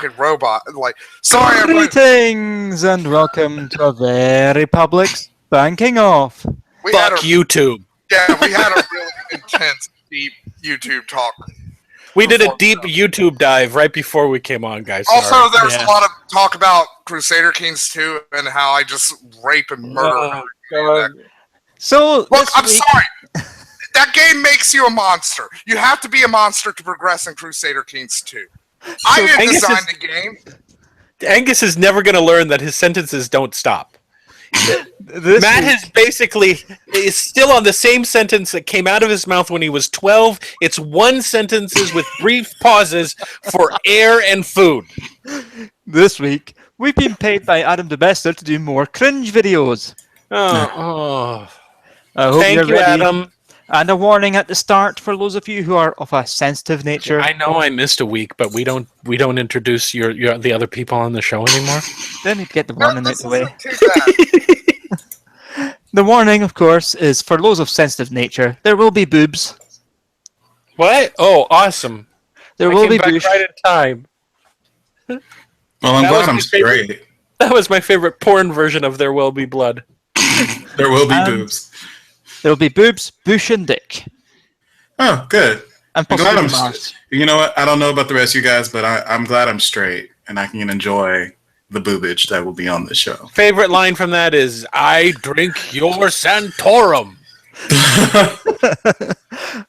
robot. Like, sorry, Greetings and welcome to a very public spanking off. Fuck YouTube. Yeah, we had a really intense, deep YouTube talk. We did a deep YouTube dive right before we came on, guys. Also, there's a lot of talk about Crusader Kings 2 and how I just rape and murder. So, look, I'm sorry. That game makes you a monster. You have to be a monster to progress in Crusader Kings 2. I didn't design the game. Angus is never going to learn that his sentences don't stop. Matt is still on the same sentence that came out of his mouth when he was 12. It's one sentences with brief pauses for air and food. This week, we've been paid by Adam DeBester to do more cringe videos. I hope Thank you, ready. Adam. And a warning at the start for those of you who are of a sensitive nature. I know I missed a week, but we don't introduce the other people on the show anymore. Let me get the warning out the way. The warning, of course, is for those of sensitive nature. There will be boobs. What? Oh, awesome! There will be boobs. Right in time. Well, I'm glad I'm straight. That was my favorite porn version of There Will Be Blood. There will be boobs. There will be boobs, bush, and dick. Oh, good. I'm glad I'm straight. You know what? I don't know about the rest of you guys, but I'm glad I'm straight and I can enjoy the boobage that will be on the show. Favorite line from that is, "I drink your Santorum."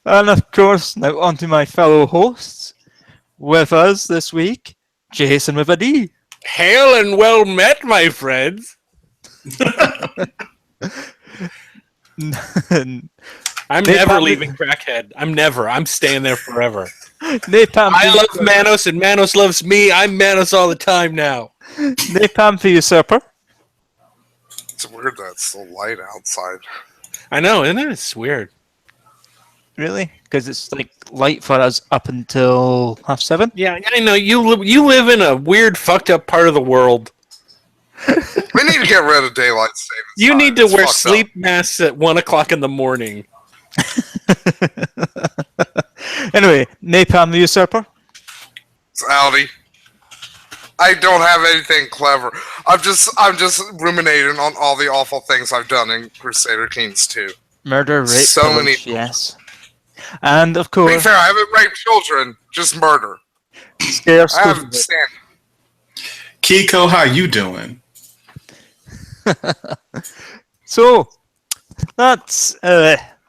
And of course, now on to my fellow hosts. With us this week, Jason with a D. Hail and well met, my friends. I'm never leaving Crackhead. I'm staying there forever. Napalm. I love Manos and Manos loves me. I'm Manos all the time now. Napalm for usurper. It's weird that it's so light outside. I know, isn't it? It's weird. Really? Because it's like light for us up until 7:30? Yeah, I know. You live in a weird, fucked up part of the world. We need to get rid of daylight savings. You need to wear sleep masks at 1 o'clock in the morning. Anyway, Napalm the Usurper. It's Audi. I don't have anything clever. I'm just ruminating on all the awful things I've done in Crusader Kings 2. Murder, rape, so many. Yes. And of course, to be fair, I haven't raped children, just murder. Scare I haven't stand. Kiko, how you doing? So that's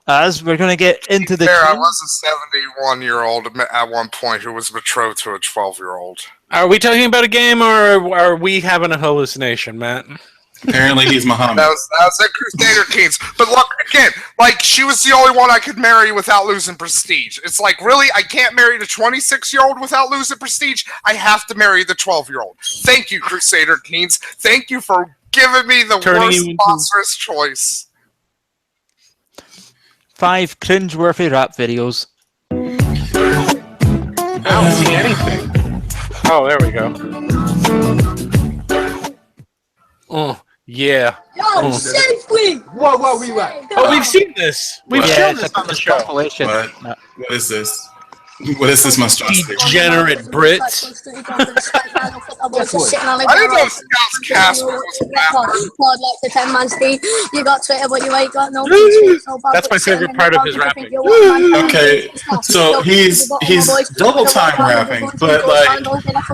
as we're going to get into the. I was a 71-year-old at one point who was betrothed to a 12-year-old. Are we talking about a game, or are we having a hallucination, Matt? Apparently, he's Muhammad. That was at Crusader Kings. But look, again, like, she was the only one I could marry without losing prestige. It's like, really? I can't marry the 26-year-old without losing prestige? I have to marry the 12-year-old. Thank you, Crusader Kings. Thank you for giving me the worst monstrous choice. 5 cringe-worthy rap videos. I don't see anything. Oh, there we go. Oh, yeah. Yo, safely! Whoa, we right. Oh, we've seen this. We've shown this on the show. Compilation. What is this? What is this monstrosity? Degenerate Brits. I didn't know Scout's Casper was a rapper. You got Twitter, but you ain't got no. That's my favorite part of his rapping. Okay, so he's double time rapping, but like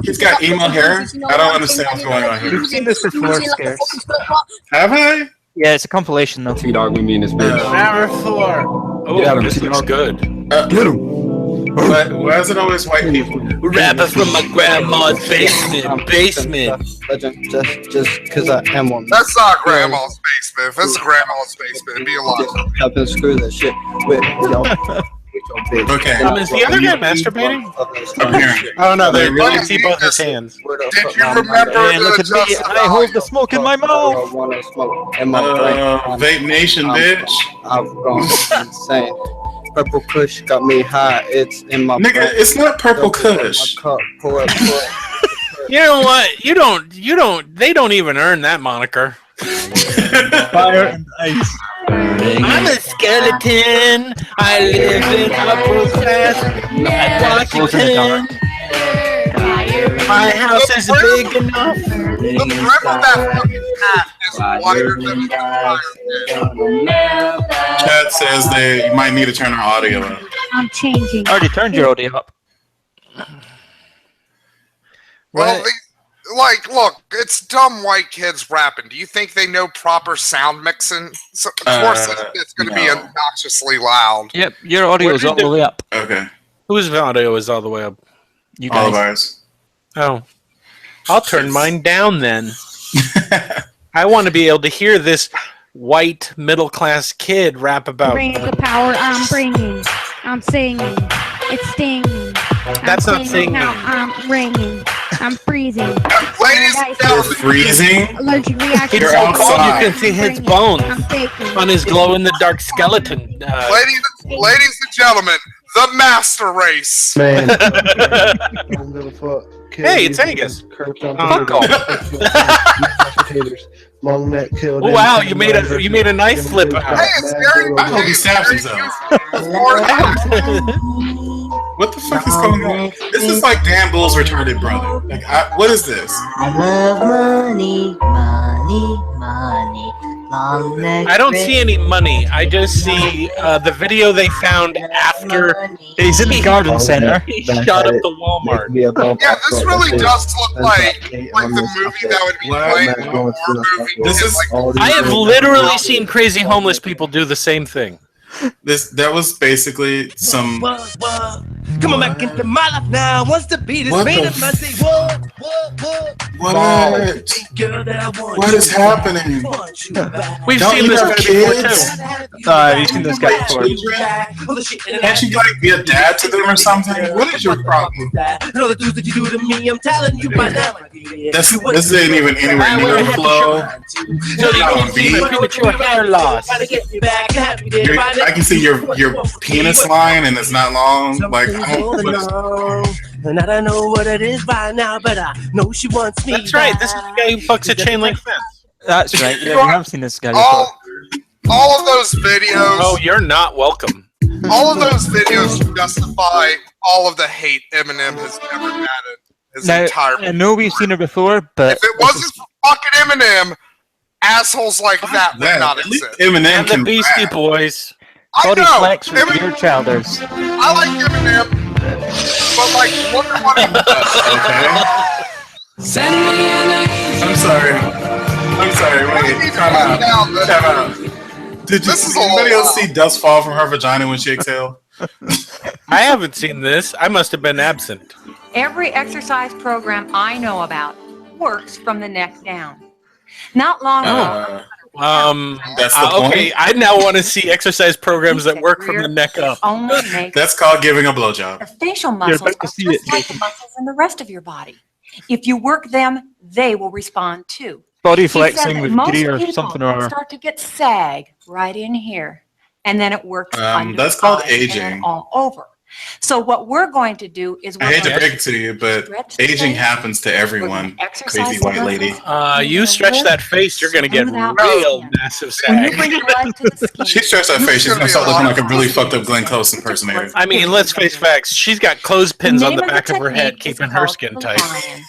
he's got emo hair. I don't understand what's going on here. You've seen this before, Scares. Have I? Yeah, it's a compilation though. T-Dog, we mean this bitch. Never before. Oh, this looks good. Get him. Why is it always white people? Rapper from my grandma's basement. Legend, just because I am one. That's not grandma's basement. If it's grandma's basement, it'd be a lot. Helping screw that shit with, Okay. Is the other guy masturbating? Oh no, they really see both his hands. Did you remember Look at me, I hold the smoke in my mouth. Vape Nation, bitch. I've gone insane. Purple Kush got me high. It's in my nigga. Butt. It's not Purple Kush. Pour it. You know what? You don't. They don't even earn that moniker. Fire and ice. I'm a skeleton. I live in upper class. At Washington. My house is big enough. The brim of that fucking hat is wider than the entire head. Chat says they might need to turn our audio up. I'm changing. I already turned your audio up. Well, look, it's dumb white kids rapping. Do you think they know proper sound mixing? So, of course, it's going to be obnoxiously loud. Yep, your audio is all the way up. Okay. Whose audio is all the way up? You All of guys. ours. Oh. I'll turn mine down then. I want to be able to hear this white middle-class kid rap about... Bring the power I'm bringing. I'm singing. It's stinging. That's I'm not singing. Now I'm ringing. I'm freezing. Ladies and You're gentlemen, freezing. Allergic reaction. It's so cold you can see his bones I'm faking. on his glow-in-the-dark skeleton. ladies and gentlemen, the master race. Man. I don't give a fuck. Hey, it's Angus. Fuck off. Long neck killed. Oh, wow, you made a nice flip out. Hey, it's Gary. I hope he stabs himself. What the fuck is going on? This is like Dan Bull's retarded brother. Like, what is this? I love money, money, money. Long neck. I don't see any money. I just see the video they found after He's in the garden center. he shot up the Walmart. Yeah, this really does look like the movie that would be playing in a horror movie. This is I have literally seen crazy homeless people do the same thing. that was basically some. Come on back into my life now. Wants to beat What made the of say what? What is happening? We've Don't seen you this have before kids? too. You've seen this guy before. Can't you like be a dad to them or something? What is your problem? No, the dudes that you do to me, I'm telling you by now. This ain't even anywhere near the flow. So you can see the premature hair loss. I can see your penis line and it's not long. Like, and I don't know what it is by now, but I know she wants me. That's right. This is the guy who fucks a chain link fence. That's right. Yeah, we have seen this guy before. all of those videos. Oh, you're not welcome. All of those videos justify all of the hate Eminem has ever had in his entire. I know we've seen it before, but if it wasn't for fucking Eminem, assholes like that would not at least exist. Eminem And the can Beastie rap. Boys. I Cody know. Flex with Eminem- Dear Childers. I like Eminem, but like, look at what he does. Okay. I'm sorry. Wait. Time out. Did This is anybody all else see dust fall from her vagina when she exhaled? I haven't seen this. I must have been absent. Every exercise program I know about works from the neck down. Not long ago. That's the point. Okay, I now want to see exercise programs that work from the neck up. Only makes That's called giving a blowjob. the facial muscles about to are see just it, like the muscles in the rest of your body. If you work them, they will respond too. Body He said flexing that with most Greer or people something or start to get sag right in here, and then it works. under That's the called eyes and aging. all over. So what we're going to do is I hate to break it to you, but Stretch the aging face. happens to everyone. Exercise Crazy white lady. You stretch that face, you're going to get Smooth out real skin. massive When you sag. bring blood to the skin, She stretched that face. She's gonna start looking like a really fucked up Glenn Close impersonator. I mean, let's face facts. She's got clothespins on name the of back of her head, technique is keeping her called skin the tight. lion.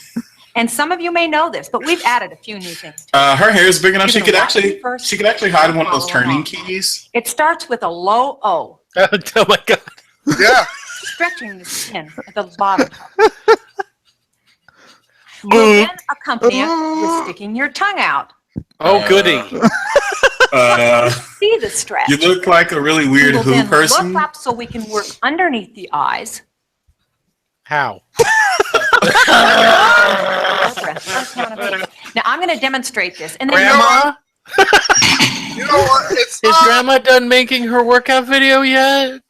And some of you may know this, but we've added a few new things. Her hair is big enough. She You're could gonna watch me actually first. hide one of those Follow turning along. keys. It starts with a low O, Oh my god. Yeah. stretching the skin at the bottom. You'll then accompany it with sticking your tongue out. Oh goody. See the stretch. You look like a really weird We'll Who then person. look up so we can work underneath the eyes. How? Now I'm going to demonstrate this, and then Grandma? You know what? Is Grandma done making her workout video yet?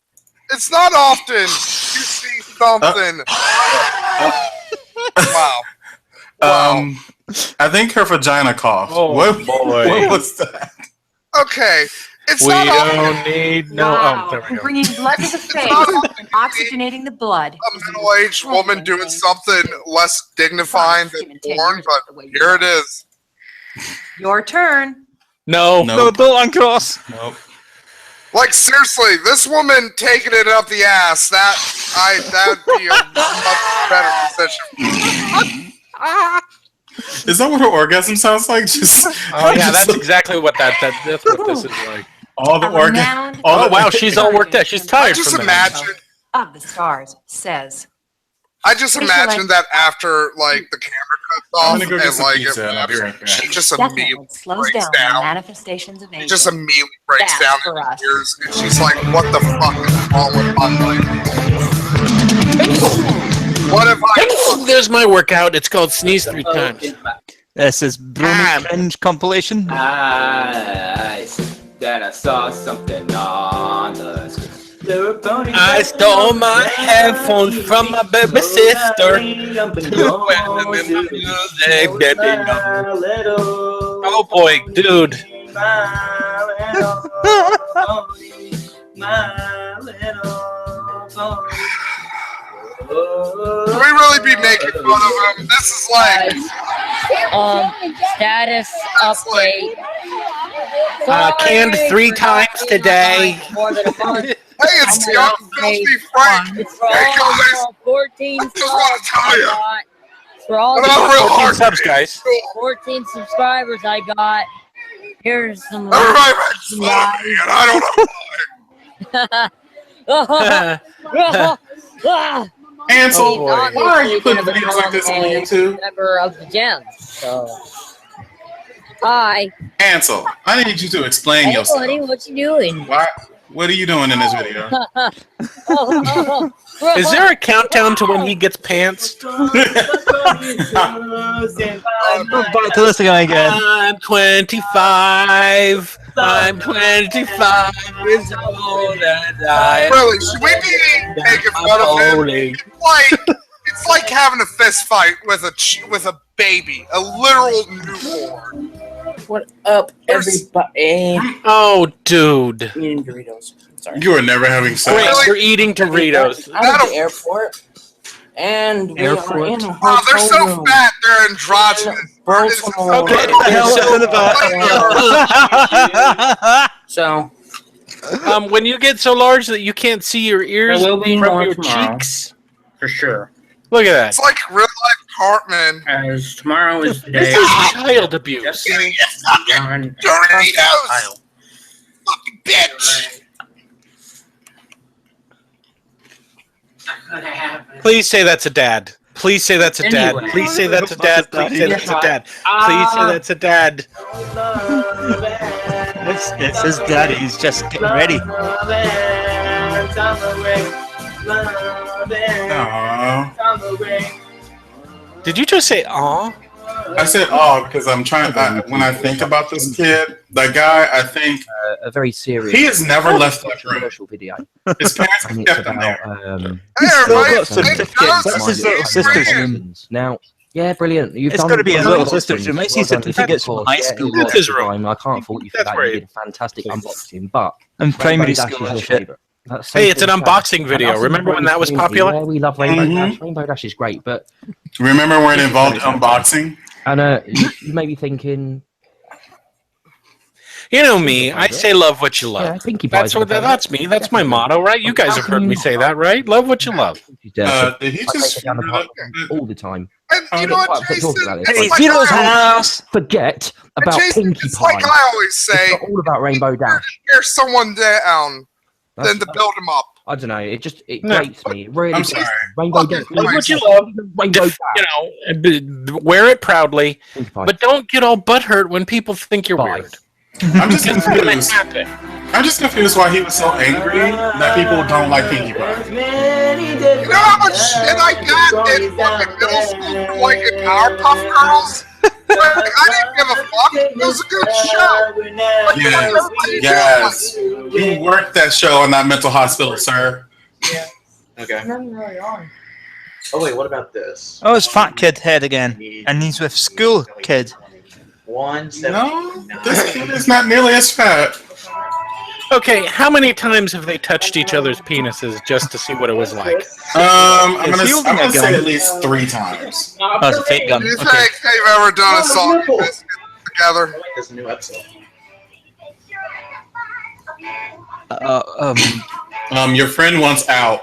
It's not often you see something. Wow. I think her vagina coughed. Oh, what, boy. what was that? Okay. It's We not often don't need no. wow, Oh, there we go. bringing blood to the face and oxygenating the blood. a middle-aged woman doing something less dignifying than porn, but here it is. Your turn. No. No, don't uncross. Nope. Like seriously, this woman taking it up the ass. That'd be a much better position. Is that what her orgasm sounds like? Just oh yeah, that's exactly what that's what this is like. All the orgasm. Oh wow, she's all worked out. She's tired. Just imagine. Of the stars says. I just imagine that after like the camera cuts off I'm gonna go get some like pizza and I'll be right back. she just Definitely immediately slows breaks down down. the manifestations of She angels. just immediately breaks Bad down for in us. tears, and she's like, "What the fuck is wrong with my life? What if I?" There's my workout. It's called Sneeze 3 times. This is Brony Cringe compilation. I that I saw something on the screen. I stole my headphones from my baby sister. Oh boy, dude. Should we really be making fun of him? This is like Status update. Canned 3 times today. Hey, it's Young Filthy Frank. It's for Hey all guys, 14 I just want to tell you. It's for all I'm not real 14 hard. subs, guys. 14 subscribers I got. Here's some Everybody makes fun of me, and I don't know. Ansel, He's why are you obviously putting gonna videos like this on become a YouTube? member of the Gens. So, hi. Ansel, I need you to explain Hey, yourself. buddy, what you doing? Why? What are you doing in this video? Is there a countdown to when he gets pants? Back to this guy again. I'm 25. I'm 25 years old and I Really, should we be making fun of him? It's like having a fist fight with a baby, a literal newborn. What up, everybody? Oh, dude. Eating Doritos. Sorry. You are never having sex. Wait, you're eating Doritos. I'm at the airport, and we are in a Oh, hotel they're so room. fat, they're androgynous. Baltimore. Okay, So, when you get so large that you can't see your ears there will be from more your tomorrow, cheeks, for sure. look at that. It's like real life Cartman. As tomorrow is the day. This is child abuse. Doritos! Fucking bitch! Please say that's a dad. Please say that's a dad. Anyway. Please say that's a dad. Please say that's a dad. Please say that's a dad. It's his daddy. He's just getting ready. Aww. Did you just say "aw"? I said, "Oh," because I'm trying. When I think about this kid, the guy, I think a very serious. he has never left that room. Commercial video. His parents have And it's kept him there. Hey, everybody! got certificates. That's his little sister's room. Now, yeah, brilliant. You've It's done got to be a a lot little of sister's things. room. I see Well done. certificates from high Yeah, school. it was That's his at the room. time. I can't fault you for That's that. where You he- did a fantastic unboxing, but And primary Rainbow Dash school is and your shit. favourite. That's Hey, it's an simple as unboxing that. video. And us Remember when that was community, popular? Yeah, we love Rainbow Dash. Rainbow Dash is great, but Remember when it involved unboxing? and you may be thinking, You know me. I say love what you yeah, love. Pinkie Pie's That's me. That's my motto, right? You guys have heard me say that, right? Love what you love. Did he I just take it down the park all the time. And you know Quite what, upset Jason? talking about this. It's Hey, like Zero's I always- house. Forget about Jason, Pinkie it's Pie. like I always say, It's not all about Rainbow Dash. tear someone down That's- than to build them up. I don't know. It No. grates me. It really I'm grates sorry. me. Rainbow Fucking Dash. Love what you love. Rainbow Dash. You know, wear it proudly, Pinkie Pie. but don't get all butthurt when people think you're Bye. weird. I'm just It's gonna confused. happen. I'm just confused why he was so angry that people don't like Pinkie Pie. You know how much shit I got in fucking middle school for liking Powerpuff Girls? Like, I didn't give a fuck. It was a good show. Like, Yes. You worked that show in that mental hospital, sir. Okay. Oh wait, what about this? Oh, it's fat kid head again. And he's with school kid. No, this kid is not nearly as fat. Okay, how many times have they touched each other's penises just to see what it was like? I'm Is he holding gonna a say gun? at least 3 times. Oh, it's a fake gun. Do you Okay. think they've ever done a song together? There's a new episode. Your friend wants out.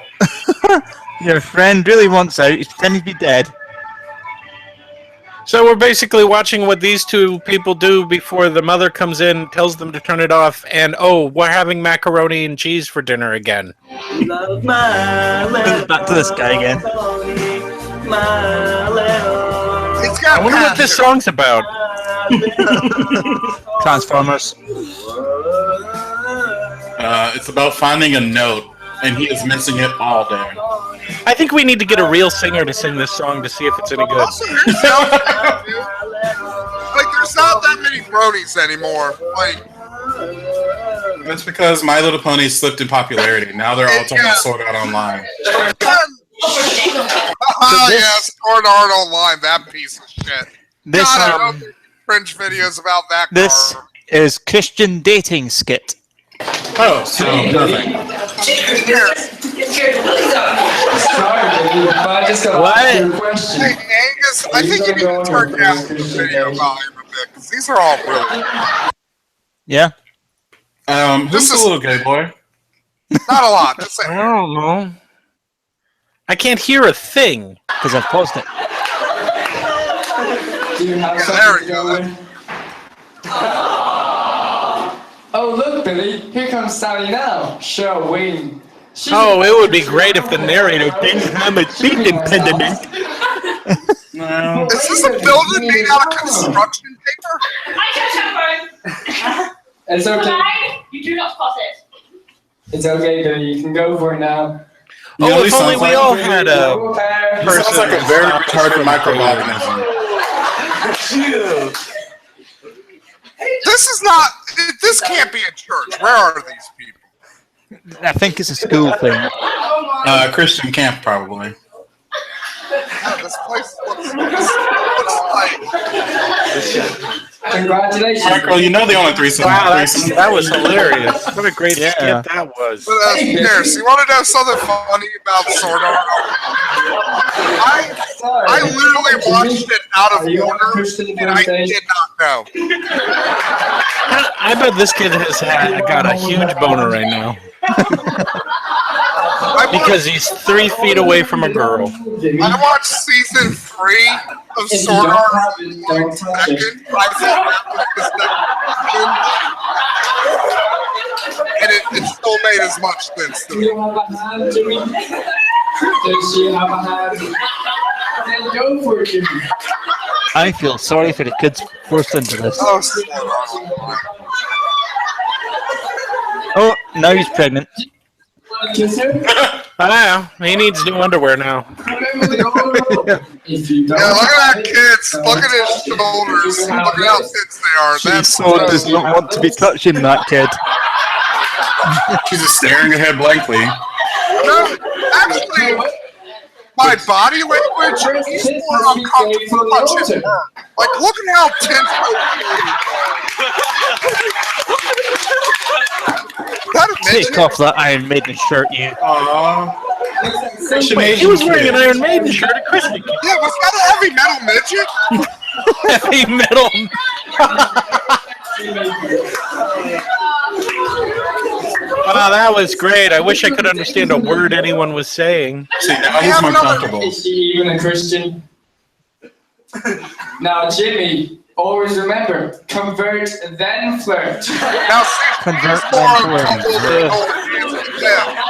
Your friend really wants out. He's pretending to be dead. So we're basically watching what these two people do before the mother comes in, tells them to turn it off, and we're having macaroni and cheese for dinner again. Back to this guy again. I wonder what this song's about. Transformers. It's about finding a note, and he is missing it all day. I think we need to get a real singer to sing this song to see if it's any good. Also, like, there's not that many bronies anymore. Like, That's because My Little Pony slipped in popularity. Now they're all talking about Sword Art Online. Yes, Sword Art Online, that piece of shit. This God, I love Cringe videos about that. This is Christian dating skit. Oh, so nothing. What? Hey, Angus, I think you need to turn down the video volume a bit, because these are all really... Yeah? Who's the little gay boy? Not a lot, just saying. I don't know. I can't hear a thing. Because I've paused it. There we go. Oh, look, Billy. Here comes Sally now. Sure, waiting. It would be great if the narrator didn't have a speech impediment. No. Is this a building made out of construction paper? It's okay. You do not spot it. It's okay, Billy. You can go for it now. If only we all had a He sounds like a very retarded microorganism. This is not... This can't be a church. Where are these people? I think it's a school thing. Christian camp, probably. Yeah, this place looks like... Congratulations. Michael, you know the only threesome. That was hilarious. What a great skit that was. But, Pierce, you want to know something funny about Sword Art? I literally watched it out of order, and I did not know. I bet this kid has got a huge boner right now. Because he's 3 feet away from a girl. I watched season 3 of Sword Art Online second. I thought that was the second. And it still made as much sense to me. Does she have a hand? Then go for it, Jimmy. I feel sorry for the kids forced into this. Oh, Sword Art Online. Oh, now he's pregnant. Kiss her? He needs new underwear now. If you don't Yeah, look at that kid. Look at his shoulders. Look at how tense they are. That's So does not want to be touching that kid. She's just staring ahead blankly. No, actually, my body language is more uncomfortable touching her. Like, look at how tense those shoulders are. Take off that Iron Maiden shirt, you. Wait, he was wearing an Iron Maiden shirt at Christmas. Yeah, was that a heavy metal midget? Heavy metal. Wow, that was great. I wish I could understand a word anyone was saying. See, now he's more comfortable. Is she even a Christian? Now, Jimmy, always remember, convert then flirt. Now, see, Convert more then flirt. uncomfortable. Yeah.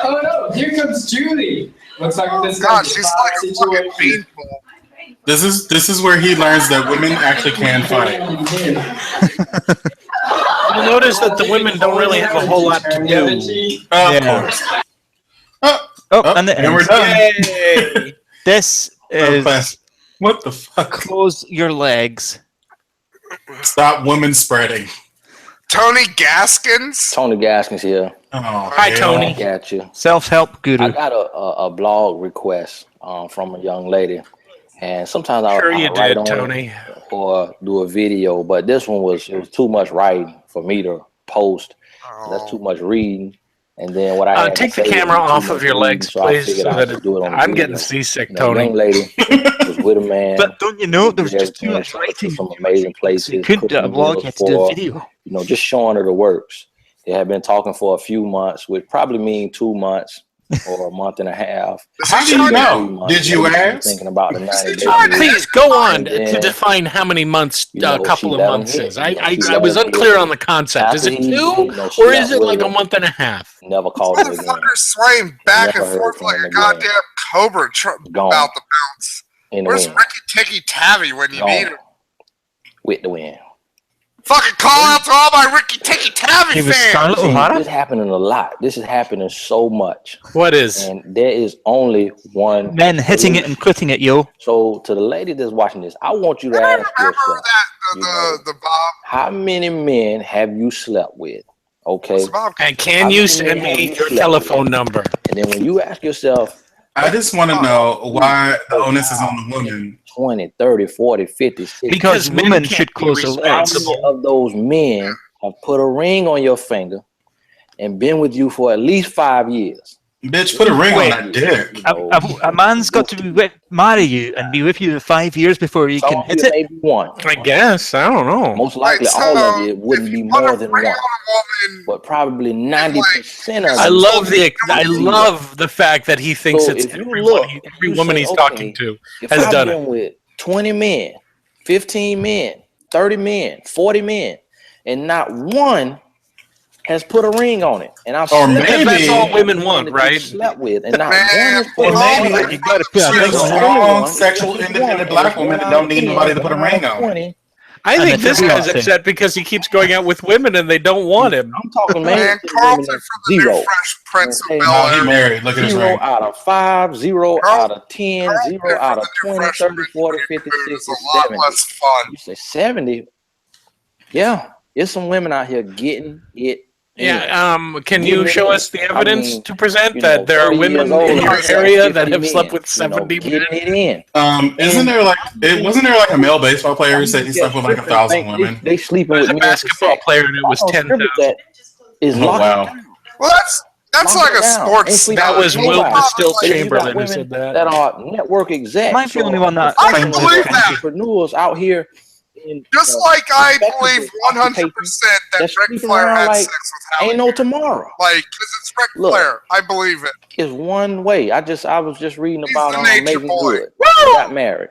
Oh no, here comes Julie. Looks like this God, guy's she's a like a fucking situation. beanpole. This is where he learns that women actually can fight. You'll notice that the women don't really have a whole lot to do. Of course. And the and we're end. done. Yay. This is What the fuck? close your legs. Stop women spreading. Tony Gaskins? Tony Gaskins here. Oh, Hi, Tony. Got you. Self-help guru. I got a blog request from a young lady, and sometimes I'll Sure you write did, on Tony. or do a video, but this one was too much writing for me to post. That's too much reading. And then what I had take to the say camera was too off much of your reading, legs, so I please, figured so I that should do it on I'm video. getting seasick, The Tony. young lady was with a man. But don't you know there's did just too everything much writing? Some amazing places. You couldn't do a cooking vlog, meals you had to do a for, video. just showing her the works. They had been talking for a few months, which probably mean 2 months or a month and a half. How do you know? Did you ask? Thinking about the 90 days. Please go on And then, to define how many months a couple of months is. I was hit. unclear on the concept. Is it 2 or is it like a month and a half? Never called it again. Motherfucker swaying back Never and heard forth from like him a again. goddamn cobra about the bounce. Where's wind. Ricky Ticky Tavi when you need him? With the wind. Fucking call out to all my Ricky Ticky Tavi fans. See, this is happening a lot. This is happening so much. What is? And there is only one. Men hitting it and quitting it, yo. So to the lady that's watching this, I want you to ask yourself, the Bob. how many men have you slept with? Okay. And can you send me your telephone number? And then when you ask yourself, I just want to know why the onus is on the woman. 20, 30, 40, 50, 60. Because women should close their legs. How many of those men have put a ring on your finger and been with you for at least 5 years? Bitch, put a ring on that dick. A man's got to marry you and be with you for 5 years before he can hit it. Maybe one. I guess. I don't know. Most likely all of it wouldn't be more than one. But probably 90% of it. I love the fact that he thinks it's every woman he's talking to has done it. With 20 men, 15 men, 30 men, 40 men, and not one has put a ring on it. And I've that's all women want, right? Slept with, and not one has put a ring on it. You gotta put a strong, sexual, independent black woman that don't need nobody to put a ring on. I think this guy's upset because he keeps going out with women and they don't want him. I'm talking man. Carlton from the new Fresh Prince of Bel-Air. He married. Look at his 0 ring. out of 5, 0 out of 10, 0 out of 20, 30, 40, 50, 60, 70. Less fun. You say 70? Yeah, there's some women out here getting it. Yeah, can you show us the evidence to present that there are women in your area that have slept with 70 men? Isn't there wasn't there like a male baseball player who said he slept with like 1,000 women? They sleep There's with a me. basketball player and it was 10,000. Is Oh wow. Well, that's like a sports. That was Wilt Still Chamberlain who said that. That are network execs. Am I the only one that I can believe that. Entrepreneurs out here. Just like I believe 100% that Ric Flair had sex with Halle. Ain't no tomorrow. Like, because it's Ric Flair. I believe it. It's one way. I was just reading about the nature Megan boy. Good. She got married.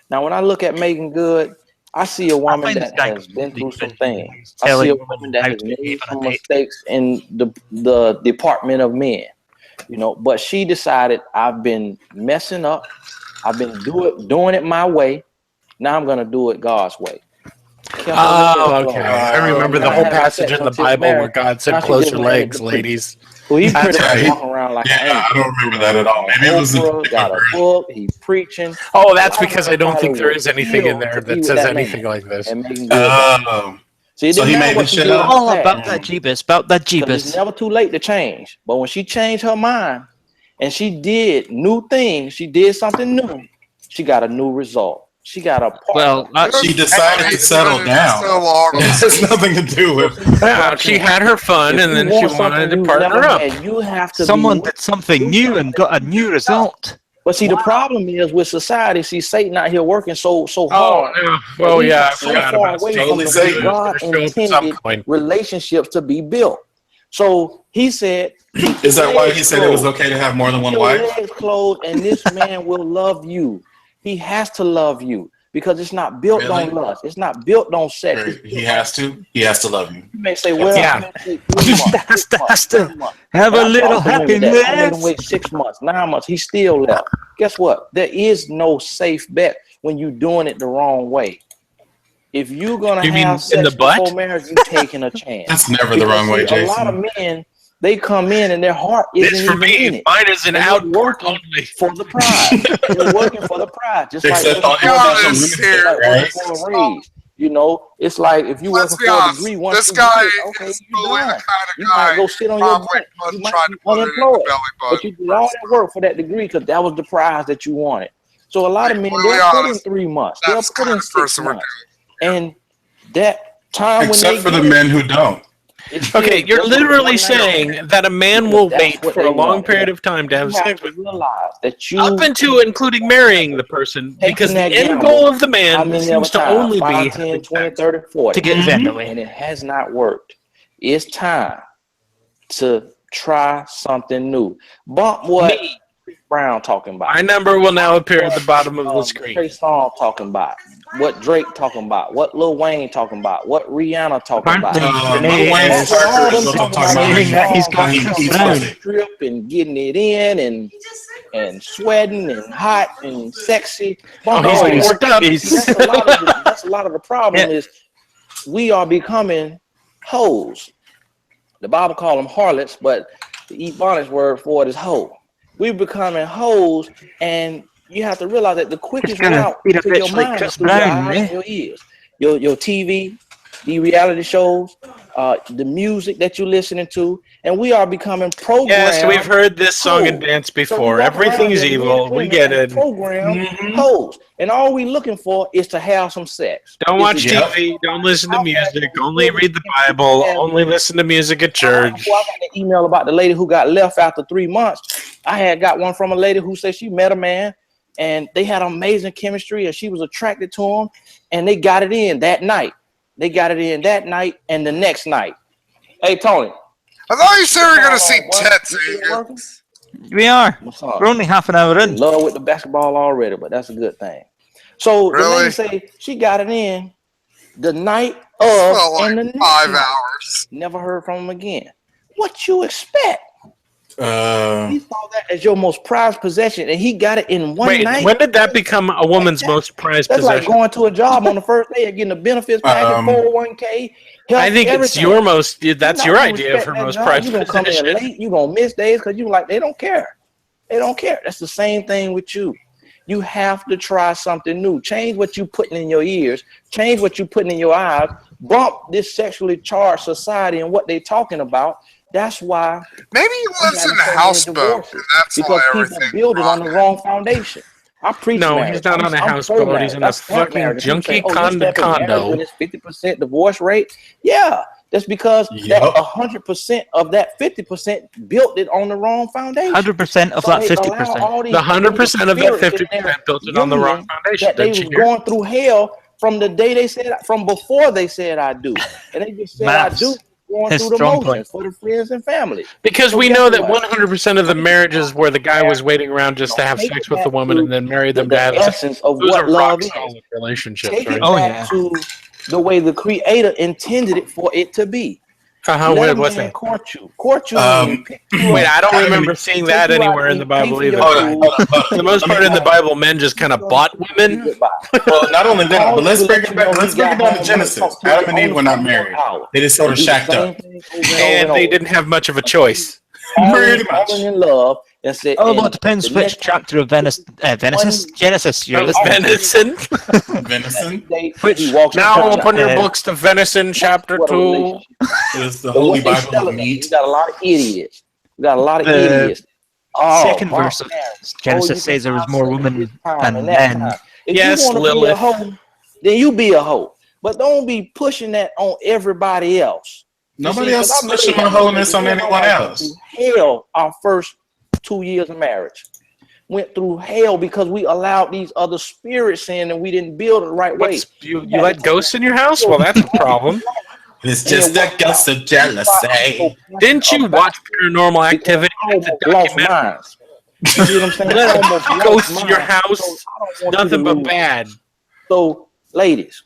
Now, when I look at Megan Good, I see a woman that has been through some things. I see a woman that has made some mistakes in the Department of Men. You know, but she decided, I've been messing up. I've been doing it my way. Now I'm going to do it God's way. Oh, okay. I remember the whole passage in the Bible where God said, "Close your legs, ladies." Well, he's pretty right. walking around like I don't remember that at all. Maybe it was got a book. He preaching. Oh, that's because I don't think there is anything in there that says anything like this. See, so he made the shit up. All about that Jeebus, about that Jeebus. It's never too late to change. But when she changed her mind and she did new things, she did something new, she got a new result. She got a partner. Well, she decided to settle down. It has nothing to do with. Yeah, she had her fun, and then she wanted to partner up. And you have to. Someone did something new and got a new result. But see, the problem is with society. See, Satan out here working so hard. Oh, well, yeah, I forgot about Totally Satan. God intended relationships to be built. So he said. Is that why he said it was okay to have more than one wife? Legs closed, and this man will love you. He has to love you because it's not built on lust. It's not built on sex. He has to. He has to love you. You may say, "Well, yeah, has to have a little happiness." I made him wait 6 months, 9 months. He still left. Guess what? There is no safe bet when you're doing it the wrong way. If you're gonna have sex before marriage, you're taking a chance. That's never the wrong way, Jason. A lot of men. They come in and their heart isn't for me. in it. Mine is an outward only for the pride. They're working for the pride, just except like on here, right? For a raise. You know, it's like if you working for a degree, once this guy okay, is really the kind of you guy might go sit on your butt. You might be unemployed, but you did all that work for that degree because that was the prize that you wanted. So a lot of men, they'll put in 3 months, they'll put in 6 months, and that time except for the men who don't. Okay, you're literally saying that a man will wait for a long period of time to have sex with you, up into including marrying the person, because the end goal of the man seems to only be 10, 20, 30, 40. To get that way. And it has not worked. It's time to try something new. Bump what Brown talking about. My number will now appear at the bottom of the screen. Trey Songz talking about. What Drake talking about. What Lil Wayne talking about. What Rihanna talking about. Lil Wayne's saying that he's got strip and getting it in and sweating and hot and sexy. He's worked up. That's a lot of the problem is we are becoming hoes. The Bible call them harlots, but the Ebonics word for it is hoe. We're becoming hoes, and you have to realize that the quickest route to your mind is through your eyes and your ears. Your TV, the reality shows, the music that you're listening to, and we are becoming programmed. Yes, we've heard this song and dance before. Everything's evil. We get it. Programmed hoes, and all we looking for is to have some sex. Don't watch TV. Don't listen to music. Only read the Bible. Only listen to music at church. I got an email about the lady who got left after 3 months. I had got one from a lady who said she met a man, and they had amazing chemistry, and she was attracted to him, and they got it in that night. They got it in that night and the next night. Hey, Tony. I thought you said we were going to see tits. We are. We're only half an hour in. In love with the basketball already, but that's a good thing. So the lady say she got it in the night of and the next 5 night. hours. Never heard from him again. What you expect? He saw that as your most prized possession, and he got it in one night. When did that become a woman's most prized That's possession? like going to a job on the first day and getting the benefits package, 401k. Health, I think everything. it's your most. That's your idea of her Respect that most job. prized You gonna come in possession. late. You gonna miss days because you like they don't care. They don't care. That's the same thing with you. You have to try something new. Change what you putting in your ears. Change what you putting in your eyes. Bump this sexually charged society and what they talking about. That's why. Maybe he lives in a houseboat, and that's because why people everything. build it on the wrong foundation. I preach No, marriage. he's not on a I'm houseboat. pro-marriage. He's in a That's fucking marriage. People junky say, "Oh, you step in marriage condo." with this 50% divorce rate. Yeah, that's because that 100% of that 50% built it on the wrong foundation. 100% of So that they 50%. allow all these The 100% of that spirits in 50% their built it on the wrong union foundation. That they Didn't was you hear? going through hell from the day they said, from before they said I do, and they just said Maths. I do, going His through the strong motions point. for the friends and family. Because So we guess know that what? 100% of the marriages where the guy was waiting around just to have sex with the woman and then marry them to the have essence of those what are love rock is. solid relationships, Take right? it back to the way the creator intended it for it to be. Let a what's man that? court you. Court you meaning pick you Wait, up, I don't remember seeing that take you out anywhere to in the eat, pay Bible for either. your food. For the most part in the Bible, men just kind of bought women. Well, not only that, but let's break it back. Let's break it down to Genesis. Adam and Eve were not married. They just sort of shacked up. And they didn't have much of a choice. Pretty much. Falling in love and said, Oh, well, it depends which chapter of Genesis you're listening Venison. Venison. Now open your books to Venison chapter 2. It's the Holy Bible of meat. You got a lot of idiots. You got a lot of The idiots. second verse of Genesis says there was more women than men. If Yes, you want to be a Lilith. hoe, then you be a hoe. But don't be pushing that on everybody else. Nobody else is pushing my holiness on anyone else. Hell, our first 2 years of marriage went through hell because we allowed these other spirits in and we didn't build it the right way. You let ghosts in your house? Well, that's a problem. It's just a gust of jealousy. Didn't you watch Paranormal Activity? Lost minds. You see what I'm saying? Let Almost lost ghosts in your minds. house. So I don't want Nothing you to but lose. bad. So, ladies,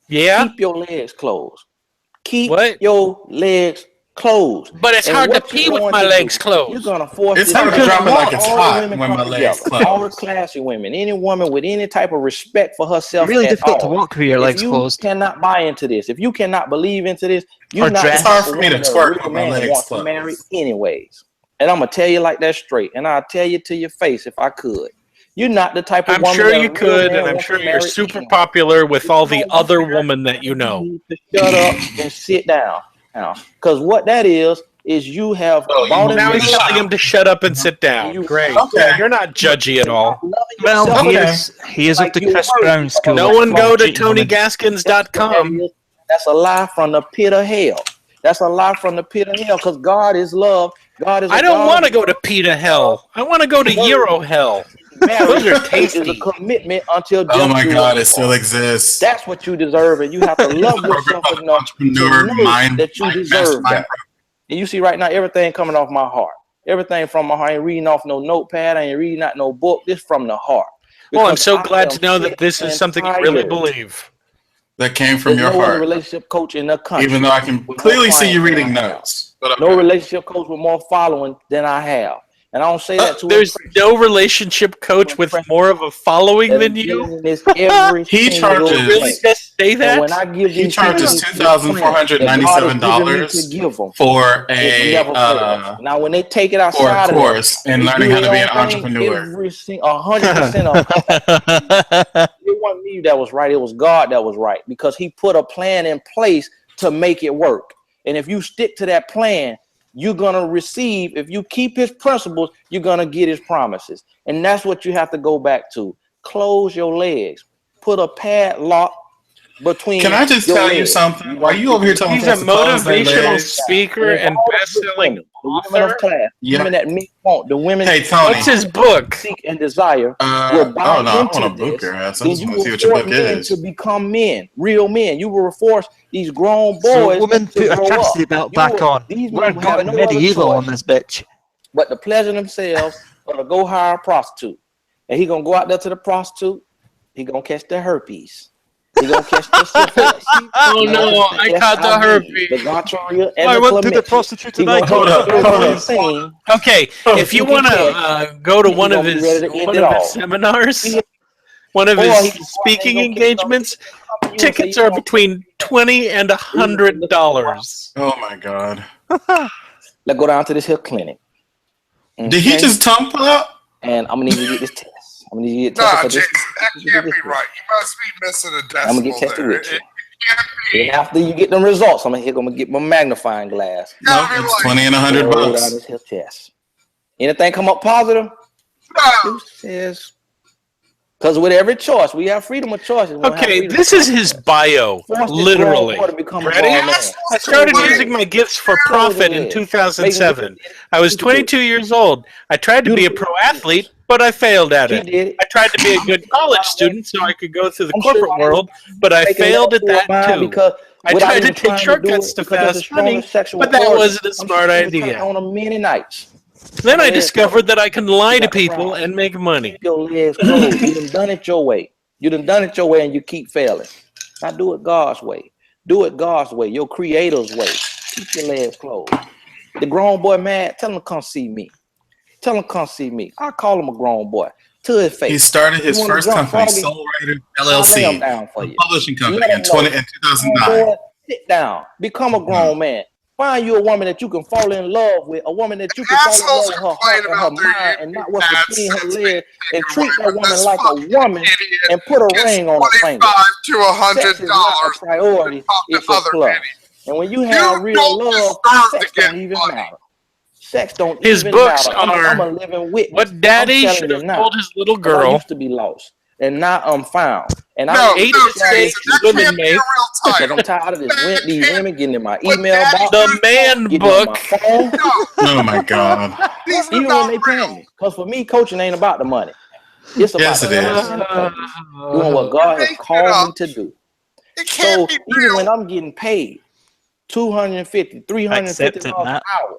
Yeah? keep your legs closed. Keep your legs closed. But it's And hard to what you're pee with going my to legs do, closed. You're gonna force It's this hard to because drop it like it's all the hot women when come my legs together. closed. All the classy women, any woman with any type of respect for herself, Really at difficult to all. walk with your legs If you closed. cannot buy into this, if you cannot believe into this, you're Or not dress. the It's hard type for of me to woman that a twerk real with my man legs wants to closed. marry anyways. And I'm gonna tell you like that straight, and I'll tell you to your face if I could. You're not the type of I'm woman sure that a you real could, man and I'm wants sure to you're marry super anyway. popular with all the other women that you know. You need to shut up and sit down now, because what that is you have Oh, you bought want Now into me he's to telling him to shut up and sit down. Great. Okay. Yeah, you're not judgy at all. Well, Okay. he is of the Chris Brown school. No one go to Cheating women. TonyGaskins.com. That's a lie from the pit of hell. That's a lie from the pit of hell, because God is love. God is. I don't want to go to Pita Hell. I want to go to Euro Hell. Those are Marriage is a tasty. commitment until death Oh my do God, us it still part. exists. That's what you deserve, and you have to love yourself enough to Entrepreneur know mind that you like deserve mastermind. that. And you see right now, everything coming off my heart. Everything from my heart. I ain't reading off no notepad. I ain't reading out no book. This from the heart. Well, I'm Because so I glad am to know that sick this is and something you really tired. believe. That came from There's your no other heart. relationship coach in the country. Even though I can with clearly more see you clients reading than I have. notes. But No relationship coach with more following than I have. And I don't say that to There's no relationship coach with more of a following than you. This every He single charges. Really day. just say that? And when I give He these charges people this plan that God has given me to $2,497 give them, for it a never fails. Now, when they take it for a outside of course that, in they learning do how to their be an own thing, entrepreneur. every single 100% of them. It wasn't me that was right. It was God that was right, because he put a plan in place to make it work. And if you stick to that plan, you're going to receive. If you keep his principles, you're going to get his promises. And that's what you have to go back to. Close your legs. Put a padlock between. Can I just your tell legs. you something? Why you over here telling He's a folks to close their motivational legs? speaker and best-selling The women of author. class, Yep. women that men want, the women Hey, Tony. What's his book? seek and desire will Oh buy no, I into want to book this. your ass. I Then just you want to see will what your force book men is. to become men, real men. You will force these grown So, boys woman, to put her grow chastity up. belt You back will- on. These We're men will have going no other medieval choice on this bitch. but to pleasure themselves or to go hire a prostitute. And he gonna go out there to the prostitute. He gonna catch the herpes. He gonna catch the syphilis. Oh no, I caught the herpes. the gonorrhea, and I the went to the chlamydia. prostitute He tonight. gonna Hold catch up. everything. Okay, if you you want can to go to He's one of gonna be his ready to end it all. seminars, one of Or his he can go out there speaking and go catch some- engagements, come to you and say, tickets you are know, between $20 and $100. Oh my god. let's go down to this here clinic. Did he Okay? just tongue pull out? And I'm gonna need you to get this test. I'm gonna need you to get Nah, tested for this. Jason, that can't be right. You must be missing a I'm gonna get decimal tested there. with you. And after you get them results, I'm gonna get my magnifying glass. No, it's 20 and $100 Roll down bucks. this here test. Anything come up positive? No. Who says? Because with every choice, we have freedom of choice. Okay, this is his bio, literally. Ready? I started using my gifts for profit in 2007. I was 22 years old. I tried to be a pro athlete, but I failed at it. I tried to be a good college student so I could go through the corporate world, but I failed at that too. I tried to take shortcuts to fast money, but that wasn't a smart idea. On them many nights. Then I discovered that I can lie to people and make money. Keep your legs closed. You done done it your way. You done done it your way, and you keep failing. Now do it God's way. Do it God's way, your Creator's way. Keep your legs closed. The grown boy mad, tell him to come see me. Tell him to come see me. I call him a grown boy to his face. He started his You wanna first jump, company, Froggy? Soul Writer I'll lay 'em LLC, down for a you. publishing company Let in 'em know. 2009. Boy, sit down. Become a grown man. Find you a woman that you can fall in love with, a woman that you can fall in love with her heart and her mind, and not what's between her legs, and treat that woman like a woman and put a ring on her finger. to $100 Sex is not a priority, it's a plus. And when you have real love, sex don't even matter. Sex don't His even books matter. I'm a are living witness. What Daddy I'm Should telling you Have now, Told His Little 'cause I Girl, used to be lost, and now I'm found. And No, I Eight no, Mistakes Jason, that Women can't be a Make, real because title. I'm tired of this. That These can't- women getting in my But email Daddy box, The Man getting on my Book. phone, Oh my god. These are even when not they paying real. me. Because for me, coaching ain't about the money. It's about Yes, the it is. person and the purpose, doing what God has called me to do. It So can't be even real. when I'm getting paid $250, $350 an that. hour,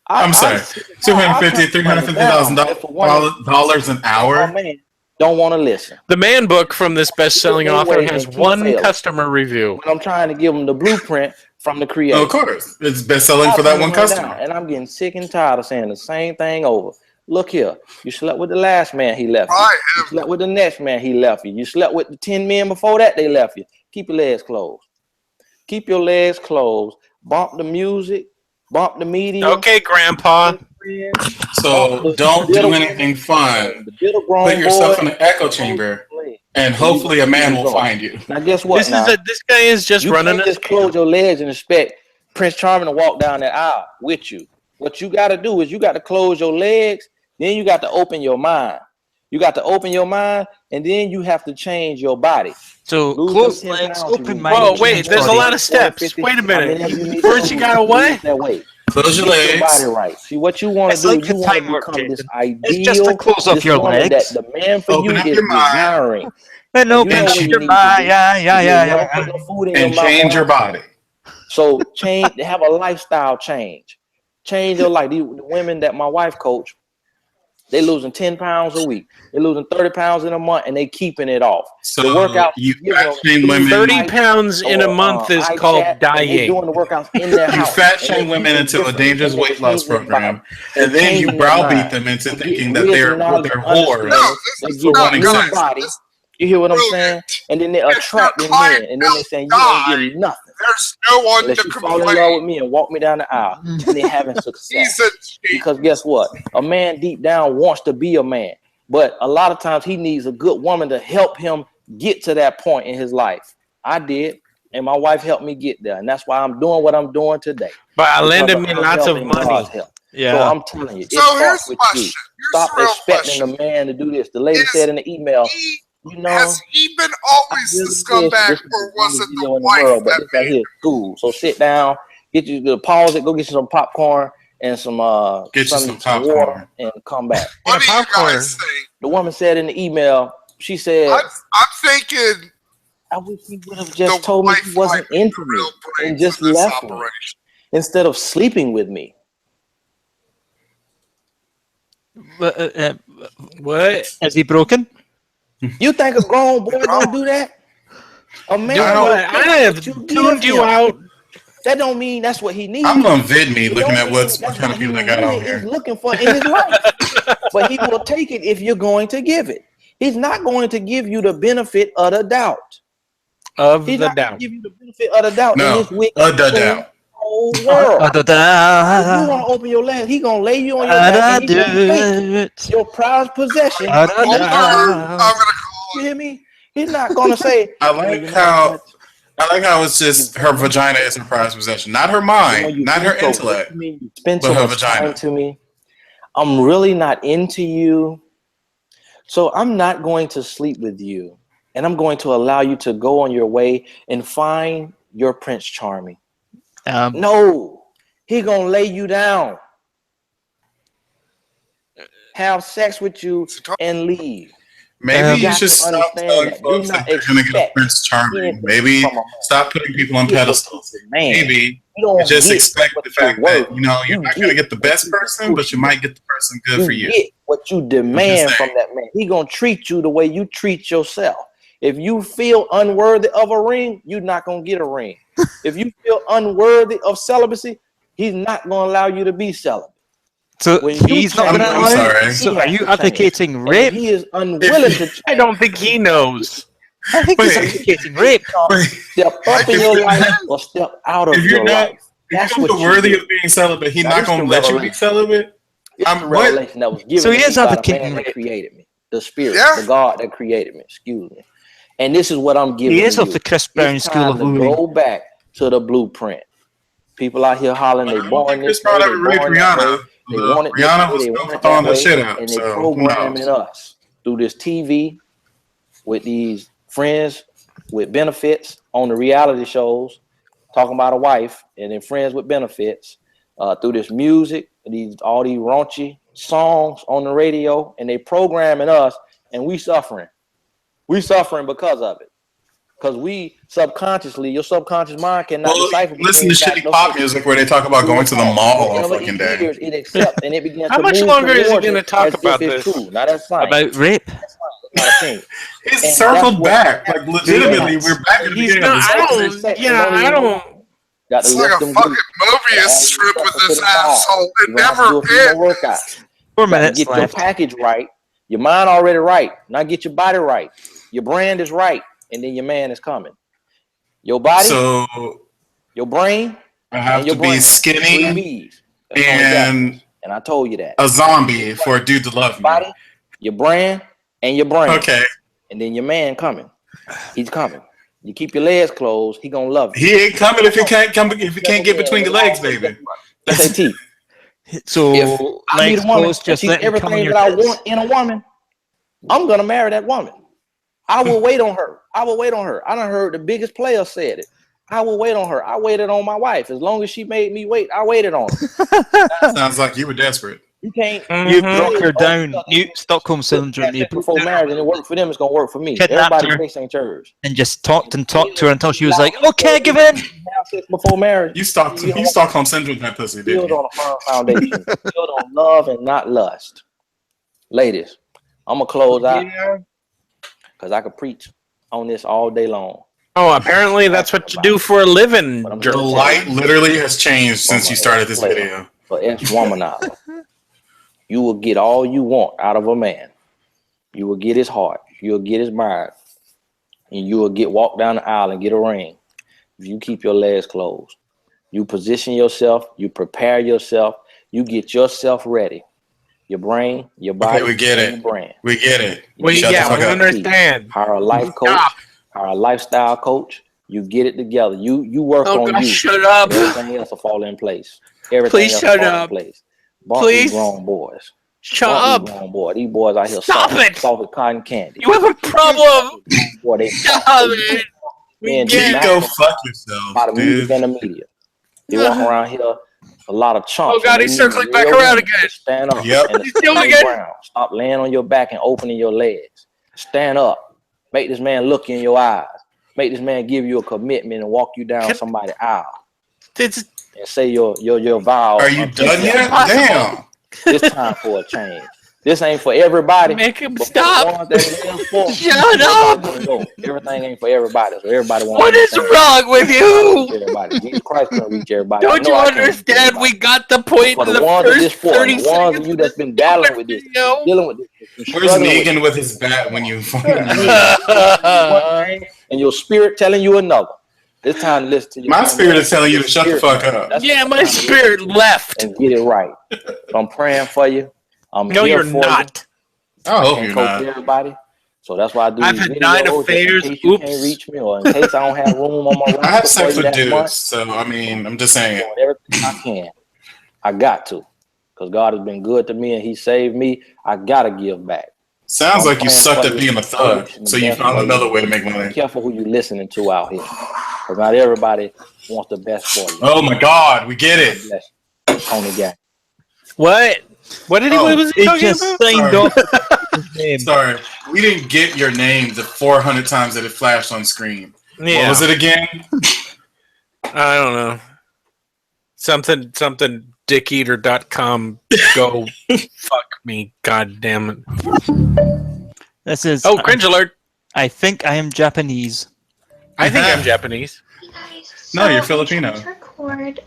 I'm sorry, $250,000, $350,000 an hour. man don't want to listen. The Man Book from this best-selling author has keep one failing. customer review. When I'm trying to give them the blueprint from the creator. Oh, of course, it's best selling for that one customer. And I'm getting sick and tired of saying the same thing over. Look here, you slept with the last man, he left you. You slept with the next man, he left you. You slept with the 10 men before that, they left you. Keep your legs closed. Keep your legs closed. Bump the music. Bump the media. Okay, Grandpa. So don't do anything fun. Put yourself in an echo chamber, and hopefully a man will find you. Now guess what? This guy is just you running can't a just close your legs and expect Prince Charming to walk down that aisle with you. What you got to do is you got to close your legs. Then you got to open your mind. You got to open your mind, and then you have to change your body. So close legs, open mind. Whoa, wait, there's a lot of steps. Wait a minute. First you gotta what? Close your Get your legs. body right. See what you want It's to do. like you the want to time work, become this Jason. ideal. It's just to close off this your woman legs. That the man for Open you up is your mind. desiring. And You open know up what you your need to mind. do. Yeah. You don't put no food in And your mouth. change your body. So change, have a lifestyle change. Change your life. The women that my wife coach, they losing 10 pounds a week. They're losing 30 pounds in a month, and they keeping it off. So the workout you fat shame women. 30 pounds in a month is called dying. They doing the workouts in their house. You fat shame women into a dangerous weight loss program, and then you browbeat them into thinking that they're whores for wanting sex. Body. You hear what I'm saying? And then they're attracting men, and then they're saying you don't give nothing. There's no one Unless to you complain. fall in love with me and walk me down the aisle, and they're having success. Because guess what? A man deep down wants to be a man, but a lot of times he needs a good woman to help him get to that point in his life. I did, and my wife helped me get there, and that's why I'm doing what I'm doing today. But I lended me lots of money. Yeah. So I'm telling you, it So here's starts the with question. you. Stop expecting a man to do this. The lady said in the email, you know, has he been always the scumbag, or was it the wife that made him? Cool. So sit down, get you to pause it, go get you some popcorn and some some water, and come back. What do you guys think? The woman said in the email, she said, I'm thinking I wish he would have just told me he wasn't into me and just left me instead of sleeping with me. What? Is he broken? You think a grown boy gonna do that? A man, I have tuned you out. That don't mean that's what he needs. I'm on VidMe looking at what kind of people I got on here. He's looking for in his life, but he will take it if you're going to give it. He's not going to give you the benefit of the doubt. He's not going to give you the benefit of the doubt. No, in this wicked of the doubt. Whole world. If you gonna open your legs, he gonna lay you on your back. And he gonna take your prized possession. You hear me? He's not gonna say. I like how it's just her vagina is her prized possession, not her mind, not her intellect, Spend but so her much vagina. time to me. I'm really not into you, so I'm not going to sleep with you, and I'm going to allow you to go on your way and find your Prince Charming. No, he gonna lay you down, have sex with you, and leave. Maybe you should stop telling folks that they're gonna get a Prince Charming. Maybe stop putting people on pedestals. Maybe just expect the fact that you're not gonna get the best person, but you might get the person good for you. Get what you demand from that man. He gonna treat you the way you treat yourself. If you feel unworthy of a ring, you're not gonna get a ring. If you feel unworthy of celibacy, he's not gonna allow you to be celibate. So he's not going to allow. So are you advocating rape? He is unwilling to. I don't think he knows. I think he's advocating rape. Step up in your life or step out of your life. That's what you're worthy of being celibate. He's not going to let you be celibate. I'm revelation that was given so he is by the advocating man that rape. created me, the spirit, the God that created me. Excuse me. And this is what I'm giving. He is you. of the Chris Brown school of wooing. Go back to the blueprint. People out here hollering they born this way, they born that way. They want it Rihanna was throwing the shit out, and they so programming us through this TV with these friends with benefits on the reality shows, talking about a wife, and then friends with benefits through this music, all these raunchy songs on the radio, and they programming us, and we suffering. We suffering because of it. Because we subconsciously, your subconscious mind cannot decipher. Listen to shitty pop music where they talk about going to the mall all fucking day. It accepts and it begins How to much move longer is he towards going to it talk as if about it's this? true. Now that's fine. About rape? That's fine. That's not a thing. It's And circled that's what- back. Like, legitimately, we're back at the beginning of this. I don't. Got to It's lift like a them fucking glutes. Mobius strip with to this the ball. asshole. It You're gonna have to never do a few more ends. workouts. 4 You gotta minutes get your left. package right, your mind already right. Now get your body right. Your brand is right, and then your man is coming. Your body, So your brain, I have and your to be brand. skinny 3 B's. That's all you got. and And I told you that. a zombie for a dude to love me. Body, your brand, and your brain. Okay. And then your man coming. He's coming. You keep your legs closed, he gonna love you. He ain't coming if he can't come. If he can't get between your legs, baby. SAT. So If I need legs a woman closed, and just she's let him come on everything your that I tits. want in a woman, I'm gonna marry that woman. I will wait on her. I will wait on her. I done heard the biggest player said it. I will wait on her. I waited on my wife. As long as she made me wait, I waited on her. Sounds like you were desperate. You can't. You broke her down. You Stockholm syndrome. You Before marriage, and it worked for them, it's gonna work for me. Kidnapped Everybody her. grace ain't yours. and just talked to her until she was like, "Okay, give in." Have before marriage. You Stockholm syndrome that pussy, didn't Build you? on a firm foundation. Build on love and not lust. Ladies, I'm gonna close out because I could preach on this all day long. Oh, apparently that's what you do for a living. The light literally has changed since you started this video. For ex-womanizer, you will get all you want out of a man. You will get his heart. You'll get his mind. And you will walk down the aisle and get a ring. If you keep your legs closed, you position yourself, you prepare yourself, you get yourself ready. Your brain, your body, we get it. Your brain. We get it. We understand. Hire a life coach, hire a lifestyle coach. You get it together. You work on you. Shut up. Everything else will fall in place. Everything Please else shut will fall up. in place. Please. Grown boys. Shut up. Grown boy. These boys out here Stop it. soft cotton candy. You have a problem. Boy, they Stop it. Man, You go fuck yourself, by the music dude. and the media. They walk around here a lot of chumps. Oh God, he's circling back around again. Stand up. Yep. And He's doing it again. ground. Stop laying on your back and opening your legs. Stand up. Make this man look in your eyes. Make this man give you a commitment and walk you down somebody's aisle. And say your vows. Are you done yet? Damn. It's time for a change. This ain't for everybody. Make him but stop. For the ones that it is for, Shut up. Everything ain't for everybody. So everybody wants. What is wrong with you? Everybody. Jesus Christ can reach everybody. Don't you understand? We got the point For in the the ones that this first for, 30 the ones seconds. of you that's been battling with this, dealing with this. Where's Negan with his bat when you and your spirit telling you another. It's time to listen to you. My spirit is telling you to shut the fuck up. Yeah, my spirit left. And get it right. So I'm praying for you. I'm No, here you're for not. I hope you. you're Coach not. everybody. So that's why I do I've these had 9 videos, affairs. in case you can't reach me or in case I don't have room on my roster. I have sex for you with that dudes, month. so I mean, I'm just saying. Doing everything I can. I got to. Because God has been good to me and he saved me. I got to give back. Sounds I'm like you praying sucked for at you. being a thug, so you found another way to make Be money. careful who you listening to out here. Because not everybody wants the best for you. Oh my God, we get it. Bless you. Tony Gang. What? What did he? What was he talking about? signed off. Sorry, we didn't get your name the 400 times that it flashed on screen. Yeah. What was it again? I don't know. Something dickeater.com. Go fuck me. God damn it. This is. Oh, cringe alert. I think I am Japanese. I think I'm Japanese. No, you're I Filipino. tried to record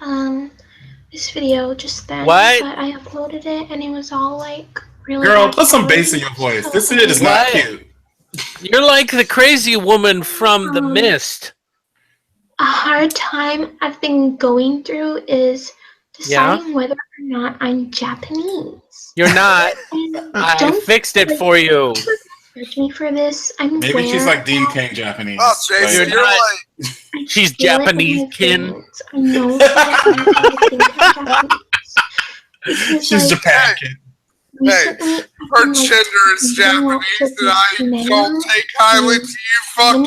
this video just then, What? but I uploaded it and it was all like really Girl, bad put some quality. bass in your voice. This shit is not What? cute. You're like the crazy woman from The Mist. A hard time I've been going through is deciding whether or not I'm Japanese. You're not. And I don't fixed it for you. judge me for this. I'm Maybe aware she's like Dean King Japanese. Oh, Jason, Like- you're like. She's feel it in Japanese, my kin. veins. I know that I think I'm Japanese. Because, She's like, Japan kid. recently, I've Her been, like, gender is going up Japanese, to and I these men don't take kindly to you fucking.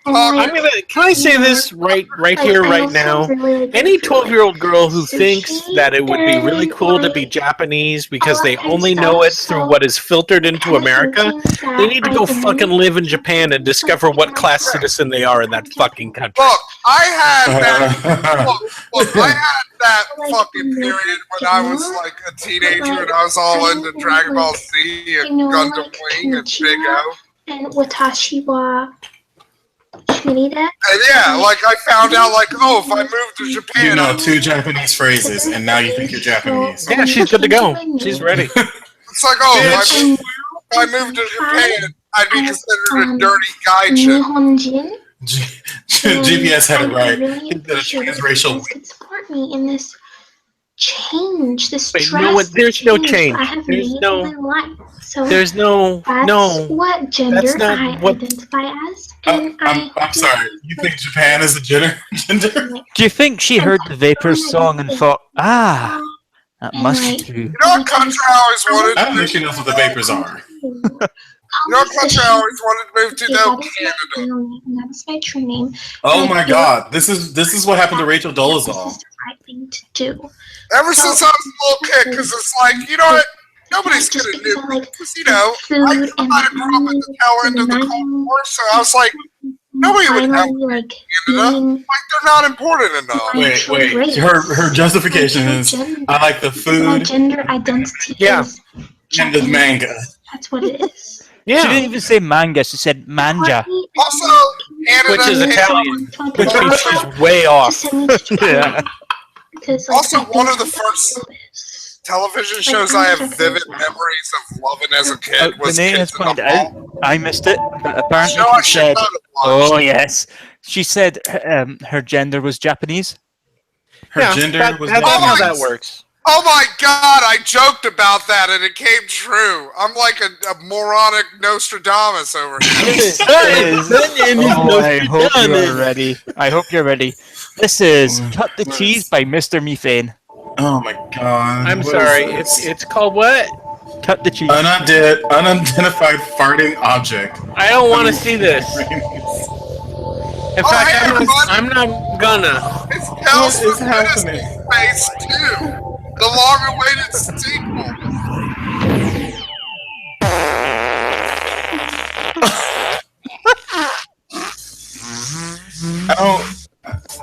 and, like, I'm gonna. Can I say this right here, I right also now? really, like, Any feel like 12-year-old girl who sushi thinks that it would be really and, cool to be like, Japanese because all they that kind of only know it stuff, through so what is filtered into kinda America, thinking they that need to I go am fucking live in Japan and discover what class citizen they are in that fucking country. Look, I had that. look, I had that fucking period when I was like a teenager and I was all into Dragon Ball Z and Gundam Wing and Big O. and Watashi wa Shirida. And yeah, like I found out, like, oh, if I move to Japan, You know 2 Japanese phrases, and now you think you're Japanese. Yeah, she's good to go. She's ready. it's like, oh, if I moved to Japan, I'd be considered a dirty gaijin. Nihonjin. GPS had it right. Really He did a appreciate it if transracial. you guys could support me in this change, this Wait, drastic no one- there's no change change. I have There's made no- in my life. So There's no. that's what gender That's not I what- identify as. And I'm sorry. You think Japan is a gender? Do you think she heard the Vapors song and thought, ah, that must be true? You know what country I always wanted? I don't think she knows what the vapors are. You know what country I always wanted to move to though? Canada. That is my true name. Oh And I my feel God! This is what happened to Rachel this Dolezal. is the right thing to do. Ever since I was a little kid, because it's like, you know what? Nobody's gonna do Like because you know I grew up at the tail end of the Cold War, so I was like, Nobody would finally help like Canada. being Like they're not important enough. Wait. Her justification is I like the my food gender identity Yeah. is and the manga. that's what it is. Yeah. She didn't even say manga. She said manja. Also, Canada, Which is Italian. Which means she's way off. Yeah. Because Also, one of the first television shows I have vivid memories of loving as a kid was Renee has Kids in the pointed Hall. out. I missed it, but apparently Show I she should said, not have watched. "Oh yes." She said her gender was Japanese. Her gender was that's how that works. Oh my god, I joked about that and it came true. I'm like a moronic Nostradamus over here. This is. Oh, I hope you're ready. I hope you're ready. This is Cut the Cheese by Mr. Methane. Oh my god. I'm What sorry. is this? It's called what? Cut the cheese. Unidentified farting object. I don't want to see this. In fact, I'm not gonna. It's House of Fantasy Space 2. The long-awaited sequel.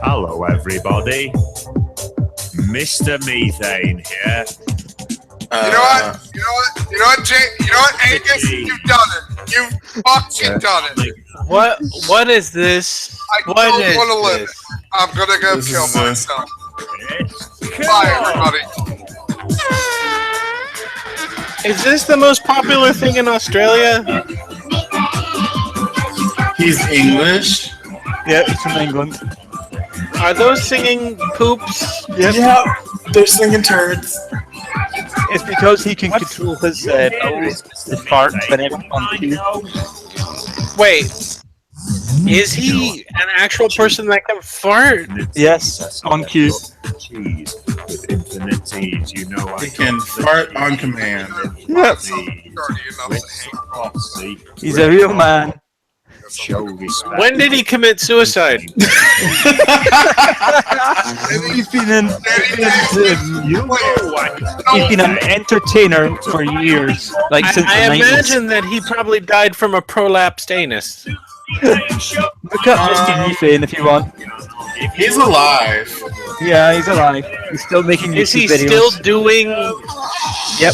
Hello, everybody. Mr. Methane here. You know what, Jay? You know what, Angus? You've done it. You've fucking done it. What is this? I don't want to live. I'm gonna go kill myself. Bye, everybody. Is this the most popular thing in Australia? He's English. Yep, he's from England. Are those singing poops? Yep. Yeah, they're singing turds. It's because he can control his nose, his farts, and everything on cue. Wait, is he an actual person that can fart? Yes, on cue. Cheese with infinite ease, you know He can fart on command. Yep. He's a real man. When did he commit suicide? He's been an entertainer for years, like since I the 90s. imagine that he probably died from a prolapsed anus. Look up Mr. Methane if you want. He's alive. Yeah, he's alive. He's still making YouTube Is he videos. still doing? Yep.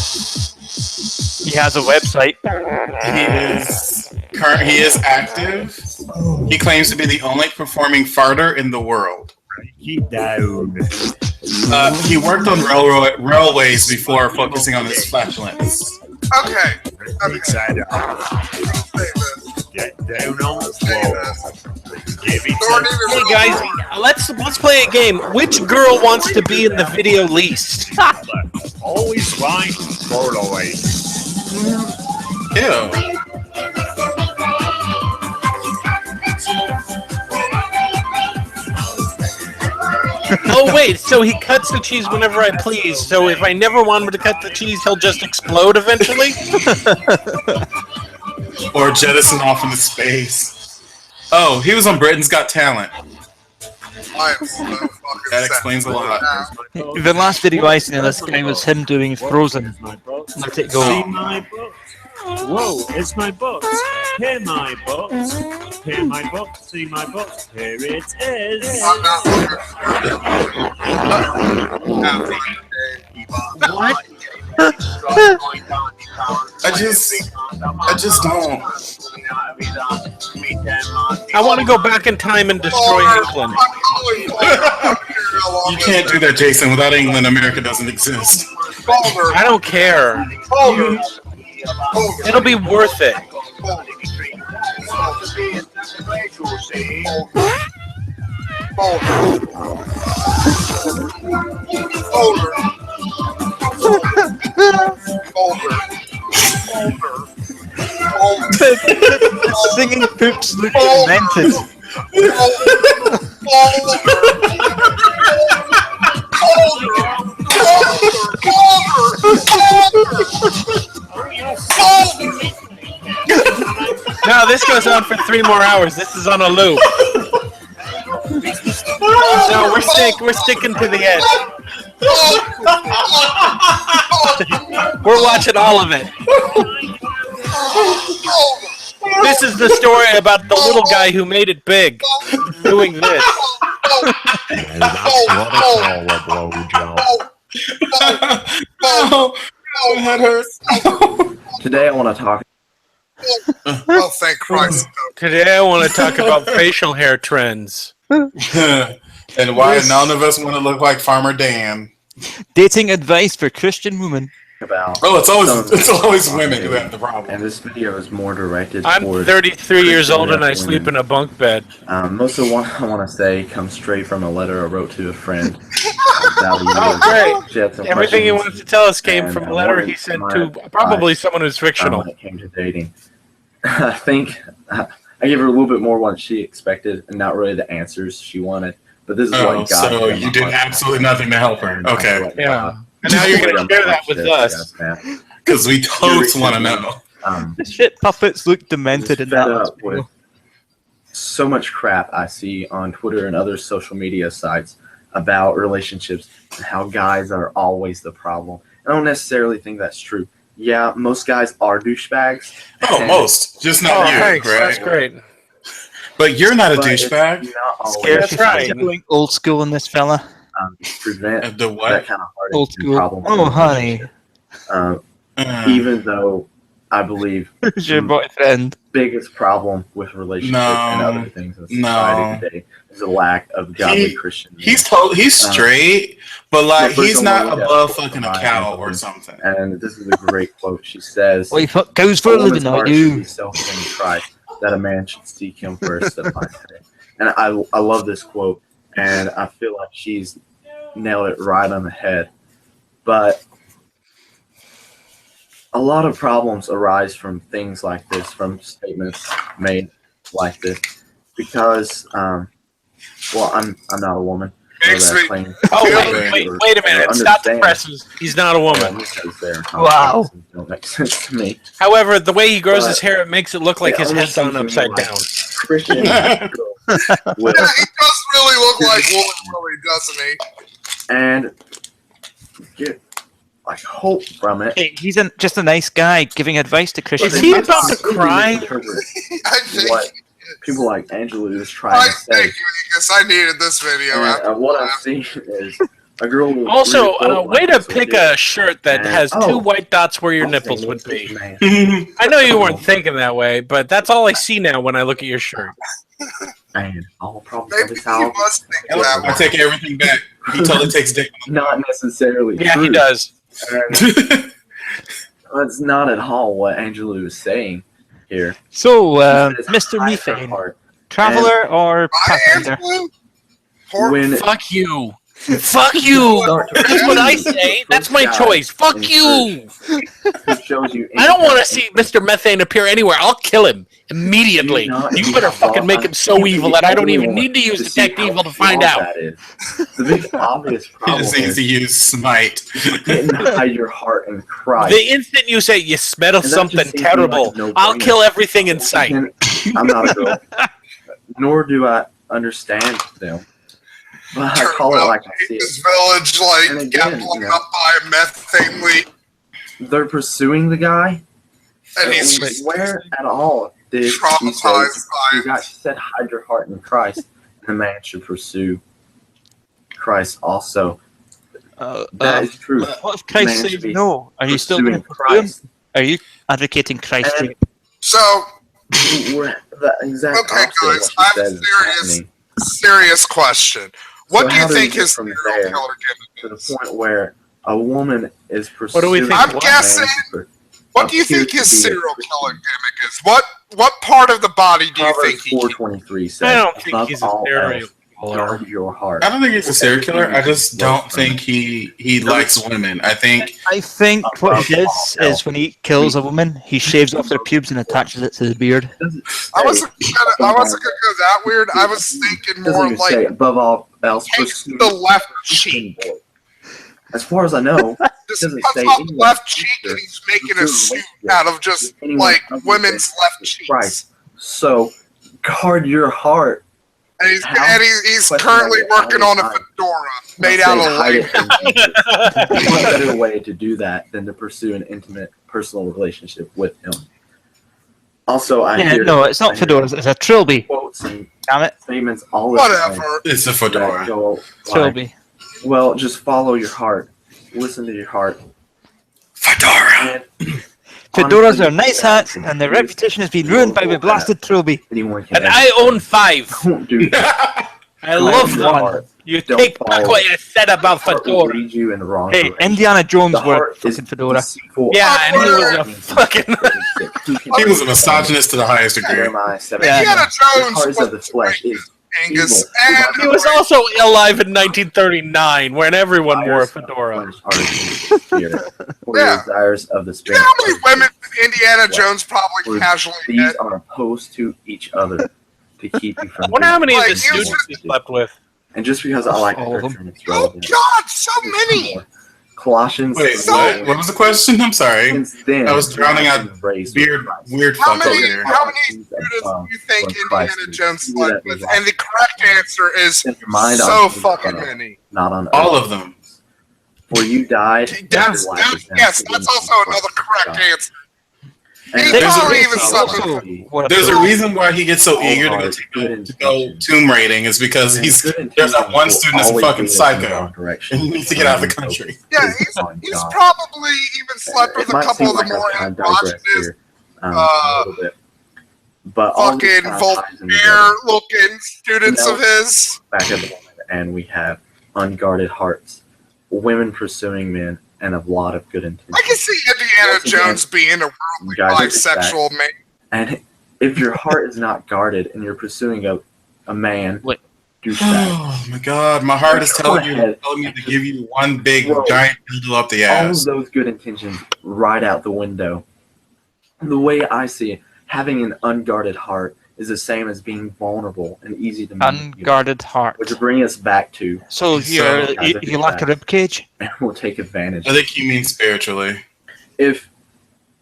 He has a website. He is active. He claims to be the only performing farter in the world. Keep down. He worked on railways before focusing on his flatulence. Okay. Get down on the floor. Give it Hey guys, let's play a game. Which girl wants to be in the video least? Always right, away. Ew. Oh wait, so he cuts the cheese whenever I please. So if I never want him to cut the cheese, he'll just explode eventually? Or jettison off into space. Oh, he was on Britain's Got Talent. I am so fucking That explains a lot. The last video I seen of this guy was him doing Frozen. Let it go. See my book. Whoa, it's my book. Hear my book. Hear my book. See my book. Here it is. I'm not What? I just don't. I want to go back in time and destroy England. You can't do that, Jason. Without England, America doesn't exist. I don't care. It'll be worth it. Singing poops look demented. No, this goes on for 3 more hours. This is on a loop. So we're sticking to the edge. We're watching all of it. This is the story about the little guy who made it big, doing this. That's what I call a blowjob. That hurts. Today I want to talk. Oh, thank Christ. Today I want to talk about facial hair trends. And why none of us want to look like Farmer Dan. Dating advice for Christian women. About it's always women who have the problem. And this video is more directed I'm towards 33 years old and I women. sleep in a bunk bed. Most of what I want to say comes straight from a letter I wrote to a friend. Oh, great. Everything he wants to tell us came and from a I letter wanted he sent my to probably advice, someone who's fictional. when it came to dating. I think I gave her a little bit more what she expected and not really the answers she wanted. But this is what God. So you did absolutely nothing to help her. Okay. Yeah. And now you're going to share that with us. Because we totes want to know. The shit puppets look demented in that. Up with so much crap I see on Twitter and other social media sites about relationships and how guys are always the problem. I don't necessarily think that's true. Yeah, most guys are douchebags. Oh, most. Just not you, thanks. right? That's great. But you're not a douchebag. That's right. Going old school in this fella. Prevent the what? that kind of heartache Old and school. problem. Oh, honey. Even though I believe Who's your boyfriend? Biggest problem with relationships and other things in society today is a lack of godly Christian. He's straight, but like he's not above fucking a cow or something. And this is a great quote. She says, "Well, you fuck cows for a living, I I do." Self-centered Christ, that a man should seek Him first to find Him." And I love this quote, and I feel like she's nailed it right on the head. But a lot of problems arise from things like this, from statements made like this, because, well, I'm not a woman. Wait a minute. Stop the presses. He's not a woman. Wow. Don't make sense to me. However, the way he grows his hair, it makes it look like his head's on upside down. Christian. Yeah, he does really look like Woman Willie, doesn't he? And get like hope from it. Hey, he's just a nice guy giving advice to Christians. Is he about to cry? What people like Angela is trying to say. Thank you, Angus. I needed this video. What I've seen is a girl. Also, way to pick a shirt that has two white dots where your nipples would be. I know you weren't thinking that way, but that's all I see now when I look at your shirt. And all problems of his house. I take everything back. He totally takes dick. Not necessarily. Yeah, true. he does. That's not at all what Angela was saying here. So, Mr. Methane, traveler or pathfinder? Fuck you. Fuck you. That's what I say. That's my choice. Fuck you. I don't want to see Mr. Methane appear anywhere. I'll kill him immediately. You better fucking make him so evil that I don't even need to use Detect Evil to find out. The big obvious problem He just needs to use Smite. Hide your heart and cry. The instant you say you smell something terrible, I'll kill everything in sight. I'm not a girl, nor do I understand them. But I call it like I see it. His village, like, got blown up by a methane leak. They're pursuing the guy. And he's where at all did traumatized by it. She said, hide your heart in Christ. And the man should pursue Christ also. That is true. What if Christ says no? Are you still going to pursue him? Are you advocating Christ? So, we're the exact okay, guys, I have a serious question. What do you think his serial killer gimmick to the point where a woman is pursuing? What do we think? I'm guessing. What do you think his serial killer gimmick is? What part of the body do you think he? 4:23 says. I don't think he's a serial killer. Guard your heart. I don't think he's a serial killer. I just don't think he likes women. I think what he does is when he kills a woman, he shaves off their pubes and attaches it to the beard. I wasn't gonna go that weird. I was thinking more like above all else, the left cheek. As far as I know, just cuts off the left cheek and he's making a suit out of just like women's left cheeks. Right. So guard your heart. And he's currently working on a fedora made out of leather. What better way to do that than to pursue an intimate, personal relationship with him? Also, I hear no, it's not fedoras. It's a trilby. quotes and Damn it. statements all the time. Whatever. It's a fedora. that go like, Trilby. well, just follow your heart. Listen to your heart. Fedora. Fedoras are nice hats, and their reputation has been ruined by the blasted trilby. Anyone can And I own 5. don't do that. I love them. You Don't take back follow what you said about Heart will fedora. lead you in the wrong Hey, direction. Indiana Jones The wore heart a is fucking fedora. deceitful. Yeah, and he was a fucking. He was a misogynist to the highest degree. Jeremiah 7. Indiana The Jones hearts of the was flesh is Angus, evil. and He was also alive in 1939 when everyone wore a fedora. For Yeah. the desires of the you spirit. know how many women Indiana Jones probably casually These hit? are opposed to each other to keep you from. I wonder how many of Like, the students he slept with. And just because I like All of them. scripture and it's Oh relevant. God, so many! Colossians. Wait, what? What was the question? I'm sorry. Since then, I was drowning out weird How fuck over many here. students do you think Indiana Jones slept with? And the correct answer is Set your mind so on things fucking above, many. not on All earth. of them. For you died. Yes, your life is now yes, hidden that's in also Christ another correct God. answer. And He there's a probably reason even slept with. There's a reason why he gets so eager to go tomb raiding is because there's that one student that's a fucking psycho, and he needs to get out of the country. Yeah, he's probably even slept with a couple of the more androgynous, a little bit. But all this fucking kind of ties in together. Voltaire-looking students Now, of his. Back at the moment, and we have unguarded hearts, women pursuing men, and a lot of good intentions. I can see Indiana Once again, Jones being a worldly guys are just bisexual man. And if your heart is not guarded and you're pursuing a man, douchebag. Oh my god, my heart is telling me to give you one big giant dildo up the All of ass. those good intentions right out the window. The way I see it, having an unguarded heart is the same as being vulnerable and easy to manipulate. Unguarded heart. Which will bring us back to. So you lack a rib cage? And we'll take advantage. I think you mean spiritually. If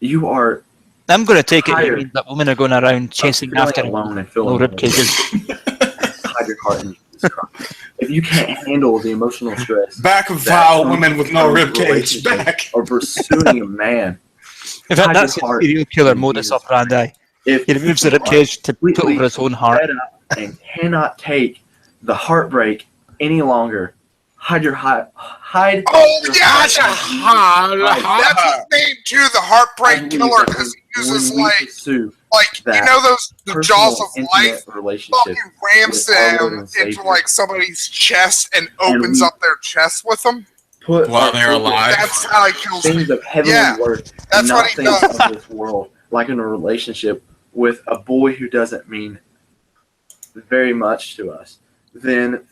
you are. I'm going to take it tired you mean that women are going around chasing feeling after alone and no feeling rib cages. hide your heart in Jesus Christ. If you can't handle the emotional stress. Back of vile women with no rib cage. Back. Or pursuing a man. In fact, hide that's your a heart serial killer in modus Jesus. operandi. If He removes the rib cage to put over his own heart. fed up and cannot take the heartbreak any longer, hide your heart. Hide. Oh your gosh, heart. that's his name too, the Heartbreak Killer, because he uses like you know those the jaws of life, fucking rams them into like somebody's chest and opens up their chest with them. While they're alive. That's how he kills Things people. of heavenly Yeah, worth, that's not what he things does. of this world, like in a relationship with a boy who doesn't mean very much to us, then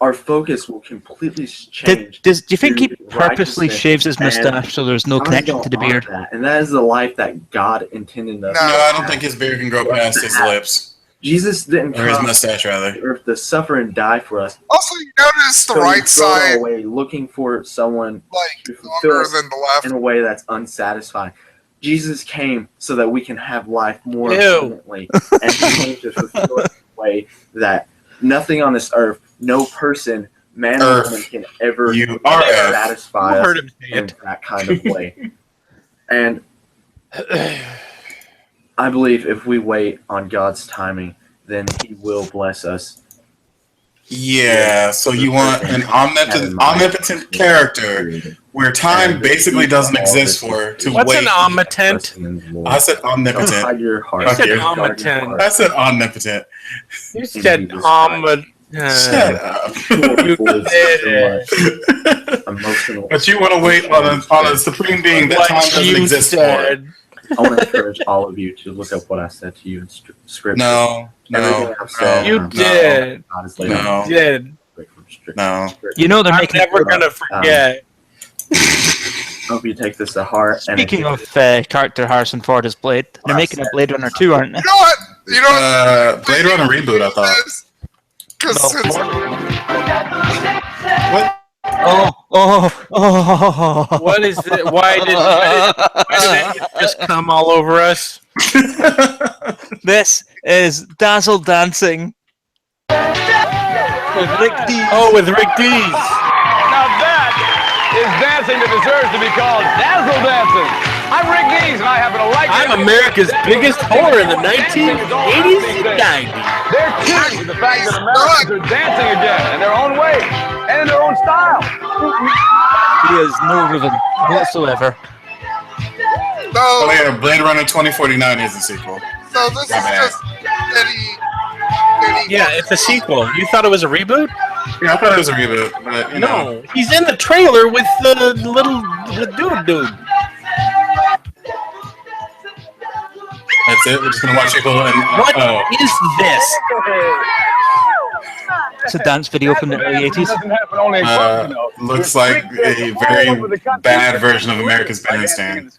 our focus will completely change. Do you think he to purposely righteousness shaves his and mustache so there's no I connection don't to the want beard? that, and that is the life that God intended us. No, I don't think his beard can grow past his lips. Jesus didn't Or his come mustache, rather. to earth to suffer and die for us. Also, you notice the So we right throw it side, away, looking for someone to fulfill longer us than the left. in a way that's unsatisfying. Jesus came so that we can have life more Ew. abundantly, and he came to fulfill it in a way that nothing on this earth, no person, man or woman, can ever satisfy You heard us him say in it. that kind of way. And I believe if we wait on God's timing, then He will bless us. Yeah, so you want an omnipotent character where time basically doesn't exist for to What's wait. an omnipotent? I said omnipotent. So hide your heart. You said Okay. omnipotent. I said omnipotent. You said omnipotent. Shut up. You did it. Emotional. But you want to wait on a supreme being that What time doesn't you exist said. I want to encourage all of you to look up what I said to you in scripture. No, Everything I've said, You did. God is laid No. out You did. straight from scripture. No. You know they're I'm making. never gonna forget. I hope you take this to heart. Speaking of character Harrison Ford as Blade, they're making a Blade Runner 2, aren't they? You know what? You know what? Blade Runner reboot, I thought. Because What? Oh. What is it? Why did it just come all over us? This is Dazzle Dancing with Rick Dees. Oh, with Rick Dees. Now that is dancing that deserves to be called dazzle dancing. I'm Rick Dees. Please, and I happen to like I'm America's biggest whore in the 1980s and 90s. They're kidding with the fact that Americans are dancing again in their own way and in their own style. He has no rhythm whatsoever. Oh yeah, Blade Runner 2049 is a sequel. So this is just Yeah, it's a sequel. You thought it was a reboot? Yeah, I thought it was a reboot, but you know. No, he's in the trailer with the little dude. That's it. We're just gonna watch people. What is this? It's a dance video from the early 80s. Looks like a very bad version of America's Bandstand.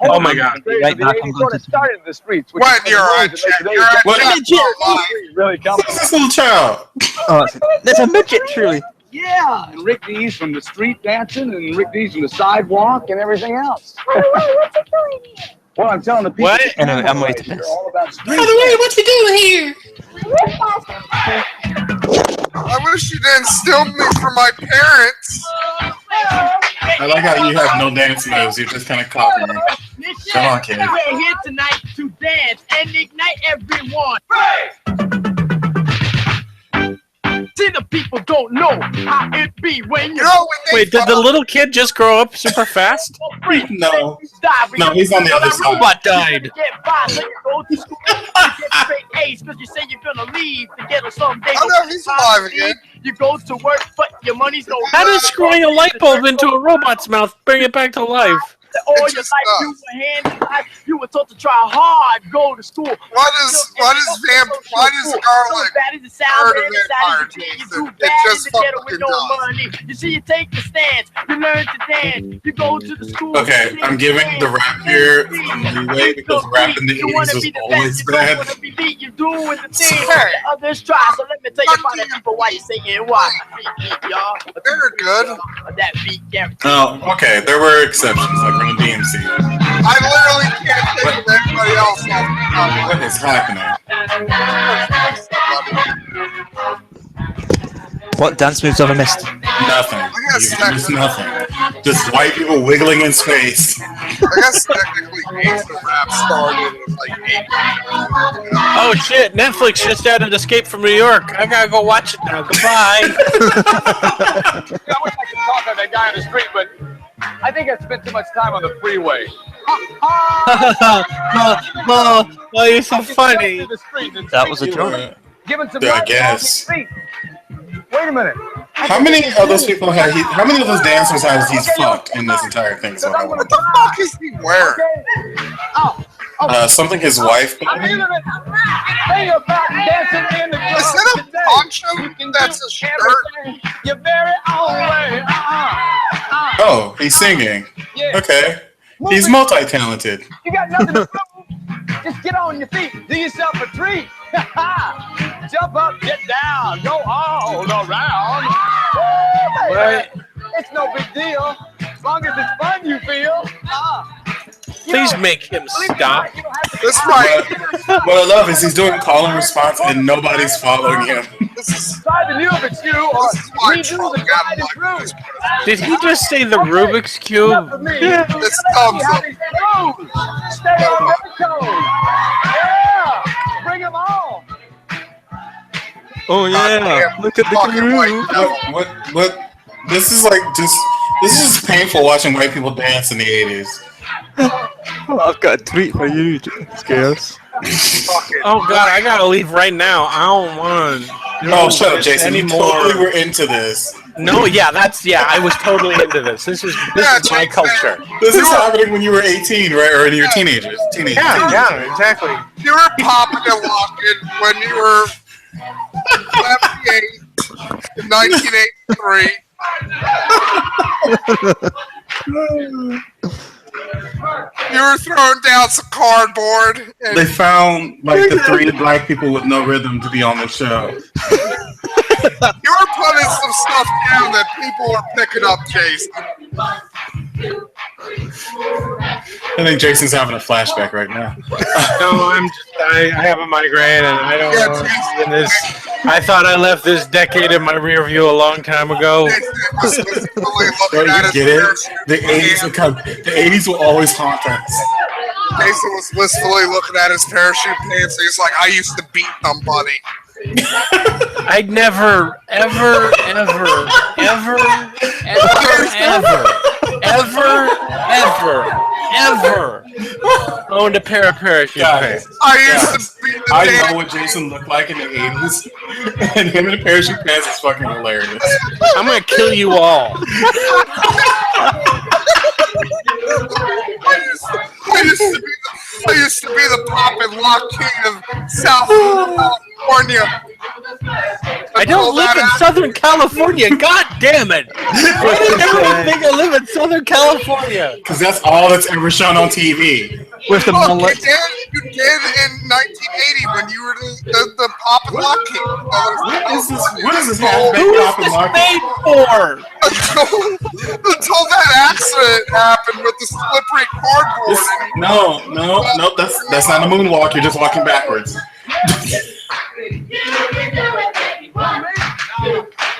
Oh my god! Right now, I'm going to. Started in the streets. What? You're a midget. Really comes. Who's this little child? Oh, that's a midget, truly. Yeah, and Rick D's from the street dancing, and Rick D's from the sidewalk, and everything else. Well, I'm telling the people. What? Anyway, I'm waiting for this. By the way, what you doing here? I wish you didn't steal me from my parents. I like how you have no dance moves. You're just kind of copying. Come on, kid. We're here tonight to dance and ignite everyone. See, the people don't know how it be when you Wait, did the little kid just grow up super fast? No. No, he's on the other side. Robot died. Get by, so you go to school, you get straight A's because you say you're gonna leave to get a someday. Oh no, he's alive again. You go to work, but your money's no. How does screwing a light bulb into a robot's mouth bring it back to life? All your life you were handed life. You were taught to try hard, go to school. Why does garlic bad as it sounds, hurt a bad as vampire it is, taste? you do It bad just in the ghetto fucking with no does. money. You see, you take the stance, you learn to dance, you go to the school. Okay, I'm giving the rap here leeway because rap in the 80s was always bad. You doing the things that others try. So let me tell you about that people why you saying why. Y'all, they're good. That beat, yeah. Oh, okay. There were exceptions, like Run DMC. I literally can't think of anybody else off the top. What is happening? What dance moves have I missed? Nothing. Just nothing. Just white people wiggling in space. I guess technically gangster rap started in like 8. Oh shit! Netflix just added Escape from New York. I gotta go watch it now. Goodbye. I wish I could talk to that guy on the street, but I think I spent too much time on the freeway. Oh, you're so funny. That was a joke. Giving some I guess. Wait a minute. How many of those people had he? How many of those dancers has he's fucked in this entire thing? So I What the fuck is he wearing? something his wife. Think about dancing in the club. Is that a poncho? That's a shirt. Your very own way. Oh, he's singing. Okay, he's multi-talented. You got nothing to prove. Just get on your feet. Do yourself a treat. Jump up, get down, go all around. Right. It's no big deal. As long as it's fun you feel. Please make him stop. This right. What I love is he's doing call and response and nobody's following him. Try the Rubik's Cube or redo the guide and prove. Did he just say the Rubik's Cube? This thumbs up. Stay on the toes. Yeah. Bring them on. Oh yeah! Look at the groove. What? This is just painful watching white people dance in the 80s. Well, I've got a treat for you, Scares. Oh god, I gotta leave right now. I don't want. No, shut up, Jason. You totally were into this. No, I was totally into this. This is my culture. This is happening when you were 18, right? Or in your teenagers. Yeah, exactly. You were popping and locking when you were 78 in 1983. You were throwing down some cardboard. And They found like the 3 black people with no rhythm to be on the show. you were putting some stuff down that people were picking up, Jason. I think Jason's having a flashback right now. No, I have a migraine and I don't know. In this, I thought I left this decade in my rear view a long time ago. Don't you get it? The 80s will always haunt us. Jason was wistfully looking at his parachute pants. He's like, I used to beat somebody. I'd never, ever owned a pair of parachute pants. I know what Jason looked like in the 80s, and him in a parachute pants is fucking hilarious. I'm gonna kill you all. I used to be the pop and lock king of South California. I don't live in Southern California. God damn it! Why did everyone think I live in Southern California? Because that's all that's ever shown on TV. With the mullet. You did in 1980 when you were the pop and lock king. What is this half-baked pop and lock made for? Until that accident happened with the slippery cardboard. No, that's not a moonwalk. You're just walking backwards.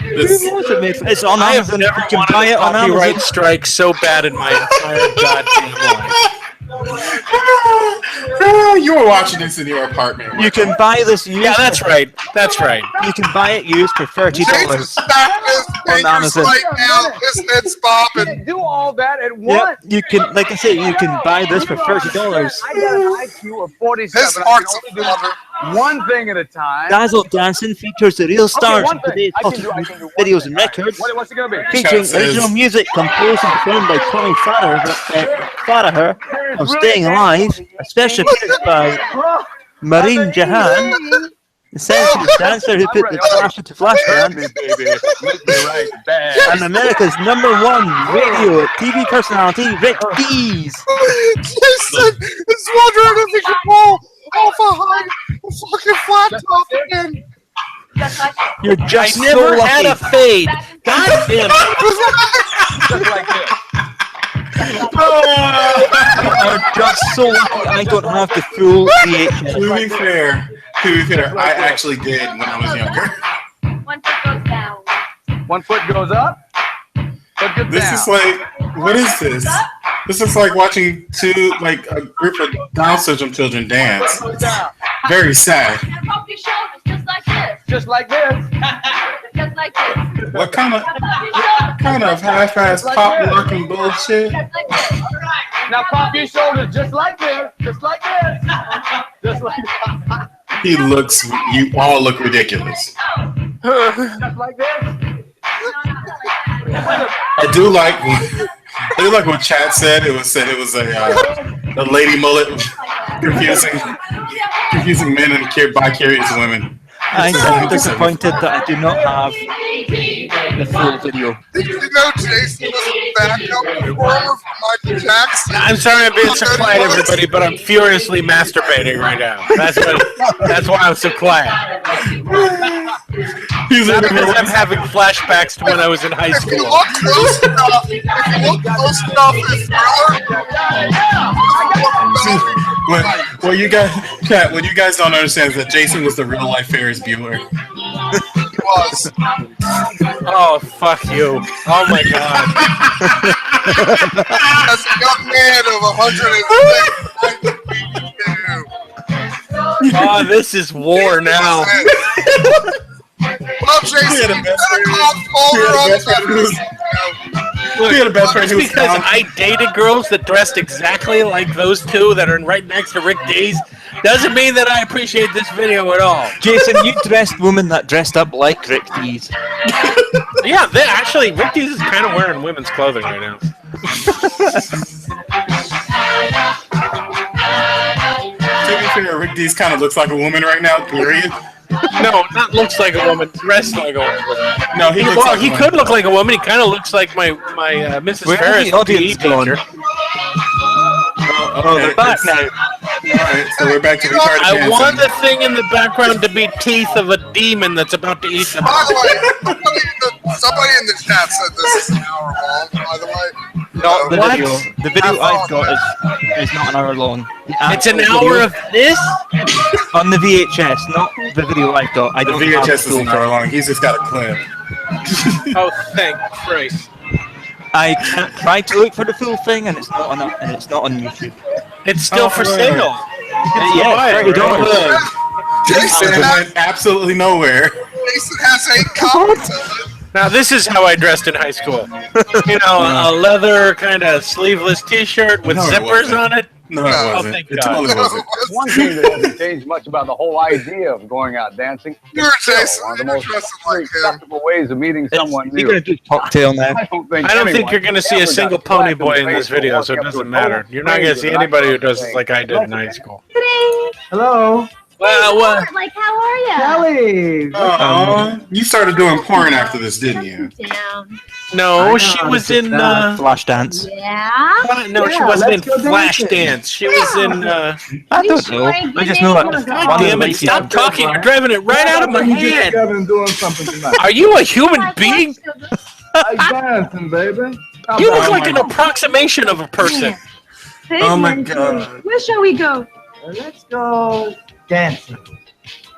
It's on I have Amazon. never You can wanted buy it a on copyright Amazon. strike so bad in my entire goddamn life. You were watching this in your apartment. You can buy this used. Yeah, that's right. That's right. You can buy it used for $30 on Amazon. Right now, it's bopping. Do all that at Yeah, once. you can, like I say, you can buy this for $30. I got an IQ of 47. His I heart's can only do one thing at a time. Dazzle Dancing features the real stars one of thing. today's I can hot do one videos thing. and records, What's it gonna be? featuring original music composed and performed by Tommy Farragher of Staying Alive, a special appearance by Marine Jahan, the sensitive dancer who put the flash into Flashdance, and America's #1 radio TV personality, Rick Dees. Jason is wondering if he can pull off a high fucking flat top again. You're just I never so lucky. had a fade. God damn it. Just like this. You're just so lucky I don't have the full VHS. To be fair, I actually did when I was younger. One foot goes up. Foot goes This down. is like, what is this? This is like watching a group of Down syndrome children dance. It's very sad. Just like this. What kind of half-ass pop locking bullshit? Now pop your shoulders just like this. Just like this. Just like You all look ridiculous. Just like this. I do like what Chad said. It was a lady mullet confusing men and bi-curious women. I'm disappointed that I do not have the full video. Did you know Jason was a backup performer for Michael Jackson? I'm sorry I'm being so quiet, everybody, but I'm furiously masturbating right now. That's why I'm so quiet. Not because I'm having flashbacks to when I was in high If you school. look close enough, it's What you guys don't understand is that Jason was the real life Ferris Bueller. He was. Oh, fuck you. Oh my god. As a young man of 106, Oh, this is war now. well, Jason, you better call Calder on the Look, He had a best friend just who was because down. I dated girls that dressed exactly like those two that are right next to Rick Dees doesn't mean that I appreciate this video at all. Jason, you dressed woman that dressed up like Rick Dees. Yeah, actually, Rick Dees is kind of wearing women's clothing right now. To be fair, Rick Dees kind of looks like a woman right now, period. No, not looks like a woman, dressed like a woman. No, he looks like a he woman. could look like a woman. He kind of looks like my Mrs. Where's Ferris, the audience PE gone? teacher. Oh, they're back now. Alright, so we're back to retarded I dancing. want the thing in the background to be teeth of a demon that's about to eat them. By the way, somebody in the chat said this is an hour long, by the way. Not the What? video. The video I've got is not an hour long. The It's an actual hour video of this? on the VHS, not the video I've got. I The don't have VHS is full an hour long. He's just got a clip. Oh, thank Christ. I tried to look for the full thing, and it's not on YouTube. It's still for sale. Yeah, Jason went absolutely nowhere. Jason has 8 copies of it. Now this is how I dressed in high school. You know, a leather kind of sleeveless T-shirt with zippers on it. No, it wasn't. Thank It God. totally wasn't. One thing that hasn't changed much about the whole idea of going out dancing. You're Jason. One of the You're most dressing like him. acceptable ways of meeting someone new. You're gonna do cocktail now. I don't think you're going to see a single pony boy in this video, so it doesn't matter. You're not going to see anybody who does this like I did in high school. Hello. Well, what? Like, how are you? Kelly. You started doing porn after this, didn't you? Down. No, she was in. Flash dance. Yeah. No, she wasn't in Flash Dance. She was in. I don't know. I just know that. God damn it! Stop talking. You're driving it right out of my head. Doing something tonight. Are you a human being? I'm dancing, baby. You look like an approximation of a person. Oh my God. Where shall we go? Let's go dancing.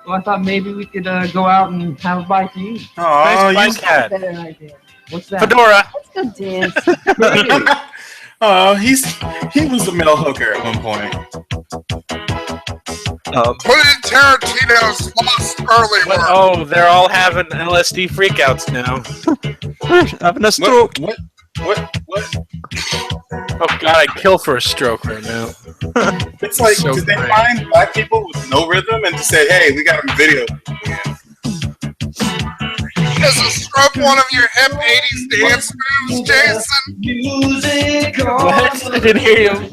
Well, I thought maybe we could go out and have a bite to eat. Oh, Nice bike hat. What's that? Fedora. Let's go dance. Oh, he was the male hooker at one point. Put in Tarantino's Lost Early World. Oh, they're all having LSD freakouts now. Having a stroke. What? Oh God, I'd kill for a stroke right now. It's like, So did they great. find black people with no rhythm and just say, hey, we got a video? Is a stroke one of your hip 80s dance moves, Jason? What? I didn't hear you.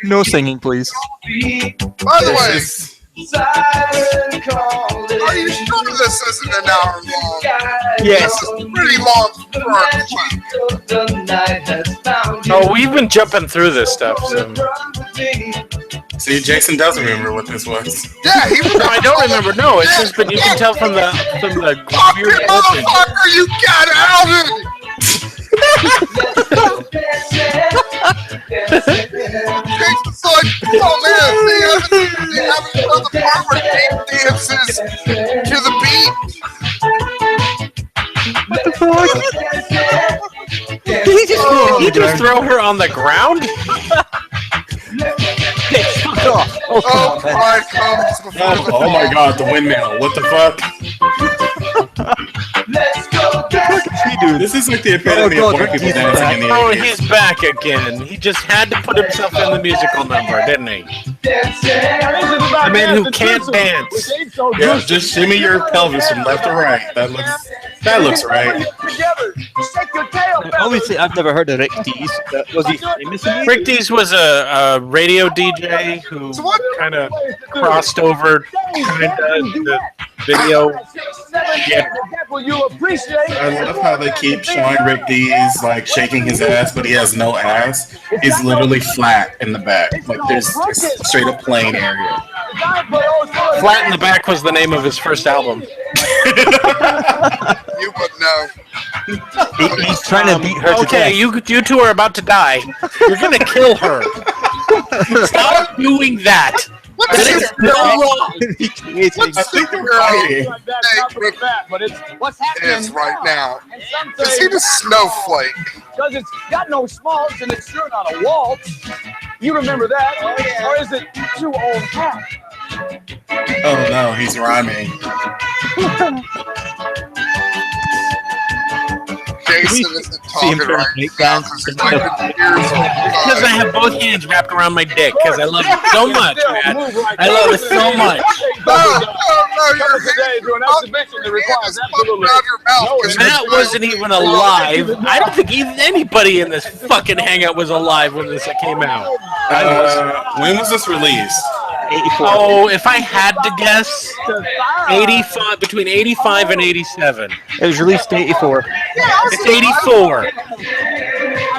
No singing, please. By the way, are you sure this isn't an hour long? Yes. This is pretty long for a clip. Oh, we've been jumping through this stuff. So. See, Jason does remember what this was. Yeah, he was. No, I don't remember. No, it's just, but you can tell from the Fuck weird you, motherfucker! You got outed! Jason's like, oh man, they haven't done the part where Dave dances to the beat. What the fuck? Did he just throw her on the ground? Oh, pride comes before the Oh my God, the windmill. What the fuck? This is like the epitome of white people dancing in the Oh, 80s. he's back again. He just had to put himself in the musical number, didn't he? The man who can't dance. Yeah, just shimmy your pelvis from left to right. That looks right. Obviously, I've never heard of Rick Dees. Was he famous? Rick Dees was a radio DJ who kind of crossed over the video. Yeah. I love how they keep showing Rick Dees like shaking his ass, but he has no ass. He's literally flat in the back. Like there's straight up plain area. Flat in the Back was the name of his first album. You would know. He's trying to beat her to Okay, death. you two are about to die. You're gonna kill her. Stop doing that. That is no wrong. What's the But it's what's happening is right now? Is he the snowflake? Because it's got no smalls and it's sure not a waltz. You remember that? Or is it too old hat? Oh no, he's rhyming. Jason isn't talking right now because he's like Because I have both hands wrapped around my dick. Because I love it so much, man. I love it so much. No, your hands to an exhibition that requires absolutely out your mouth. Matt wasn't even alive. I don't think even anybody in this fucking hangout was alive when this came out. When was this released? 84. Oh, if I had to guess, 85, between 85 and 87. It was released in 84. It's 84.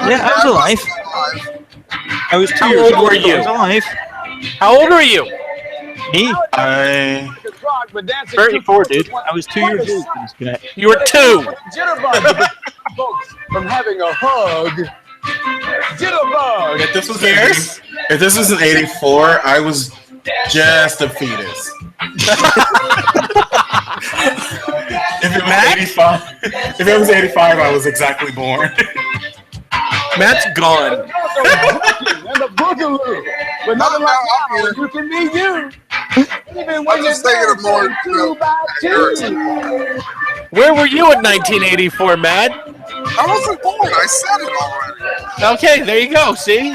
Yeah, I was alive. I was 2 How years old old. were you? I was alive. How old are you? Me? 34, dude. I was 2 years old. You were 2. Jitterbug folks from having a hug. Jitterbug. If this was in 84, I was just a fetus. If it was 85, I was exactly born. Matt's gone. And the boogaloo. But nothing like now, you can be you. Even when you're dancing 2 by 2. Where were you in 1984, Matt? I wasn't born. I said it already. Okay, there you go. See?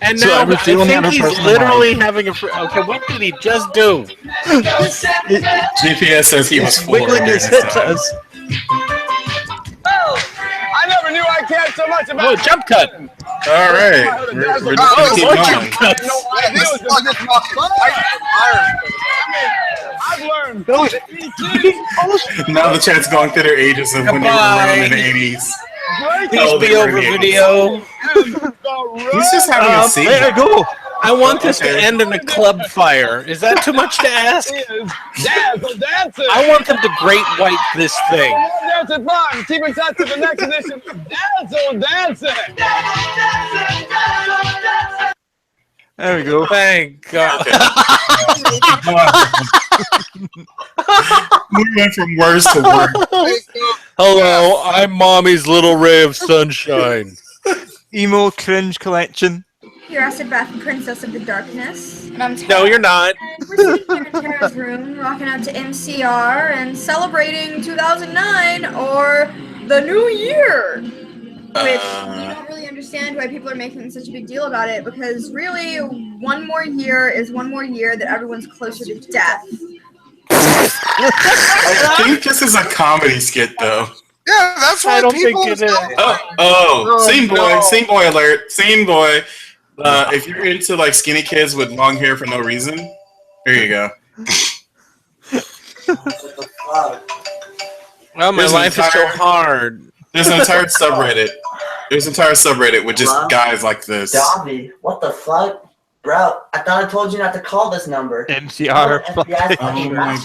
And So now I was the only think other he's person literally having a... Okay, what did he just do? GPS says he was 4. Wiggling his hips at us. Oh, I never knew I cared so much about. Whoa, jump cut. All right. We're just going to keep going. I've learned. Now the chat's going through their ages of when they were around in the 80s. Please be over video. He's just having a seat. There you go. I want this to end in a club fire. Is that too much to ask? Dancing. I want them to great white this thing. Dancing fun. Keep in touch with the next edition of Dancing. There we go. Thank God. We went from worse to worse. Hello, I'm Mommy's little ray of sunshine. Emo Cringe collection. You're Acid Bath and Princess of the Darkness. And I'm Tara. No, you're not. And we're sitting here in Tara's room, rocking out to MCR and celebrating 2009 or the new year. Which you don't really understand why people are making such a big deal about it, because really, one more year is one more year that everyone's closer to death. I think this is a comedy skit, though. Yeah, that's why I don't people. think it is. Scene boy, no. scene boy alert, scene boy. If you're into like skinny kids with long hair for no reason, here you go. Well, my life is so hard. There's an entire subreddit. There's an entire subreddit with just guys like this. Dobby, what the fuck? Bro, I thought I told you not to call this number. MCR. Oh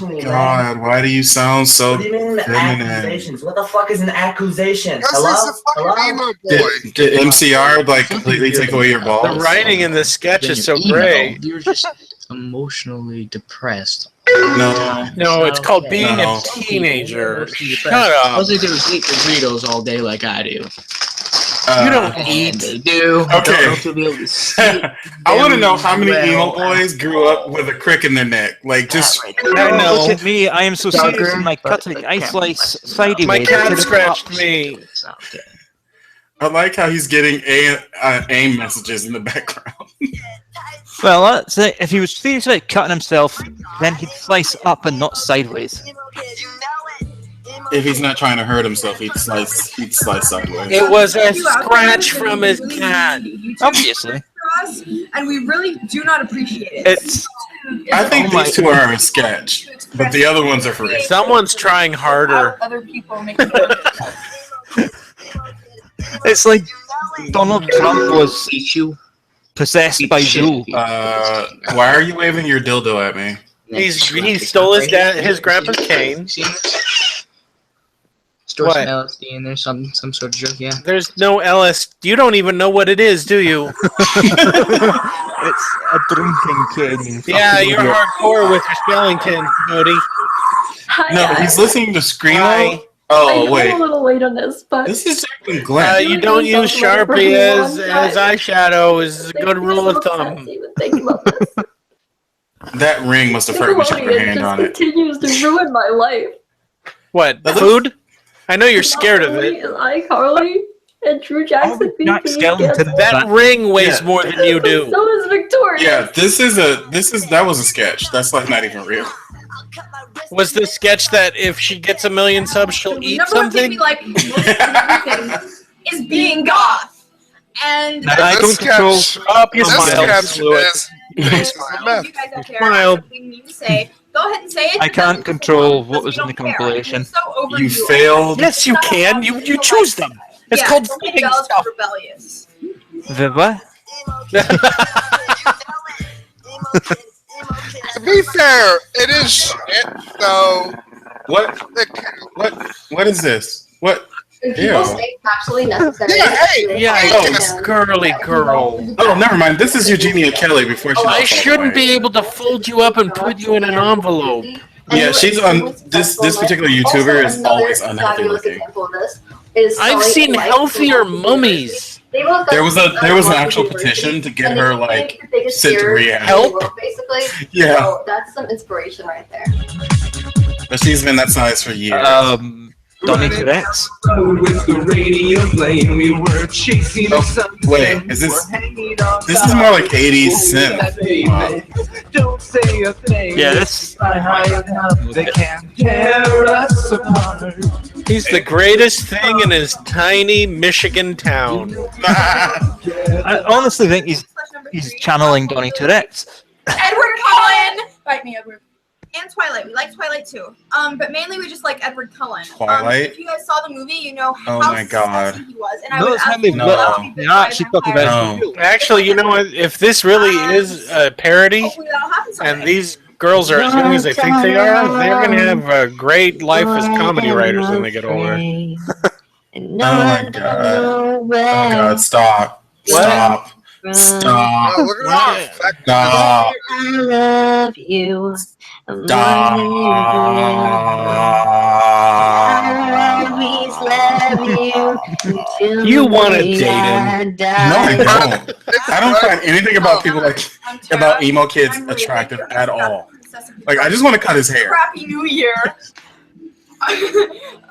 my god, why do you sound so What do you mean feminine? accusations? What the fuck is an accusation? Because Hello? he's a fucking emo boy. Did MCR like completely take away your balls? The writing in this sketch is so great. You're just emotionally depressed. No, it's called being No. a teenager. Shut All up. they do is eat Doritos all day like I do. You don't And eat. they do. Okay. Don't know if you'll be able to see I want to know how many well. emo boys grew up with a crick in their neck. Like, just I know. Look at me. I am so serious in my cutting. I slice sideways. My to cat the scratched top. me. I like how he's getting aim messages in the background. Well, that's it. If he was serious about cutting himself, then he'd slice up and not sideways. If he's not trying to hurt himself, he'd slice sideways. It was a scratch from his cat. Obviously. Us, and we really do not appreciate it. It's. I think these two are a sketch, but the other ones are for real. Someone's trying harder. Other people make It's like Donald Trump was possessed by Joe. Why are you waving your dildo at me? He stole his grandpa's cane. Store What? some LSD in there, some sort of drug, yeah. There's no LS. You don't even know what it is, do you? It's a drinking cane. Yeah, you're hardcore with your Spellington, Cody. No, he's listening to Screamo. Hi. Oh wait, I'm a little late on this, but this is Jacqueline Glenn. You don't use Sharpie as eyeshadow is a good rule of thumb. That ring must have hurt when she put her hand on it. continues to ruin my life. What, food? I know you're scared of it. iCarly and Drew Jackson being That ring weighs more than you do. So is Victoria. Yeah, that was a sketch. That's like not even real. Was the sketch that if she gets 1 million subs, she'll eat Number one thing something? we like most of everything is being goth. And I don't control. Up your This smile. sketch Fluid. is. you guys don't care Smile. about something you need to say. Go ahead and say it. I can't control what was in the compilation. So over You failed. Yes, you can. You choose them. It's yeah, called don't get flipping jealous stuff. and rebellious. The what? To be fair, it is shit, though. What is this? What? If Ew. people say absolutely necessary. Yeah, hey, Yeah, yes. girly girl. Oh, never mind. This is Eugenia Kelly before she. I was all shouldn't the way. be able to fold you up and put you in an envelope. Yeah, she's on this particular YouTuber is always unhealthy fabulous looking. example of this is I've Sonic seen White healthier from mummies. There was an actual petition to get her like sent to rehab. Help, basically. Yeah. So that's some inspiration right there. But she's been that size for years. Donnie Tourette's. With the radio playing, we were chasing the sun. Wait, is this? This is more like 80s synth. Don't say a thing. Yeah, this. They can't tear us apart. He's the greatest thing in his tiny Michigan town. I honestly think he's channeling Donnie Tourette's. Edward Cullen. Fight me, Edward. And Twilight. We like Twilight too. But mainly we just like Edward Cullen. Twilight? If you guys saw the movie, you know how Oh my God. sexy he was. And No, I would it's not absolutely me. love to be bitten by a vampire. Actually, you know what? If this really is a parody, Hopefully that'll happen someday. and these girls are as young as they think they are, they're going to have a great life as comedy writers when they get older. Oh my God. Oh God, stop. Stop. Stop. Oh, look at that. Stop. I love you. Stop. You want to date him? No, I don't. I don't find anything about people about emo kids attractive at all. Like, I just want to cut his hair. Crappy New Year.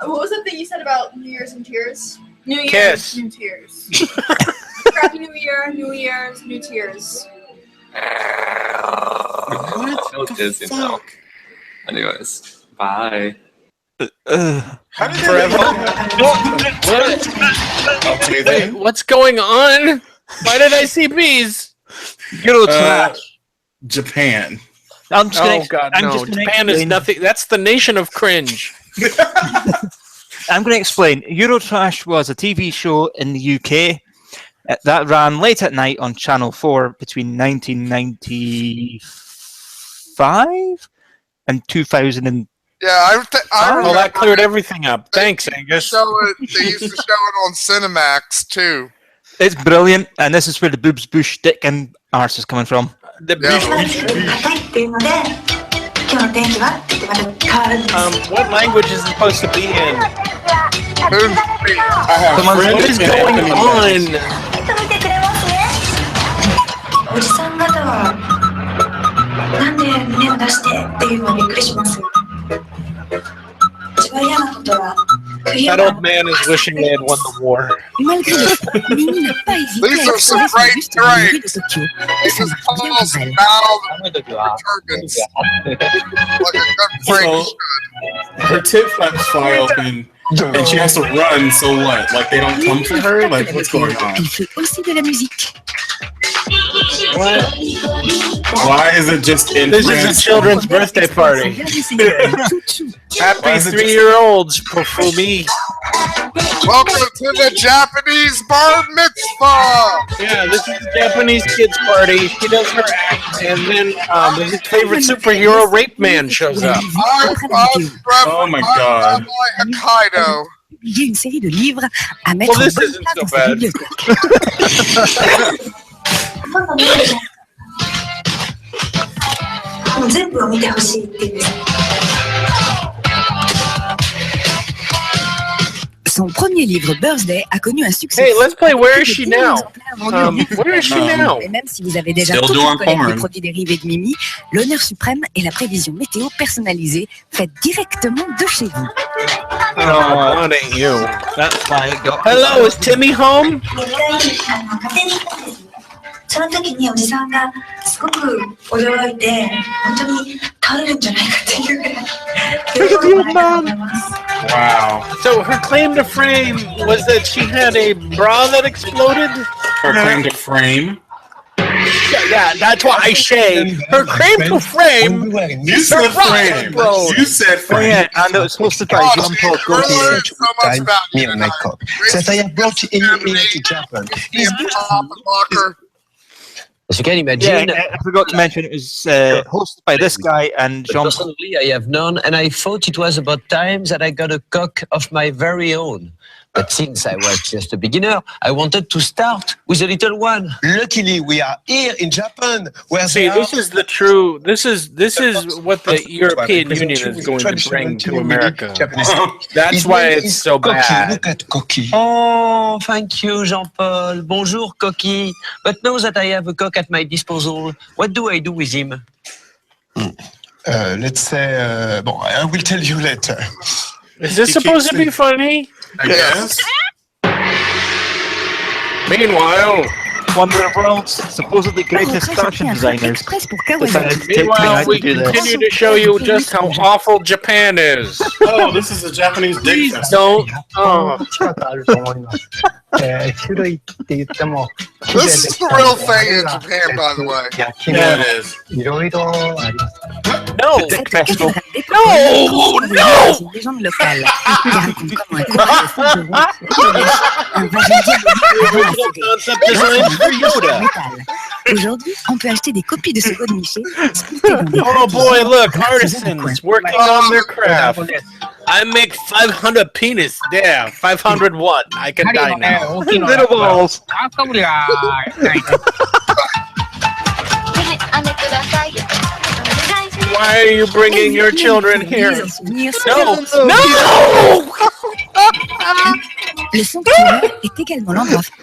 What was the thing you said about New Year's and Tears? New Year's, Kiss. New Tears. Crappy New Year, New Year's, New Tears. So dizzy now. Anyways, bye. How did Wait, what's going on? Why did I see bees? Eurotrash. Japan. I'm just gonna, Oh God, I'm no! just gonna Japan is explain- nothing. That's the nation of cringe. I'm going to explain. Eurotrash was a TV show in the UK that ran late at night on Channel 4 between 1995 and 2000. Yeah, I Oh, that cleared everything up. Thanks, Angus. They used to show it on Cinemax too. It's brilliant, and this is where the boobs, bush, dick, and arse is coming from. The what language is it supposed to be in? What is going on? おじさん方はなんで胸を出してっていうのはびっくりします。一番嫌なことは That old man is wishing they had won the war. These are some great drinks. They just call us mouth turbans. Like a good Frank should. Her tit flaps fly open, and she has to run. So what? Like they don't come for her? Like what's going on? Why is it just in This France? is a children's birthday party. Happy 3-year-olds, Pofumi. Welcome to the Japanese bar mitzvah. Yeah, this is a Japanese kids party. She does her act, and then his favorite superhero, Rape Man, shows up. Oh my God. Hokkaido. Il y a une série de livres à mettre Well, en this bonne isn't place so dans sa bad. bibliothèque.もう全部を見てほしいっていう。Son premier livre Birthday a connu un succès. Hey, let's play Where Is She Now? Where is she now? Et même si vous avez déjà Still toute doing une collecte porn. des produits dérivés de Mimi, l'honneur suprême est la prévision météo personnalisée faite directement de chez vous. Oh, that ain't you. Hello, is Timmy home? その時におじさんがすごく驚いて、本当に倒れるんじゃないかっていうぐらい。Wow. So her claim to fame was that she had a bra that exploded? Her claim to frame. Yeah, that's what I say. Her claim to fame. You said frame. You said frame. Yeah, and it was hosted by Jean-Paul Gaultier. Since I have brought you here to Japan, it's as you can imagine, Yeah, I forgot to mention it was hosted by this guy and Jean. personally I have none, and I thought it was about time that I got a cock of my very own. But since I was just a beginner, I wanted to start with a little one. Luckily, we are here in Japan, where this is the true. This is what the European Union is going to bring to America. That's why it's so bad. Look at Coqui. Oh, thank you, Jean-Paul. Bonjour, Coqui. But now that I have a cock at my disposal, what do I do with him? Let's say, I will tell you later. Is this supposed to be funny? I guess. Meanwhile, one of the world's supposedly greatest fashion designers decided to take meanwhile, we to do continue this. to show you just how awful Japan is. Oh, this is a Japanese dick Please fest. don't. Oh. This is the real thing in Japan, by the way. Yeah, it is. No! Festival. No! No! Légende locale qui raconte comment un couple de un vagin métal. Aujourd'hui, on peut acheter des copies de ce godemiché sculpté dans des Oh boy, look, artisans working on their craft. I make 500 penis. There, 501. I can die now. Little balls. Why are you bringing your children here? No! No! Le sanctuaire est également l'endroit qui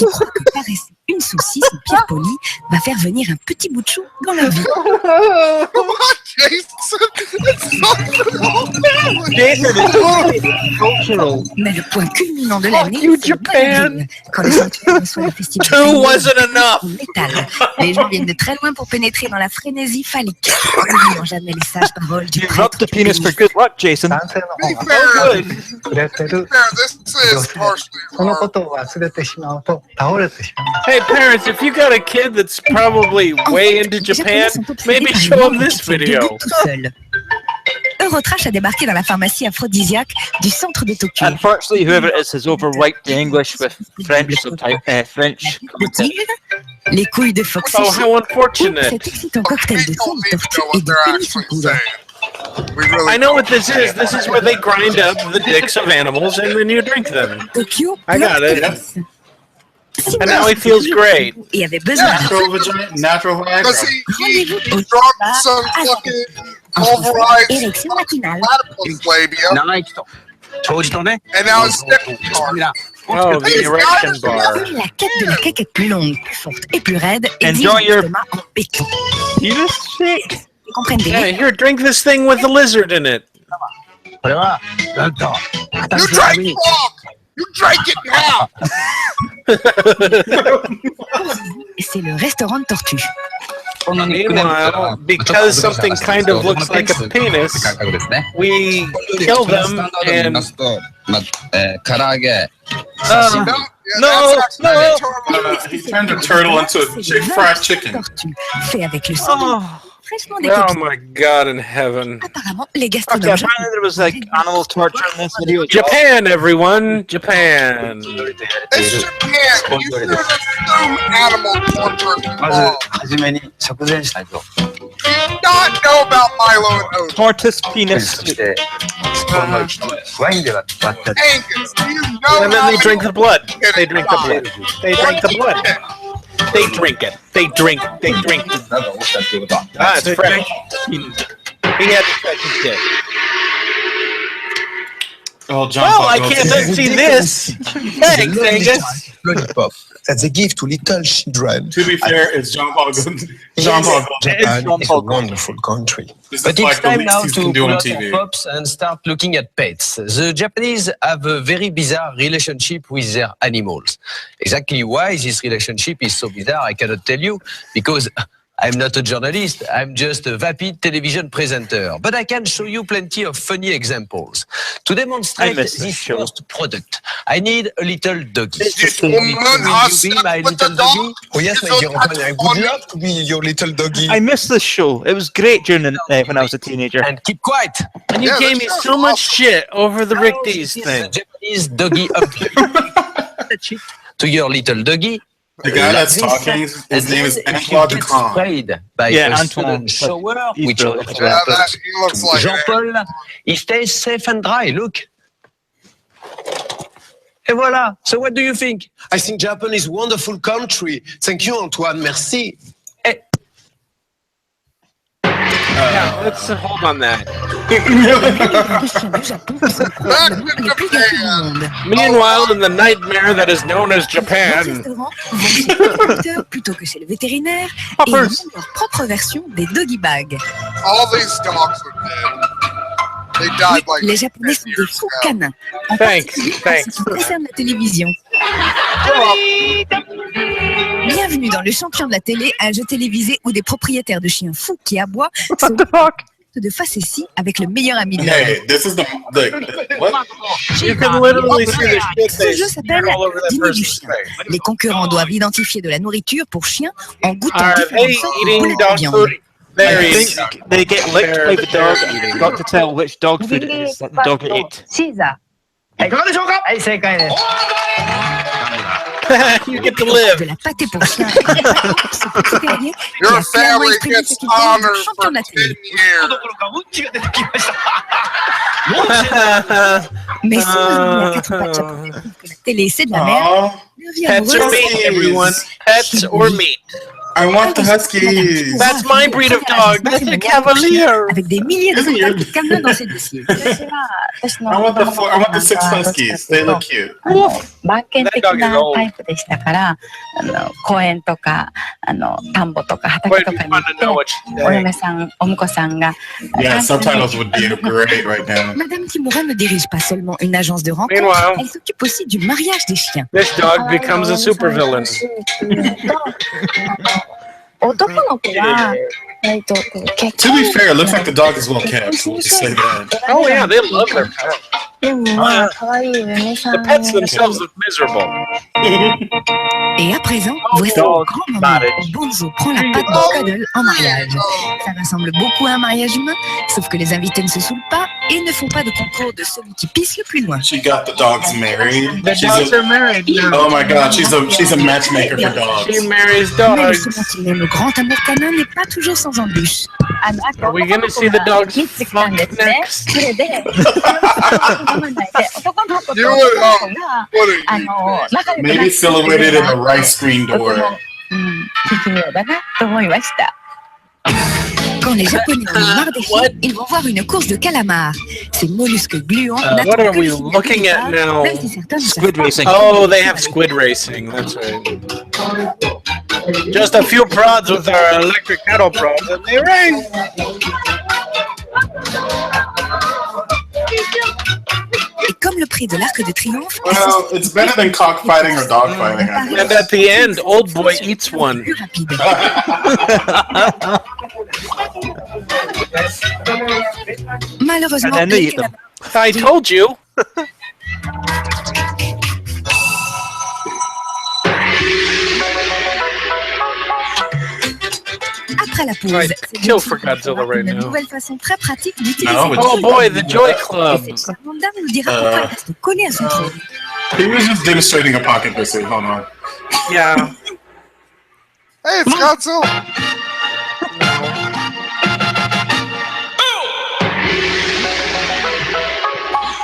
croit que caresser une saucisse ou pierre polie va faire venir un petit bout de chou dans leur vie. Mais le point culminant de l'année, c'est le Japan. Quand le sanctuaire reçoit le festival en métal. Les gens viennent de très loin pour pénétrer dans la frénésie phallique. N'oublions jamais les sages paroles du You rubbed the penis for good luck, Jason. This is partially Hey parents, if you got a kid that's probably way into Japan, maybe show him this video. Eurotrash a débarqué dans la pharmacie aphrodisiaque du centre de Tokyo. Unfortunately, whoever it is has overwiped the English with French French. Les couilles de phoque Oh, séchées, how unfortunate. cet excitant cocktail de sang de tortue et de pénis en poudre. I know what this is. This is where they grind up the dicks of animals and then you drink them. Tokyo, I got it. And now he feels great. Et avait besoin Natural Viagra. Because he dropped some fucking pulverized érection matinale. platypus labia, and now it's sticking hard. Oh, the erection bar. La quête de la caquette plus longue, plus forte et plus raide et Enjoy your estomac en béton. penis shake. Vous comprenez? Yeah, here, drink this thing with the lizard in it. You drank wrong! You drank it now! C'est le restaurant de tortue. Meanwhile, because something kind of looks like a penis, we kill them and... No! He turned a turtle into a fried chicken. Fait avec le sang fraîchement Oh décapité. my god in heaven. Apparemment, les Okay, gastronomes apparently there was like animal torture in this video. Japan, everyone! Japan! It's Japan! You should assume animal torture involved. Do you not know about Milo and Otis? Tortoise penis. Angus, do you know And then how they drink the blood. They drink the die? blood. They drink the blood. They drink it. They drink. Ah, it's fresh. He had to touch his dick. Oh, John Well, Paul I Gold. can't unsee this. Thanks, Angus. Lollipop that they give to little children. To be fair, it's John Paul Gold. John Paul Gold. Japan is a wonderful country. This But is it's like the time least now he's to can do pull on out TV. our props and start looking at pets. The Japanese have a very bizarre relationship with their animals. Exactly why this relationship is so bizarre, I cannot tell you, because I'm not a journalist, I'm just a vapid television presenter. But I can show you plenty of funny examples. To demonstrate this first product, I need a little doggy. Will you be my little doggy? Oh yes, my dear companion, I would love to be your little doggy. I missed this show. It was great during the when I was a teenager. And keep quiet. And you gave me so much shit over the Rick Dees This thing. Japanese doggy update. To your little doggy. The guy that's talking, his name is Antoine Ducon. Sprayed by a sudden shower, which He looks like Jean-Paul, he stays safe and dry. Look. Et voilà. So what do you think? I think Japan is a wonderful country. Thank you, Antoine. Merci. Yeah, let's hold on that. Meanwhile, in the nightmare that is known as Japan. Plutôt que chez le vétérinaire et ils ont leur propre version des doggy bags. All these dogs are dead. They died like Les Japonais sont des fous canins. En Thanks. ce qui concerne la télévision. Bienvenue dans Le Champion de la télé, un jeu télévisé où des propriétaires de chiens fous qui aboient sont de facétie avec le meilleur ami de l'homme. Hey, this is the what? You can literally see the shit Ce jeu s'appelle Dîner du chien. Les concurrents doivent identifier de la nourriture pour chiens en goûtant Are différentes they sortes de eating boulettes de dog viande. food? There I he is. think they get licked by the dog, and you've got to tell which dog food it is that the dog ate. シーザー。いかがでしょうか。はい、正解です。You get to live. De la pâté pour chien. Your family gets honored for 10 years. Mais si vous avez la quatre pattes japonaise que la télé c'est de la merde, Pets or meat, everyone. Pets or meat. I want the huskies. That's my breed of dog. That's a cavalier. Avec des milliers de contacts canins dans ses dossiers. I want the 6 huskies. They look cute. 番犬的なタイプでしたから、公園とか田んぼとか畑とかに行ってお嫁さん、お婿さんが Yeah, subtitles would be great right now. Madame Kimura ne dirige pas seulement une agence de rencontre, Meanwhile, elle s'occupe aussi du mariage des chiens. This dog becomes a supervillain. 男の子は To be fair, it looks like the dog is well kept. We'll just say that. Oh yeah, they love their pets. でもまあ可愛い嫁さん The pets themselves look miserable. Et à présent, voici le grand moment où Bonzo prend la patte de Cuddle en mariage. Ça ressemble beaucoup à un mariage humain, sauf que les invités ne se saoulent pas et ne font pas de concours de celui qui pisse le plus loin. She got the dogs married. The dogs are married now. Oh my god, she's a matchmaker for dogs. She marries Mais le dogs. sentiment, le grand amour canin n'est pas toujours sans embûches. Are we gonna see the dogs fuck next? それで飲まないで男の子と You 女 would の子が 仲良くなって Maybe silhouetted in a rice screen とても door. 奇妙だなと思いました。 Quand les Japonais en ont marre des chiens, ils vont voir une course de calamars. Ces mollusques gluants What n'attendent are que we le signal looking du at départ, now? même si certains ne savent Squid pas. racing. Oh, they have squid racing. That's right. Just a few prods with our electric kettle prods, and they race. Et comme le prix de l'Arc de Triomphe, Well, it's better than cockfighting or dogfighting. I And at the end, old boy eats one. plus rapide. Malheureusement, And then they les eat them. I told you. après la pause, Right, c'est kill bien for sûr Godzilla right une now. nouvelle façon très pratique d'utiliser No, le it's- Oh boy, the Joy Club. Et cette charmante dame nous dira pourquoi elle reste collée à son trône. He was just demonstrating a pocket pussy. Hold on. Yeah. Hey, it's Godzilla.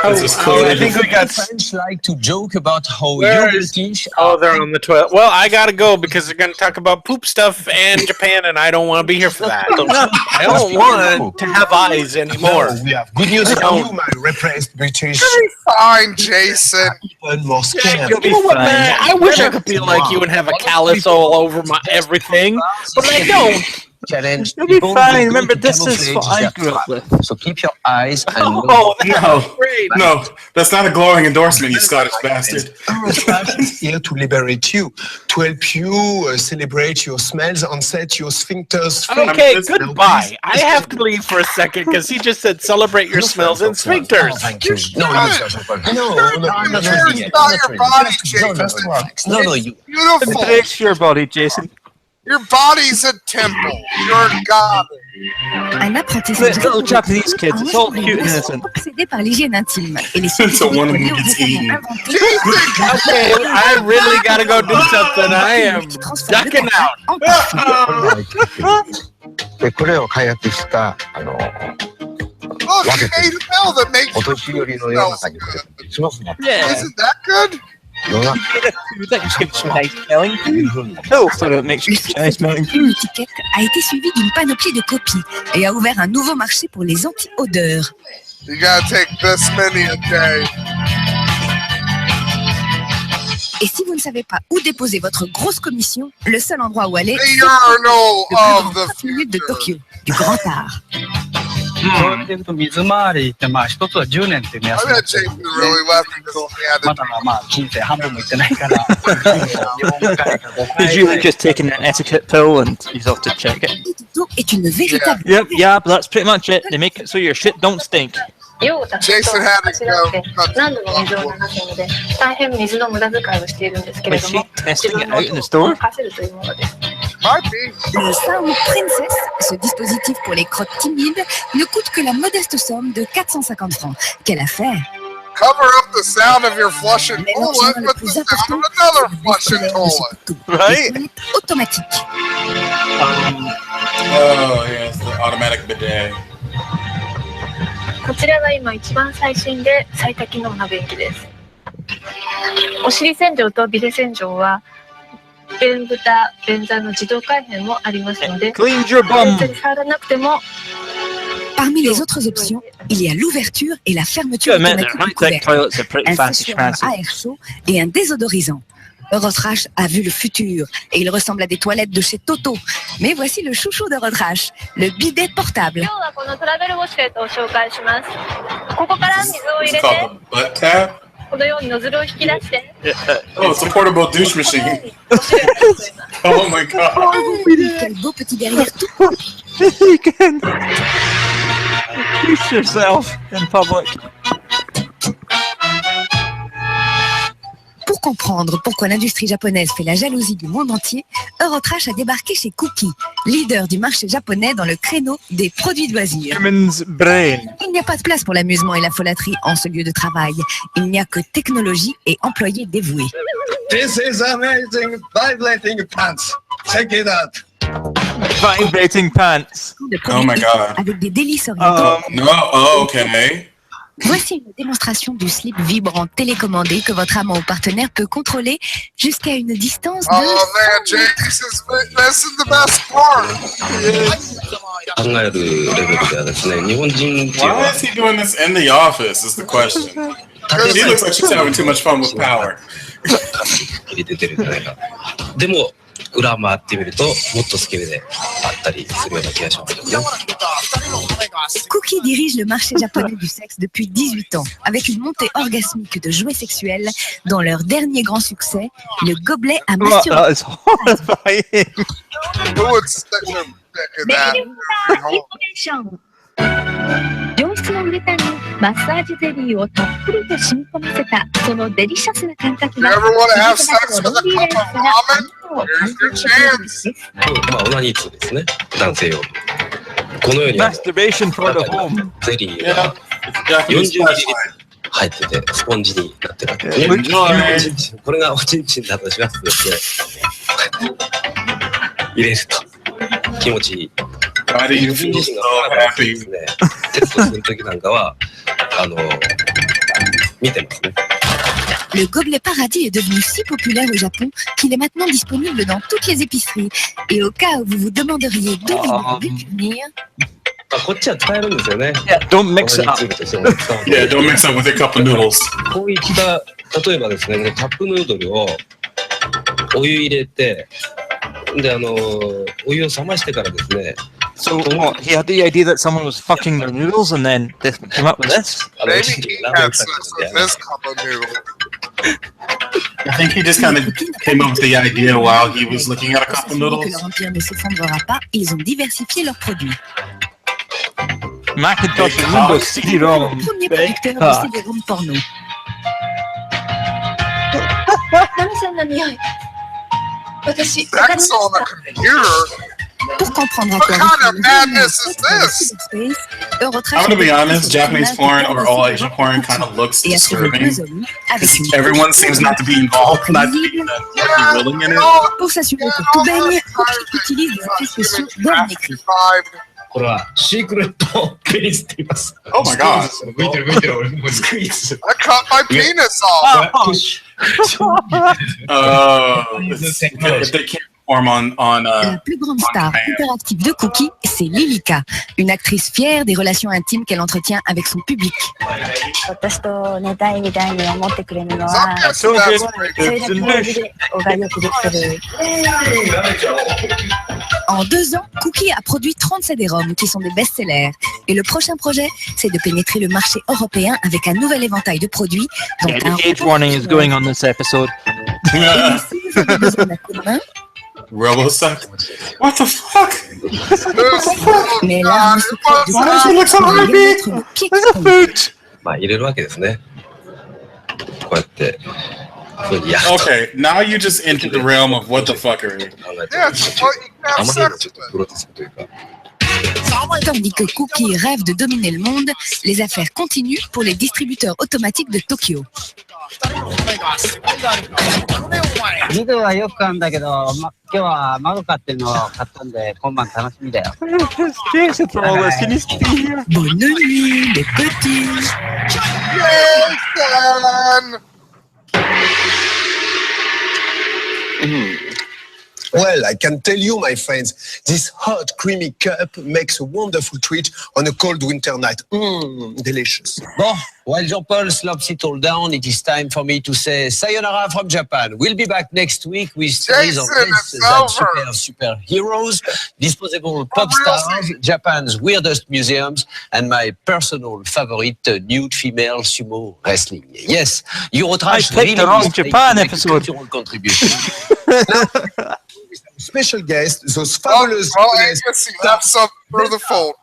This is cool. I think we got. French like to joke about how Where you is- British Oh, they're on the toilet. Well, I gotta go because they're gonna talk about poop stuff and Japan, and I don't want to be here for that. I don't want to have eyes anymore. We have good news for you, my repressed British. Fine, Jason. Even more scared. You know what, man? I wish I could be like you and have a callus all over my everything, but I don't. Challenge. You'll be People fine. will go Remember, to this is what camouflage I their grew up trap. with. So keep your eyes and Oh, that's No. great. No, that's not a glowing endorsement, you Scottish bastard. Eurostat is here to liberate you, to help you celebrate your smells and set your sphincters free. Okay, goodbye. I have to leave for a second because he just said celebrate your smells and sphincters. Thank you. No, you, Jean-Paul. No, I'm not Yours, reading it. not I'm not your reading body, it. No, Jason. no, you. Beautiful. Embrace your body, Jason. Your body's a temple. You're a god. Un apprentissage Little Japanese kids, it's all cute and sont innocent. obsédés par l'hygiène intime et les So one of them néo- gets récemment eaten. inventés Okay, I really gotta go do something. I am ducking out. en parfum. でこれを開発した、 Look, he made a pill that makes お年寄りの世の中にこれしますね。Yeah. Isn't that good? That just gives you nice smelling food. Oh, so it makes you nice smelling Une food. étiquette a été suivie d'une panoplie de copies et a ouvert un nouveau marché pour les anti-odeurs. You gotta take this many a day. Et si vous ne savez pas où déposer votre grosse commission, le seul endroit où aller, The c'est urinal le of the 30 minutes de Tokyo, du grand art. そうやっていくと水回りって一つは10年っていう目安 I なん bet ですよ Jason really left because he had ま to. だ人生半分もいってないから4回か5 He's 回 usually just taking an etiquette pill and he's off to check it. Toto est une véritable Yep, yeah, but that's pretty much it. They make it so your shit don't stink. 用を足すと間違って何度も水を流すので大変水の無駄遣いをしているんですけれども自分の音を任せるというものです。Le Sound Princess, ce dispositif pour les crottes timides, ne coûte que la modeste somme de 450 francs. Qu'elle a fait? Cover up the sound of your flushing toilet with the sound of another flushing toilet. Right? Automatique. Oh, yes, the automatic bidet. こちらが今一番最新で最多機能な便器です。お尻洗浄とビデ洗浄は便蓋、便座の自動開閉もありますので、 Clean your bum. 便座に触らなくても Parmi les autres options, il y a l'ouverture et la fermeture Good man, automatique the du high-tech couvercle, toilets are pretty un fancy séchoir schmancy. à air chaud et un désodorisant. Eurotrash a vu le futur et il ressemble à des toilettes de chez Toto. Mais voici le chouchou d'Eurotrash, le bidet portable. 今日はこのトラベルウォシュレットを紹介します。ここから水を入れ It's て called the butt tab. このようにノズルを引き出して Oh, it's a portable douche machine. Oh my god. Quel beau petit derrière tout. You can douche yourself in public. Pour comprendre pourquoi l'industrie japonaise fait la jalousie du monde entier, Eurotrash a débarqué chez Cookie, leader du marché japonais dans le créneau des produits de loisirs. Human's brain. Il n'y a pas de place pour l'amusement et la folâtrerie en ce lieu de travail. Il n'y a que technologie et employés dévoués. This is amazing vibrating pants. Check it out. Vibrating pants. Oh my god. Avec des délices orientaux. No, oh, okay. Voici une démonstration du slip vibrant télécommandé que votre amant ou partenaire peut contrôler jusqu'à une distance de... Oh man, Jason is missing the best part. 考えるレベルではですね、日本人っていうの Why は is he doing this in the office is the question. She looks like she's having too much fun with power. 入れて出るんじゃないか。でも裏回ってみるともっとスケベであったりするような気がしますよね。Cookie dirige le marché japonais du sexe depuis 18 ans, avec une montée orgasmique de jouets sexuels, dont leur dernier grand succès, le gobelet à Oh, masturbation. that is horrifying. Who would stick their dick in that? 上質のウレタンにマッサージゼリーをたっぷりと染み込ませたそのデリシャスな感覚 You が ever want to have 自分 sex の with ロ a ンリー cup ライ of フから ramen? を Here's 感 your じることができ chance. まあオナニーツですね。男性用。このようにMasturbation for the home. ゼリーが Japanese 40ミリリッ flashlight. トル入っててスポンジになってるわけですね。 Enjoy. これがおちんちんだとしますとですね、入れると気持ちいい。 Why do you 自分 feel 自身 so が happy? ですね、テストするときなんかは見てますね。 Le gobelet paradis est devenu si populaire au Japon qu'il est maintenant disponible dans toutes les épiceries. Et au cas où vous vous demanderiez d'où il peut venir, こっちは使えるんですよね。 Yeah, don't mix it up. Yeah, don't mix up with a cup of noodles. こういった例えばですね、カップヌードルをお湯入れて、でお湯を冷ましてからですね。 So what? He had the idea that someone was fucking their noodles and then they came up with this? Maybe he had sex with this cup of noodles. I think he just kind of came up with the idea while he was looking at a cup of que noodles. leur empire ne s'effondrera pas, ils ont diversifié leurs produits. Macintosh and Windows CD-ROM. Premier Big producteur de cock. CD-ROM porno. 何そんな匂い。私、 Sex on a computer? Pour comprendre What encore kind of une fois madness le is phénomène this? cyberspace, Eurotrash I'm gonna be a honest, développé Japanese un porn personnage or all de Asian porn kind of looks et a trouvé disturbing. résolu avec une Everyone seems not to be involved, not to be willing in it. Pour s'assurer que tout baigne, Cookie utilise des effets spéciaux dernier cri. これはシークレットペニスって言います。Oh my god. 向いてる向いてる俺もうスクイーズ。I cut my penis If they can't perform on La plus grande star interactive de Cookie, c'est Lilika, une actrice fière des relations intimes qu'elle entretient avec son public. 私と寝たいみたいに思ってくれるのは、それだけがよくできてる。En 2 ans, Cookie a produit 30 CD-ROM qui sont des best-sellers. Et le prochain projet, c'est de pénétrer le marché européen avec un nouvel éventail de produits. Yeah, the age warning is going on this episode. RoboSuck. What the fuck? Mais là,まあ入れるわけですね。こうやって。Okay, now you just entered the realm of what the fuckery. Tandis que Cookie rêve de dominer le monde, les affaires continuent pour les distributeurs automatiques de Tokyo. ミドはよく買うんだけど、今日はマドカっていうのを買ったんで、今晩楽しみだよ。Bonne nuit, les petits. Well, I can tell you, my friends, this hot, creamy cup makes a wonderful treat on a cold winter night. Delicious. Bon, while Jean-Paul slops it all down, it is time for me to say sayonara from Japan. We'll be back next week with stories of myths and superheroes, disposable pop stars, Japan's weirdest museums, and my personal favorite nude female sumo wrestling. Yes, Eurotrash picked the wrong Japan episode. Contribution. Special guest, those fabulous. I guess you have some for the fold.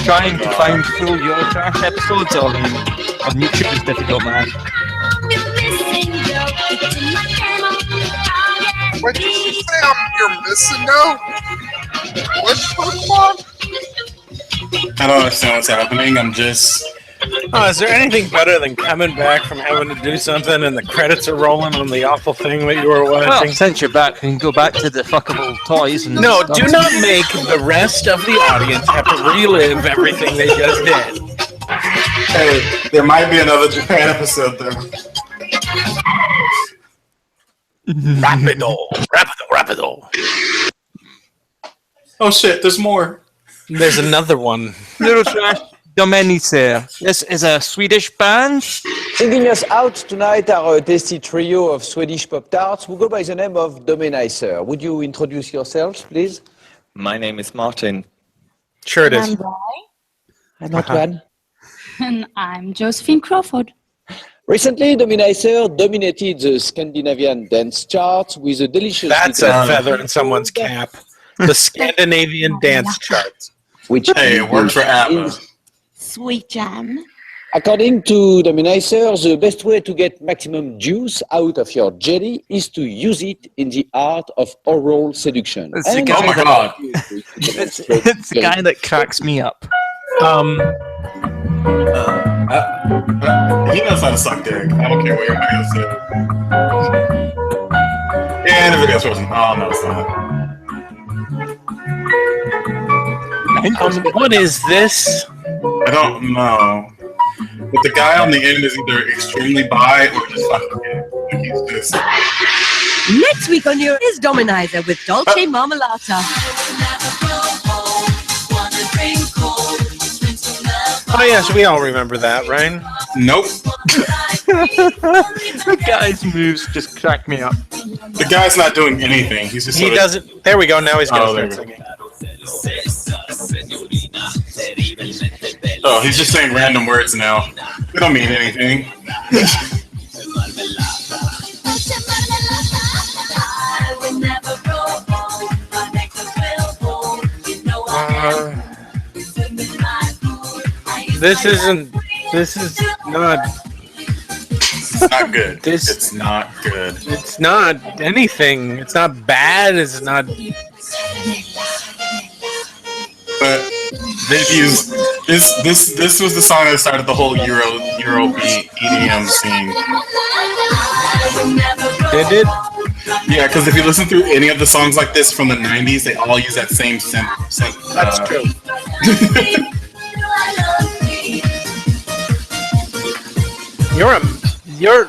Trying to find full Eurotrash episodes on YouTube is difficult, man. What did you say? You're missing now? What's going on? I don't understand what's happening. I'm just. Oh, is there anything better than coming back from having to do something and the credits are rolling on the awful thing that you were watching? Well, since you're back, we can go back to the fuckable toys. And no, do not make the rest of the audience have to relive everything they just did. Hey, there might be another Japan episode though. Rapido. Oh shit, there's more. There's another one. Eurotrash. Domenicer. This is a Swedish band. Singing us out tonight are a tasty trio of Swedish Pop-Tarts who go by the name of Domenicer. Would you introduce yourselves, please? My name is Martin. Sure it is. I'm not one. And I'm Josephine Crawford. Recently, Domenicer dominated the Scandinavian dance charts with a delicious... That's a feather in someone's cap. The Scandinavian dance charts. Which hey, it works for ABBA. Sweet jam. According to Domenicer, the best way to get maximum juice out of your jelly is to use it in the art of oral seduction. It's the guy it's the guy that cracks me up. He knows how to suck dick. I don't care what everybody else says. Yeah, the video's frozen. Oh, no, it's not. What is this? I don't know. But the guy on the end is either extremely bi or just fucking gay. Like he's just... Next week on Your is Dominizer with Dolce Marmalata. Oh yes, we all remember that, right? Nope. The guy's moves just crack me up. The guy's not doing anything. He's just. He doesn't. There we go. Now he's going to there start singing. Oh, he's just saying random words now. They don't mean anything. This is not. It's not good. It's not good. It's not anything. It's not bad. It's not. But they've used this was the song that started the whole Euro EDM scene. Did it? Yeah, because if you listen through any of the songs like this from the 90s, they all use that same synth. That's true. You're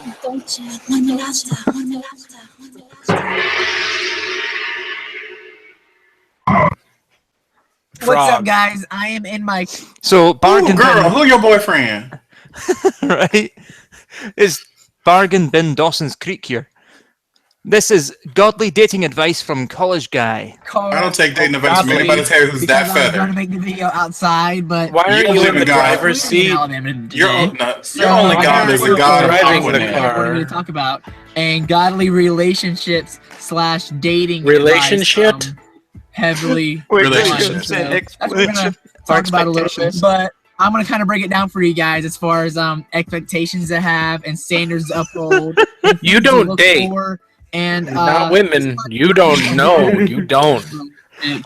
What's up, guys? I am in my. So bargain girl, who your boyfriend? Right? It's bargain bin Dawson's Creek here. This is godly dating advice from college guy. I don't take dating advice from anybody who's that I was feather. going to make the video outside, but Why aren't you in the driver's seat? You're only God. There's a God driving the What car. we're going to talk about and godly relationships / dating Relationship? advice, heavily Relationships. That's what we're going to talk about a little bit, but I'm going to kind of break it down for you guys as far as expectations to have and standards to uphold. You don't date. And not women. You don't know. You don't.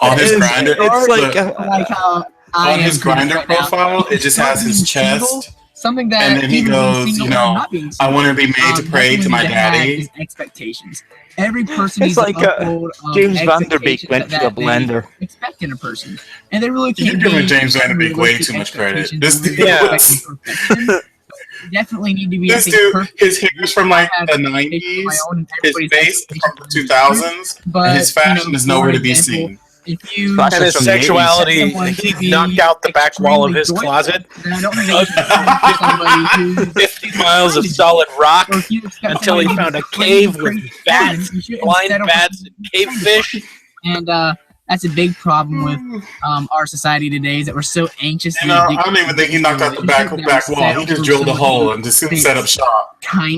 On his grinder, how I on his grinder profile, it just has his chest. Something that And then he even being goes, single you or know, not being I single, want to be made to pray to my definitely need have daddy. is expectations. Every person It's needs like to uphold James Van Der Beek expectations went to a that they blender. expect in a person, and they really You're can't giving be James Van Der Beek way unrealistic too much credit. expectations This when dude, they're expecting perfection. Definitely need to be. this dude, his hair's from like the 90s, his face is from the 2000s, and his fashion is nowhere to be seen. If you And his sexuality, he knocked out the back wall of his closet. then I don't think that you should expect somebody who's 50 miles of solid rock until he found a cave with bats, blind bats, and cavefish. And that's a big problem with our society today is that we're so anxious. You know, I don't even think he knocked out the back wall. He just drilled a hole and just set up shop.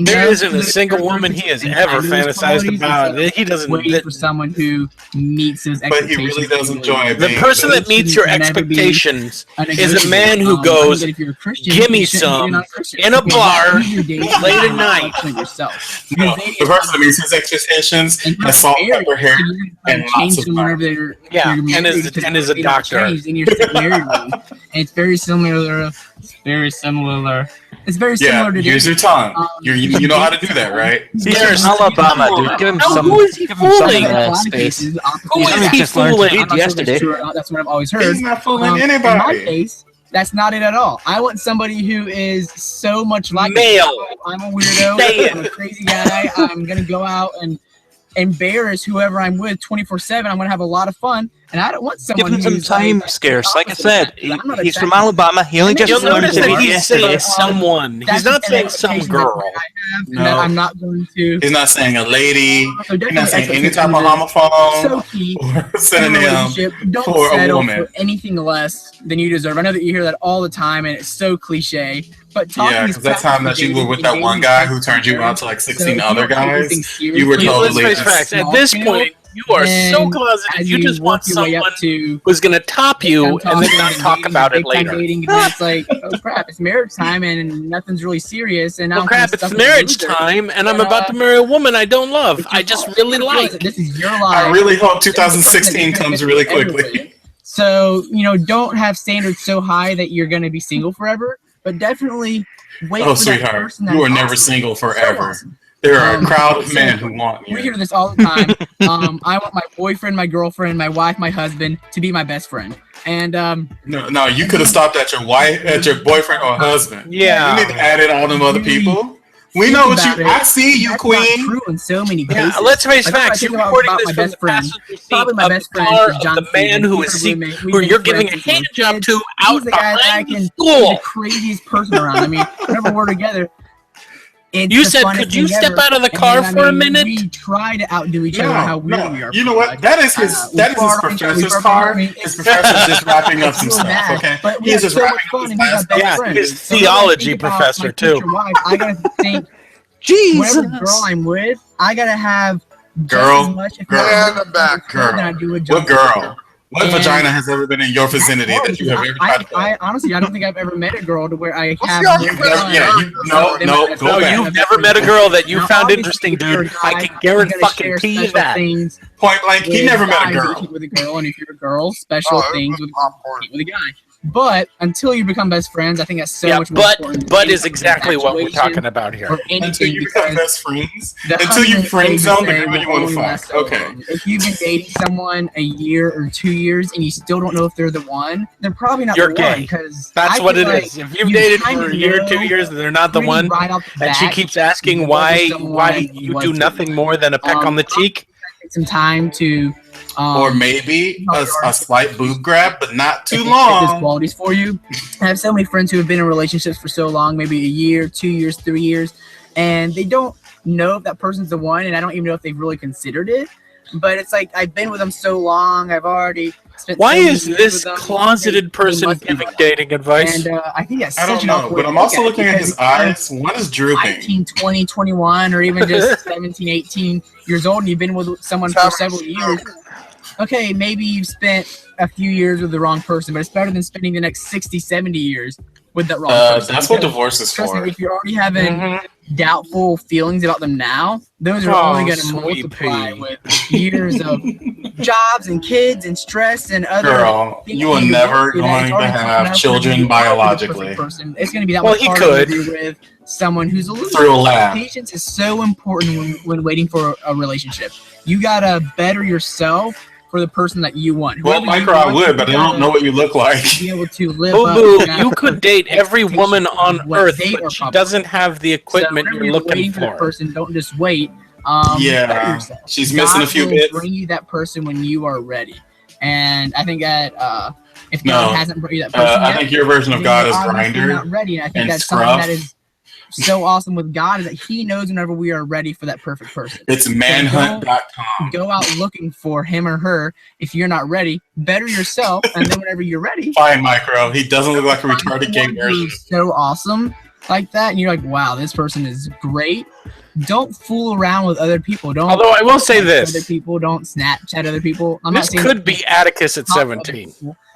There isn't a single woman he has ever fantasized about. He doesn't. Waiting for someone who meets those But he expectations. really does enjoy The being person that meets your expectations is a man who goes, "Give me some in a bar late at night." No, the person that meets his expectations has salt, pepper, hair, and lots of money. And is a doctor. And you're still married with them. And it's very similar. It's very similar to use your tongue. You know how to do that, right? He's from Alabama, dude. Give him some. Who is he Give him some fooling? space. Who is he Just learned to fooling? read yesterday. That's what I've always heard. He's not fooling In my anybody. case, that's not it at all. I want somebody who is so much like Male. I'm a weirdo. Say I'm a crazy guy. I'm gonna go out and embarrass whoever I'm with 24/7. I'm gonna have a lot of fun, and I don't want Give someone him some who's time, like, scarce. Like I opposite said, of that. I'm not he's from attracted- Alabama. He only just You'll learned notice to that read he's yesterday. saying someone. He's That's not an saying some expectation girl. that I have, No. that I'm not going to. He's not saying a lady. So He's not saying any definitely type of homophone so key or in a synonym relationship. Don't for a settle woman. for anything less than you deserve. I know that you hear that all the time, and it's so cliche. But talking Yeah, is because that time that you were with that one guy who turned you out to like 16 other guys, you were Let's totally face facts. At this point, you are so closeted. You just want someone who's going to top you and then not talk about it later. Dating, and it's like, oh crap, it's marriage time and nothing's really serious. And now Well, I'm kinda crap, stuck it's with a marriage loser. time, and I'm But, about to marry a woman I don't love. I just really like. This is your life. I really hope 2016 comes really quickly. So, don't have standards so high that you're going to be single forever, but definitely wait Oh, for that sweetheart, person that you are is never awesome. single So forever. awesome. There are a crowd of so men who want We you. hear this all the time. I want my boyfriend, my girlfriend, my wife, my husband to be my best friend. And No, you could have stopped at your wife, at your boyfriend or husband. Yeah. You need to add in all them other people. We know what you. I see you, That's queen. not true in so many Yeah, cases. let's face Like, if I facts. think You're about recording my this from best the friend. passenger seat Probably my of best the friend car is of John the man Steven. who We've is been roommates. We've who been you're giving a friends hand since job to He's out the guy that I behind can. He's school. the craziest person around. I mean, whenever we're together. It's You the said, funnest could you thing step ever. out of the And, car for a mean, minute? We try to outdo each other on how weird we are. You know what? That is his. That is his professor's car. His professor's just wrapping up some stuff. Okay, But we he's have just so much wrapping up fun, his and he's last our best Yeah, friend. his So when I theology think about professor, my too. future wife, I gotta think. Jesus. Whatever girl I'm with, I gotta have just Girl, as much, if girl, not more, back, girl. than I do with What John. girl? What And vagina has ever been in your vicinity that you have ever tried to? I honestly, I don't think I've ever met a girl to where I have. see how more you fun Yeah, no, than no, my go No, back. you've never met a girl that you Now, found obviously, interesting, if you're a dude. I guy, can guarantee you're gonna fucking share you special that. things Point blank, he with never met a guys girl. with a girl, and if you're a girl, special Oh, things with a guy. But until you become best friends, I think that's so Yeah, much more important. but is exactly what we're talking about here. Or anything, Until you become because best friends. the Until you honeymoon friend phase zone the say girl you will want only to last fuck. so Okay. long. If you've been dating someone a year or 2 years and you still don't know if they're the one, they're probably not You're the gay. one. Because That's what it is. If you've dated for a year, 2 know years, and they're not the pretty one, right off the and she bat keeps asking whether why someone you was do to nothing you. more than a peck on the cheek. Take some time to or maybe a slight boob grab, but not too if long. there's qualities for you. I have so many friends who have been in relationships for so long, maybe a year, 2 years, 3 years, and they don't know if that person's the one, and I don't even know if they've really considered it. But it's like, I've been with them so long, I've already spent Why so many is years this with them, closeted they person must be giving right. dating advice? And I think that's I such don't an know, awkward but I'm look also at it, looking at his because eyes. One is drooping. 19, 20, 21, or even just 17, 18 years old, and you've been with someone for several years. Okay, maybe you've spent a few years with the wrong person, but it's better than spending the next 60, 70 years with that wrong person. That's what Because, divorce is trust for. me, if you're already having doubtful feelings about them now, those are only going to multiply with years of jobs and kids and stress and other Girl, things you are that never do that. It's going to already tough have enough children for you biologically. to be the perfect person. It's going to be that Well, much he harder to could. be with someone who's a loser. Through a lab. Patience is so important when waiting for a relationship. You gotta better yourself for the person that you want. Well, Whoever you Micro, I want, would, but I you don't gotta know what you look like. Be able to live Boo up boo, to that you could date every woman on what earth, they are but she probably. doesn't have the So equipment whenever you're you're looking waiting for that for. person, don't just wait. Yeah, better yourself. she's missing a God few will bits. bring you that person when you are ready. And I think that if No, God hasn't brought you that person I yet, think your version of then God you're is obviously Grindr not ready. And I think and that's something Scruff. that is so awesome with God, is that He knows whenever we are ready for that perfect person. It's manhunt.com. Go out looking for him or her. If you're not ready, better yourself, and then whenever you're ready, Fine, Micro. He doesn't look like a retarded gay someone version. who's so awesome like that, and you're like, wow, this person is great. Don't fool around with other people. Don't. Although I will say text this. other people don't Snapchat other people. I'm This not saying could be Atticus at 17.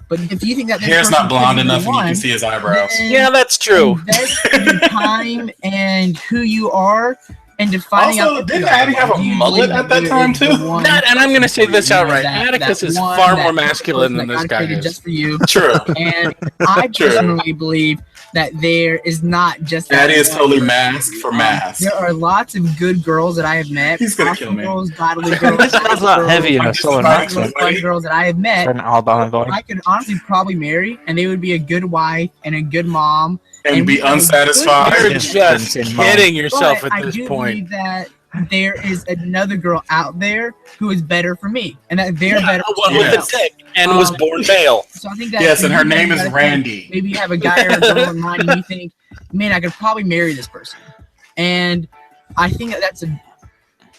but if you think that this Hair's person not blonde could be the enough, and you can one, see his eyebrows. then Yeah, that's true. invest your time and who you are into finding Also, out. didn't Addie have a mullet at that time too? That, and I'm going to say this outright. That Atticus is one, far that more masculine than person this that God guy created is. just for you. True. And I True. personally believe that there is not just Addie that is one totally person. masked for mask. There are lots of good girls that I have met. He's gonna awesome kill me. girls, godly girls. This sounds a lot heavier than a southern accent. Fun girls that I have met. Than Alabama going. I could honestly probably marry, and they would be a good wife and a good mom. And be we have a unsatisfied. good You're marriage. just kidding yourself But at I this do point. believe that there is another girl out there who is better for me, and that they're better for One someone with a else. dick and was born male. So I think that Yes, and her you name is gotta think, Randy. maybe you have a guy or a girl in mind, and you think, man, I could probably marry this person. And I think that that's a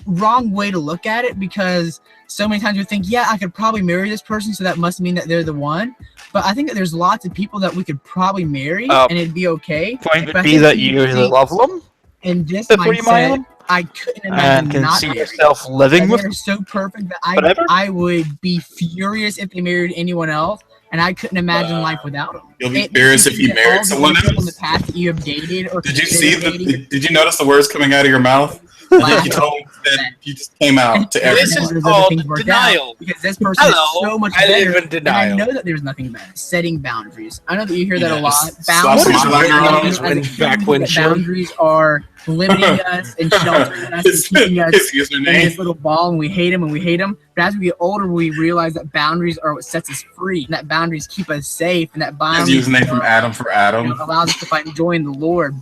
wrong way to look at it, because so many times we think, yeah, I could probably marry this person, so that must mean that they're the one. But I think that there's lots of people that we could probably marry, and it'd be okay. Point But I would be think that you you really think love them in this before you marry mindset, them, I couldn't and imagine can not see marrying. yourself living Like, with they're them. so perfect that Whatever. I would be furious if they married anyone else, and I couldn't imagine life without them. You'll be furious if you married someone In the else. past that you have dated, or Did you see considered dating, did you notice the words coming out of your mouth? Like you told that you just came out to This everyone. is called denial. because this person Hello, is so much I better. live in And I denial. know that there's nothing better. Setting boundaries. I know that you hear that a Yeah, lot. just slap Boundaries, some glitter on them. as a human, Back that windshield. boundaries are limiting us and sheltering us His- and keeping us his in username. this little ball, and we hate them and we hate them. But as we get older, we realize that boundaries are what sets us free, and that boundaries keep us safe, and that His boundaries username from Adam for Adam. allows us to find joy in the Lord.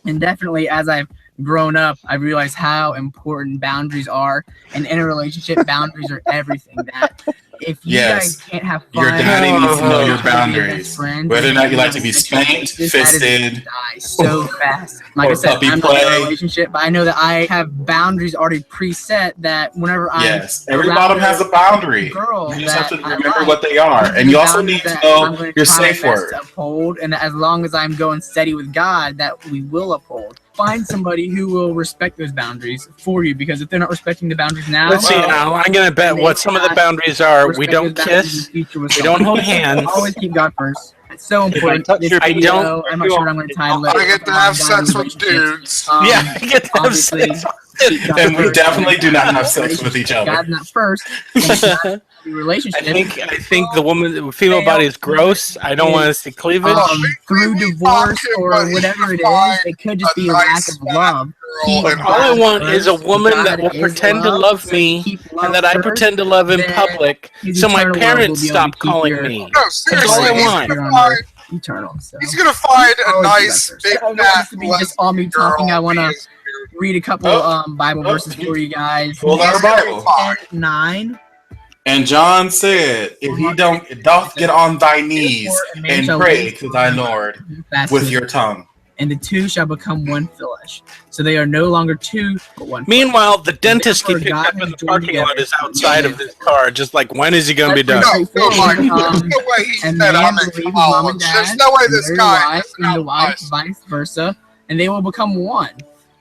And definitely, as I've grown up, I realized how important boundaries are. And in a relationship, boundaries are everything. That if you Yes. guys can't have fun, Your daddy needs to know your be boundaries. best friends, Whether or not you and like to be spanked, fisted, die so fast. Like I or said, puppy I'm not in play. a relationship, but I know that I have boundaries already preset. That whenever I'm yes, every around bottom has a boundary. girl You just have to that I remember like, what they are, and you also need boundaries to that I'm know gonna your try my safe best word. to uphold, and as long as I'm going steady with God, that we will uphold. Find somebody who will respect those boundaries for you, because if they're not respecting the boundaries now, Let's see now. I'm going to bet what some of the boundaries are. We respect don't those boundaries in kiss. the future with We don't someone. hold hands. Always keep God first. It's so If I important. touch This your I video, don't- I'm not sure what I'm going to title it. I get to have sex with dudes. Yeah, I get to have obviously, sex. keep God And we first. definitely do not have sex with each other. God's not first. And God relationship. I think the female body is gross. I don't want to see cleavage. Through divorce or whatever it is, it could just be a lack of love. All I want is a woman that will pretend to love me and that I pretend to love in public, so my parents stop calling me. No, That's all I seriously, want. Eternal. So. he's gonna find a nice big I don't want fat this to be just all me talking. I want to read a couple Bible verses for you guys. Pull out a Bible. 9. And John said, if you don't get on thy knees and pray to thy Lord with your tongue. And the two shall become one flesh. So they are no longer two, but one. Meanwhile, the dentist he picked up in the parking lot is outside of his car, just like, when is he going to be done? No, Mike, there's no way he said I'm in college. There's no way this guy is and the wife, vice versa, and they will become one.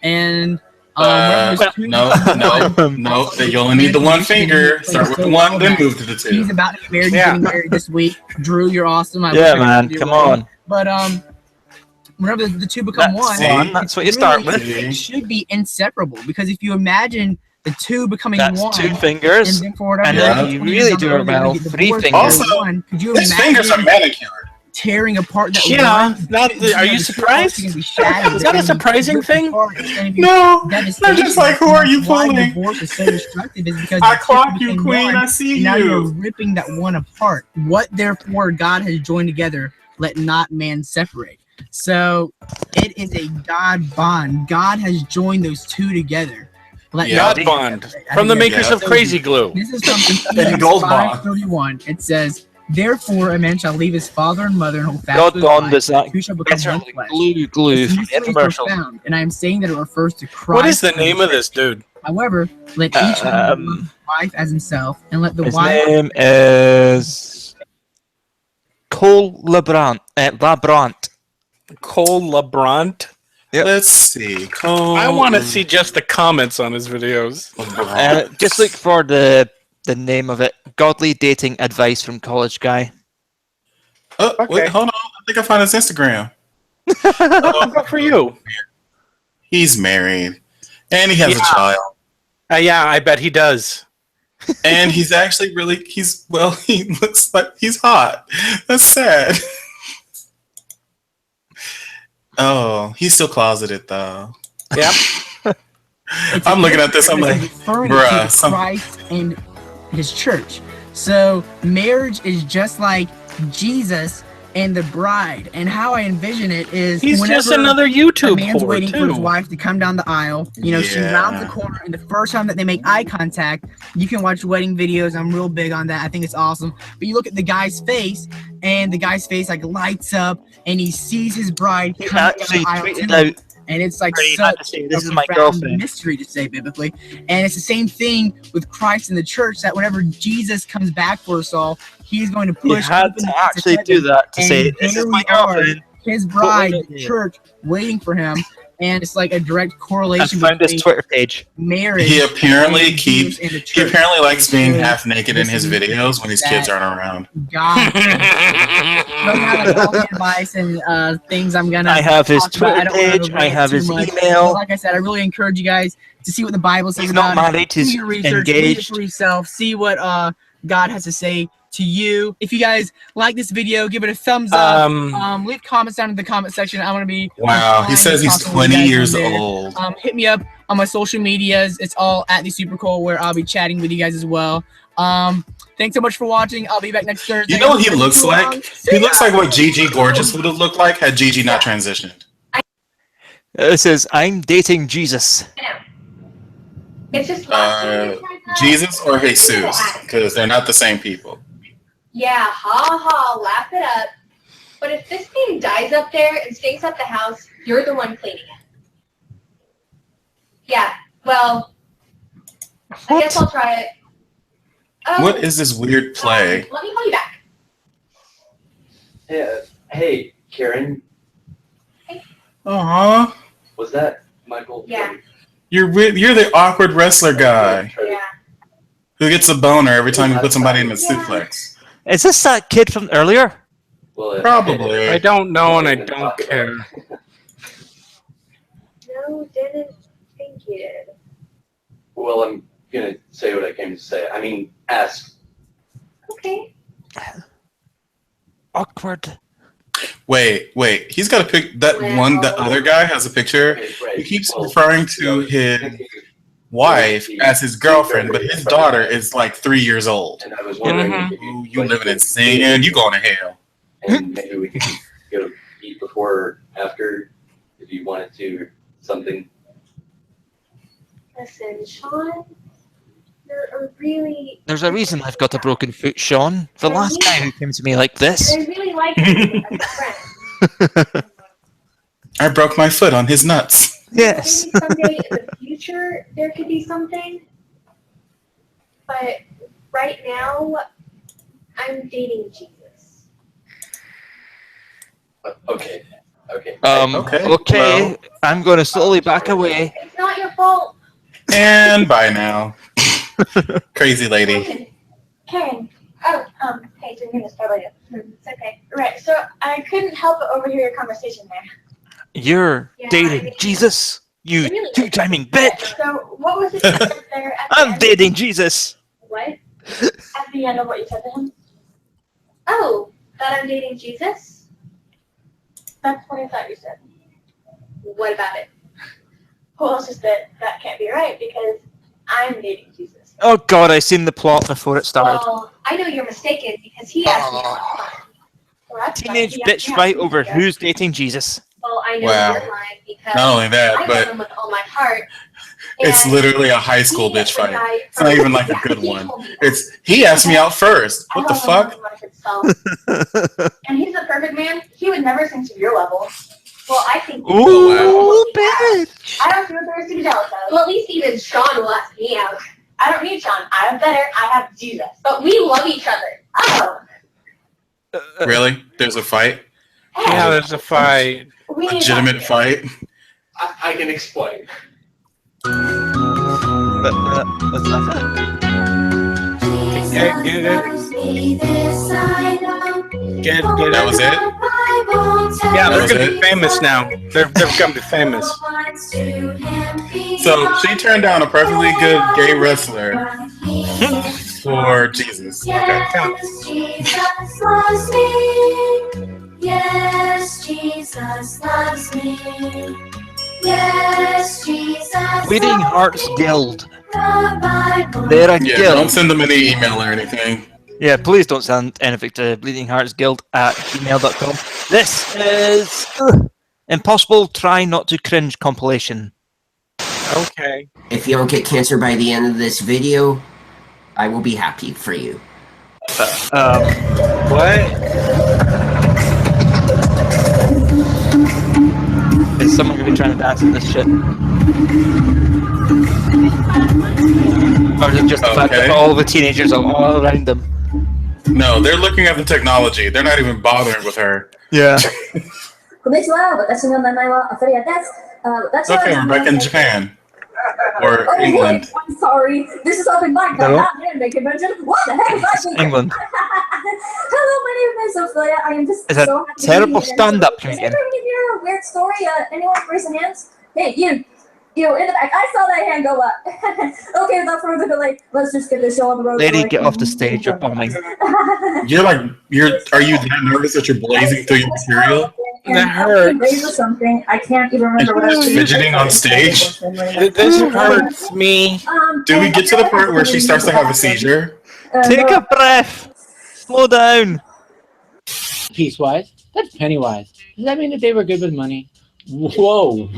And no, that you only need the one finger. Start with the one, then move to the two. He's about to get married. He's getting married this week. Drew, you're awesome. Yeah, man, come on. But whenever the two become one, that's what you start with. It should be inseparable, because if you imagine the two becoming one, 2 fingers, and then for whatever and then you really do it well, 3 fingers. Also, could you his fingers are manicured. Tearing apart that one? Are you surprised? Is that a surprising thing? No, they're just like, who are you fooling? Divorce is so destructive is because I clock you, queen. I see you. Now you're ripping that one apart. What therefore God has joined together, let not man separate. So it is a God bond. God has joined those two together. God bond from the makers of Crazy Glue. This is from Ephesians 5:31. It says, "Therefore a man shall leave his father and mother and hold fast God to his bond wife, is that who shall become one flesh." glue This from mystery is infomercials. profound, and I am saying that it refers to Christ. What is the name of this dude? However, let each one love his wife as himself, and let the His wife. name is Cole Labrant. Cole Labrant. Yep. Let's see. Cole. I want to see just the comments on his videos. Just look for the name of it. Godly dating advice from college guy. Oh, wait, hold on. I think I found his Instagram. Good for you. He's married, and he has a child. Yeah, I bet he does. And he's actually he looks like he's hot. That's sad. Oh, he's still closeted though. Yep. I'm looking at this. I'm like, bruh. Christ and his church. So marriage is just like Jesus and the bride. And how I envision it is he's just another YouTube a man's whore, waiting for his too. wife to come down the aisle. You know, she rounds the corner, and the first time that they make eye contact, you can watch wedding videos. I'm real big on that. I think it's awesome. But you look at the guy's face, and the guy's face like lights up, and he sees his bride coming down the aisle to him. And it's like such this is a my profound girlfriend. mystery to say biblically. And it's the same thing with Christ in the church, that whenever Jesus comes back for us all, he's going to push. You had to actually do that to say, this is my girlfriend. His bride, the church, waiting for him. And it's like a direct correlation find his Twitter page. Marriage. He apparently likes being half naked in his videos when his kids aren't around. God. Like all the advice and things I'm gonna. I have his talk about. Twitter page. I have his But email. like I said, I really encourage you guys to see what the Bible says He's about not it. married, Do he's your research, read it engaged. for yourself. See what God has to say to you. If you guys like this video, give it a thumbs up. Leave comments down in the comment section. I want to be. Wow, he says he's talking with you 20 guys years on there. old. Hit me up on my social medias. It's all at the Super Cool, where I'll be chatting with you guys as well. Thanks so much for watching. I'll be back next Thursday. You know what he looks like? He looks like what Gigi Gorgeous would have looked like had Gigi not transitioned. It says, I'm dating Jesus. It's just Jesus or Jesus, because they're not the same people. yeah, laugh it up. But if this thing dies up there and stinks up the house, you're the one cleaning it. Yeah, well, I guess I'll try it. Oh, What is this weird play? let me call you back. Hey, Karen, Aw, was that Michael? Yeah. you're the awkward wrestler guy Yeah. who gets a boner every time you put somebody in a suplex. Is this that kid from earlier? Probably. I don't know and I don't care. No, didn't think you did. Well, I'm gonna say what I came to say. I mean, ask Okay. Awkward. Wait. He's got a pic. That other guy has a picture. He keeps referring to his wife as his girlfriend, but his daughter is like 3 years old. And I was wondering if You living in sin, you going to hell. and maybe we could go eat before or after if you wanted to or something. Listen, Sean, you're a really. There's a reason I've got a broken foot, Sean. The last guy who came to me like this. I really like you as a friend. I broke my foot on his nuts. Yes. Maybe someday in the future there could be something. But right now, I'm dating Jesus. Okay. Okay. Okay. I'm going to slowly back away. It's not your fault. And bye now. Crazy lady. Karen. Oh, hey, didn't mean to startle you. It's okay. Right, so I couldn't help but overhear your conversation there. You're dating Jesus? You Really? two-timing bitch! So, what was it you said there at the I'm end? dating Jesus! What? At the end of what you said to him? Oh, that I'm dating Jesus? That's what I thought you said. What about it? Well, it's just that can't be right because I'm dating Jesus. Oh god, I seen the plot before it started. Well, I know you're mistaken because he asked me about mine. Well, that's fine. Teenage He bitch asked me fight out over to who's dating Jesus. Well, I know Wow. you're lying because Not only that, I but love him with all my heart. it's and literally a high school he is bitch the fight. guy It's not even like a Yeah, good he one. told me He asked me out first. I What the love him fuck? with myself. And he's the perfect man. He would never sink to your level. Well, I think. Ooh, bitch! I don't feel there to be jealous of. Well, at least even Sean will ask me out. I don't need Sean. I have better. I have Jesus. But we love each other. Oh. Really? There's a fight? Yeah, there's a fight. Legitimate fight? I can explain. What's that? Get it. That was it? Yeah, That they're was gonna it? be famous now. They're gonna be famous. So she turned down a perfectly good gay wrestler for Jesus. Okay. Jesus loves me. Yes, Jesus loves me. Yes, Jesus. Bleeding Hearts Guild. They're a Yeah, guild. don't send them any email or anything. Yeah, please don't send anything to bleedingheartsguild@gmail.com. This is Impossible Try Not to Cringe compilation. Okay. If you don't get cancer by the end of this video, I will be happy for you. What? Is someone gonna be trying to dance in this shit? Or is it just the fact that all the teenagers are all around them? No, they're looking at the technology. They're not even bothering with her. Yeah. こんにちは。私の名前はアフリアです。私は Okay, we're back in Japan. Or Oh, England. wait, I'm sorry. This is open mic, No. not an anime convention. What the heck is that? England. Hello, my name is Ophelia. I am just It's a so happy to terrible be here. stand-up Does comedian. anyone hear a weird story? Anyone raise some hands? Hey, you in the back. I saw that hand go up. Okay, without further delay, let's just get this show on the road. Lady, get off the stage, you're bombing. Are you that nervous that you're blazing through your material? That hurts. Raise or something. I can't even remember what I And was fidgeting on stage? This hurts me. Do we get to the part where she starts to have a seizure? Take a breath. Slow down. Piecewise? That's Pennywise. Does that mean that they were good with money? Whoa.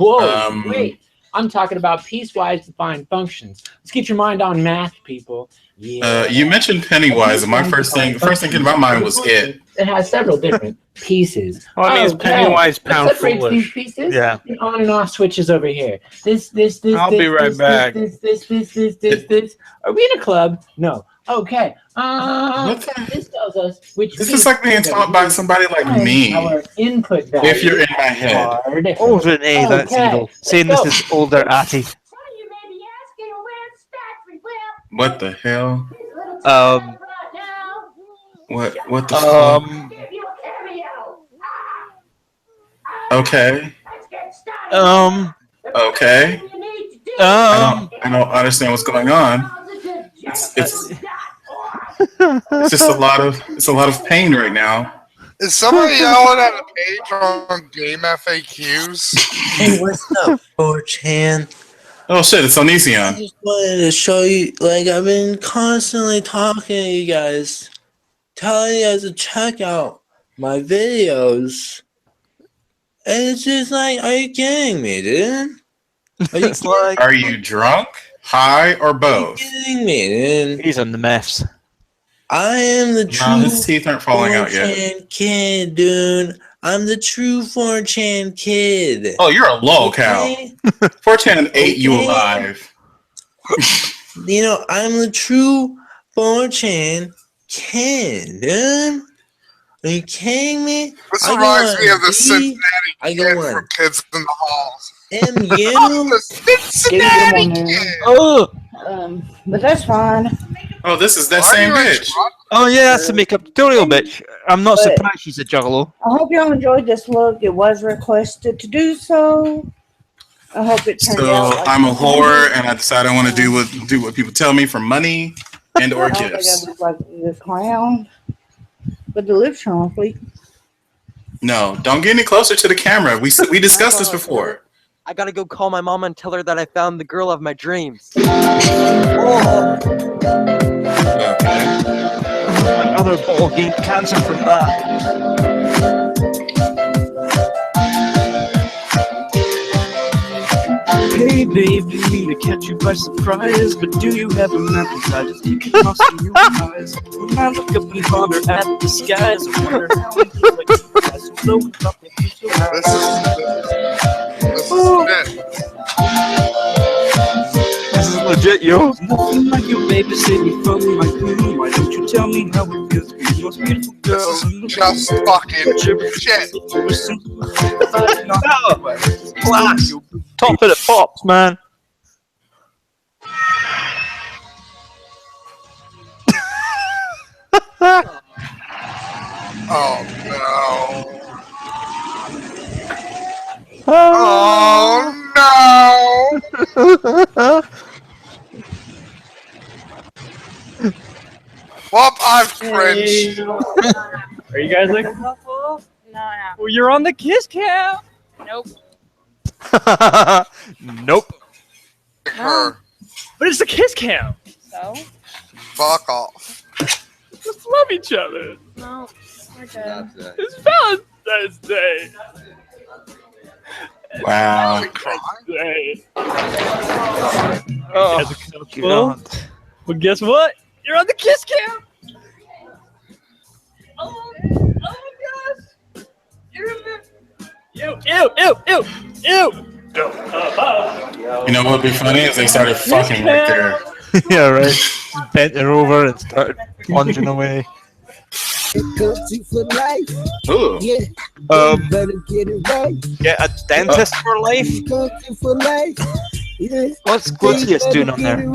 Wait. I'm talking about piecewise defined functions. Let's get your mind on math, people. Yeah. You mentioned Pennywise, and the first thing came to my mind was it. It has several different pieces. Oh, it means Pennywise What pound separates foolish. these pieces? Yeah. The on and off switches over here. This. I'll be right back. This. Are we in a club? No. Okay. This tells us which. This is like being taught by somebody like me. Our input value. If you're in my head. Oh, Renee, that's evil. Saying this is older Atty. What the hell? What the fuck? Okay. Okay. I don't understand what's going on. It's It's just it's a lot of pain right now. Is somebody yelling at a page on game FAQs? Hey, what's up, 4chan? Oh shit, it's I Onision. just wanted to show you, like, I've been constantly talking to you guys, telling you guys to check out my videos. And it's just like, are you kidding me, dude? Are you kidding? Are you drunk, high, or both? Kidding me, dude? He's on the meths. I am the No, true his teeth aren't falling out yet. 4chan kid, dude. I'm the true 4chan kid. Oh, you're a lol cow. Okay? 4chan ate you alive. You know, I'm the true 4chan kid, dude. Are you kidding me? This I reminds go me on of the D, Cincinnati I kid go on from Kids in the Halls. MU. The Cincinnati kid. Oh, But that's fine. Oh, this is that same bitch. oh yeah, that's the makeup tutorial bitch. I'm not But- surprised she's a juggalo. I hope y'all enjoyed this look. It was requested to do so. I hope it turned So out like I'm a you whore, wanted. and I decide I want to do what people tell me for money and or I don't think I gifts. look like this clown. But the lips are on fleek. No, don't get any closer to the camera. We discussed this before. I gotta go call my mom and tell her that I found the girl of my dreams. Another ball gained cancer from that. Hey baby, to catch you by surprise, but do you have a map? I just keep it lost in your eyes. When I look up and ponder at the skies, I wonder how it feels like you guys float up and you so high. This is legit, yo. Nothing like your baby, save me from my queen. Why don't you tell me how it feels to be the most beautiful girl? This is just fucking shit. Class. Top of the pops, man. Oh no. Oh no. Well, I've cringed. Are you guys like? No. Well, you're on the kiss cam. Nope. Nope. Her. But it's the kiss cam. So? Fuck off. Just love each other. No. We're good. It's Valentine's Day. Wow. Day. Oh, Well, guess what? You're on the kiss cam. Oh my gosh. You remember? Ew. You know what would be funny is they started fucking right there. Yeah, right. Just bent her over and started plunging away. Ooh. Get a dentist for life. What's he doing on there?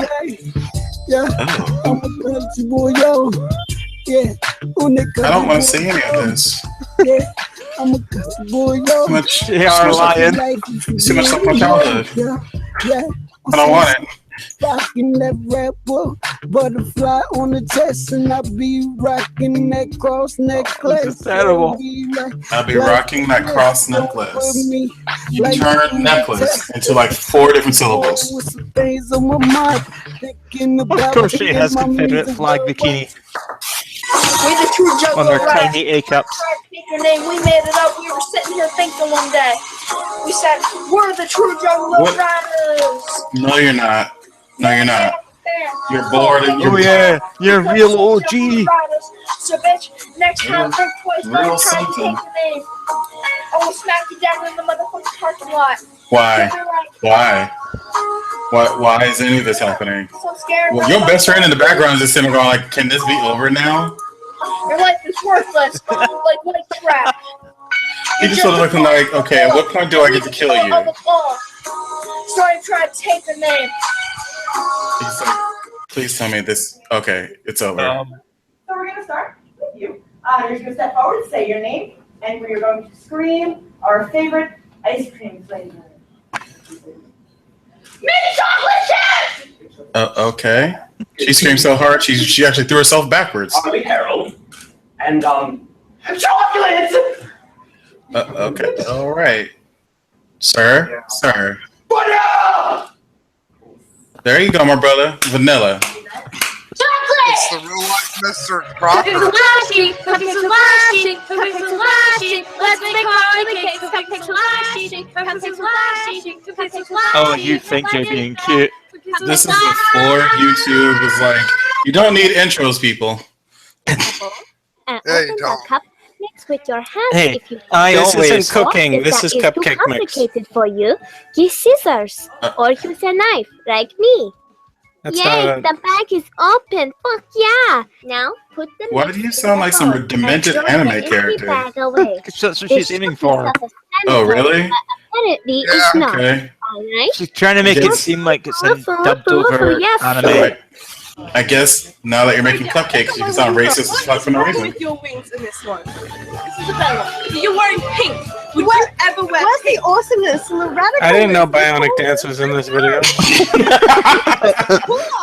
I don't want to see any of this. Too much. You're lying. It's too much like my childhood. I don't want it. Rocking that red book, butterfly on the chest, and I be rocking that cross necklace. This is terrible. I'll be rocking that cross necklace. You turn necklace into like 4 different syllables. Of course she has Confederate flag bikini We the true on their juggalo tiny A cups. Your name, we made it up. We were sitting here thinking one day. We said, we're the true juggalo What? riders. No, you're not. No, you're not. You're bored and you're Oh yeah, you're real OG. So bitch, next time think twice real before trying to something. take the name. I will smack you down in the motherfucking parking lot. Why? Why is any of this happening? So scared. Well, your best friend in the background is just sitting there going like, can this be over now? Your life is worthless, like white trash. He just sort of looking like, okay, at what point do I get to kill you? So I try to take the name. He's like, please tell me this. Okay, it's over. So we're going to start with you. You're just going to step forward, say your name, and we are going to scream our favorite ice cream flavor. Mini chocolate chips! Okay. She screamed so hard, she actually threw herself backwards. I'm Harold. And, chocolates! Okay, all right. Sir. What? There you go, my brother. Vanilla. It's the real life Mr. Crocker. Cupcakes are flashing, cupcakes are flashing. Let's make party cakes, cupcakes are flashing, cupcakes are flashing, cupcakes are flashing. Oh, you think you're being cute. This is before YouTube was like, you don't need intros, people. And open the cup mix with your hands Hey, if you this want. isn't cooking, Or if this that is too cupcake mix. complicated for you, use scissors or use a knife, like me. That's Yay, not a- the bag is open. Fuck yeah. Now put the Why mix do you in sound the like some bowl demented and throw anime the empty character? bag away. That's what This she's aiming should for. be Oh, self-explanatory, really? but apparently it's not. Okay. Alright? She's trying to make it seem like it's in dubbed over Yes. anime. Alright. I guess now that you're making cupcakes, you can sound racist as fuck for no reason. With your wings in this one. Isabella, you're wearing pink. Would you ever wear Where's the awesomeness and the radical? I didn't know Bionic Dance was in this video.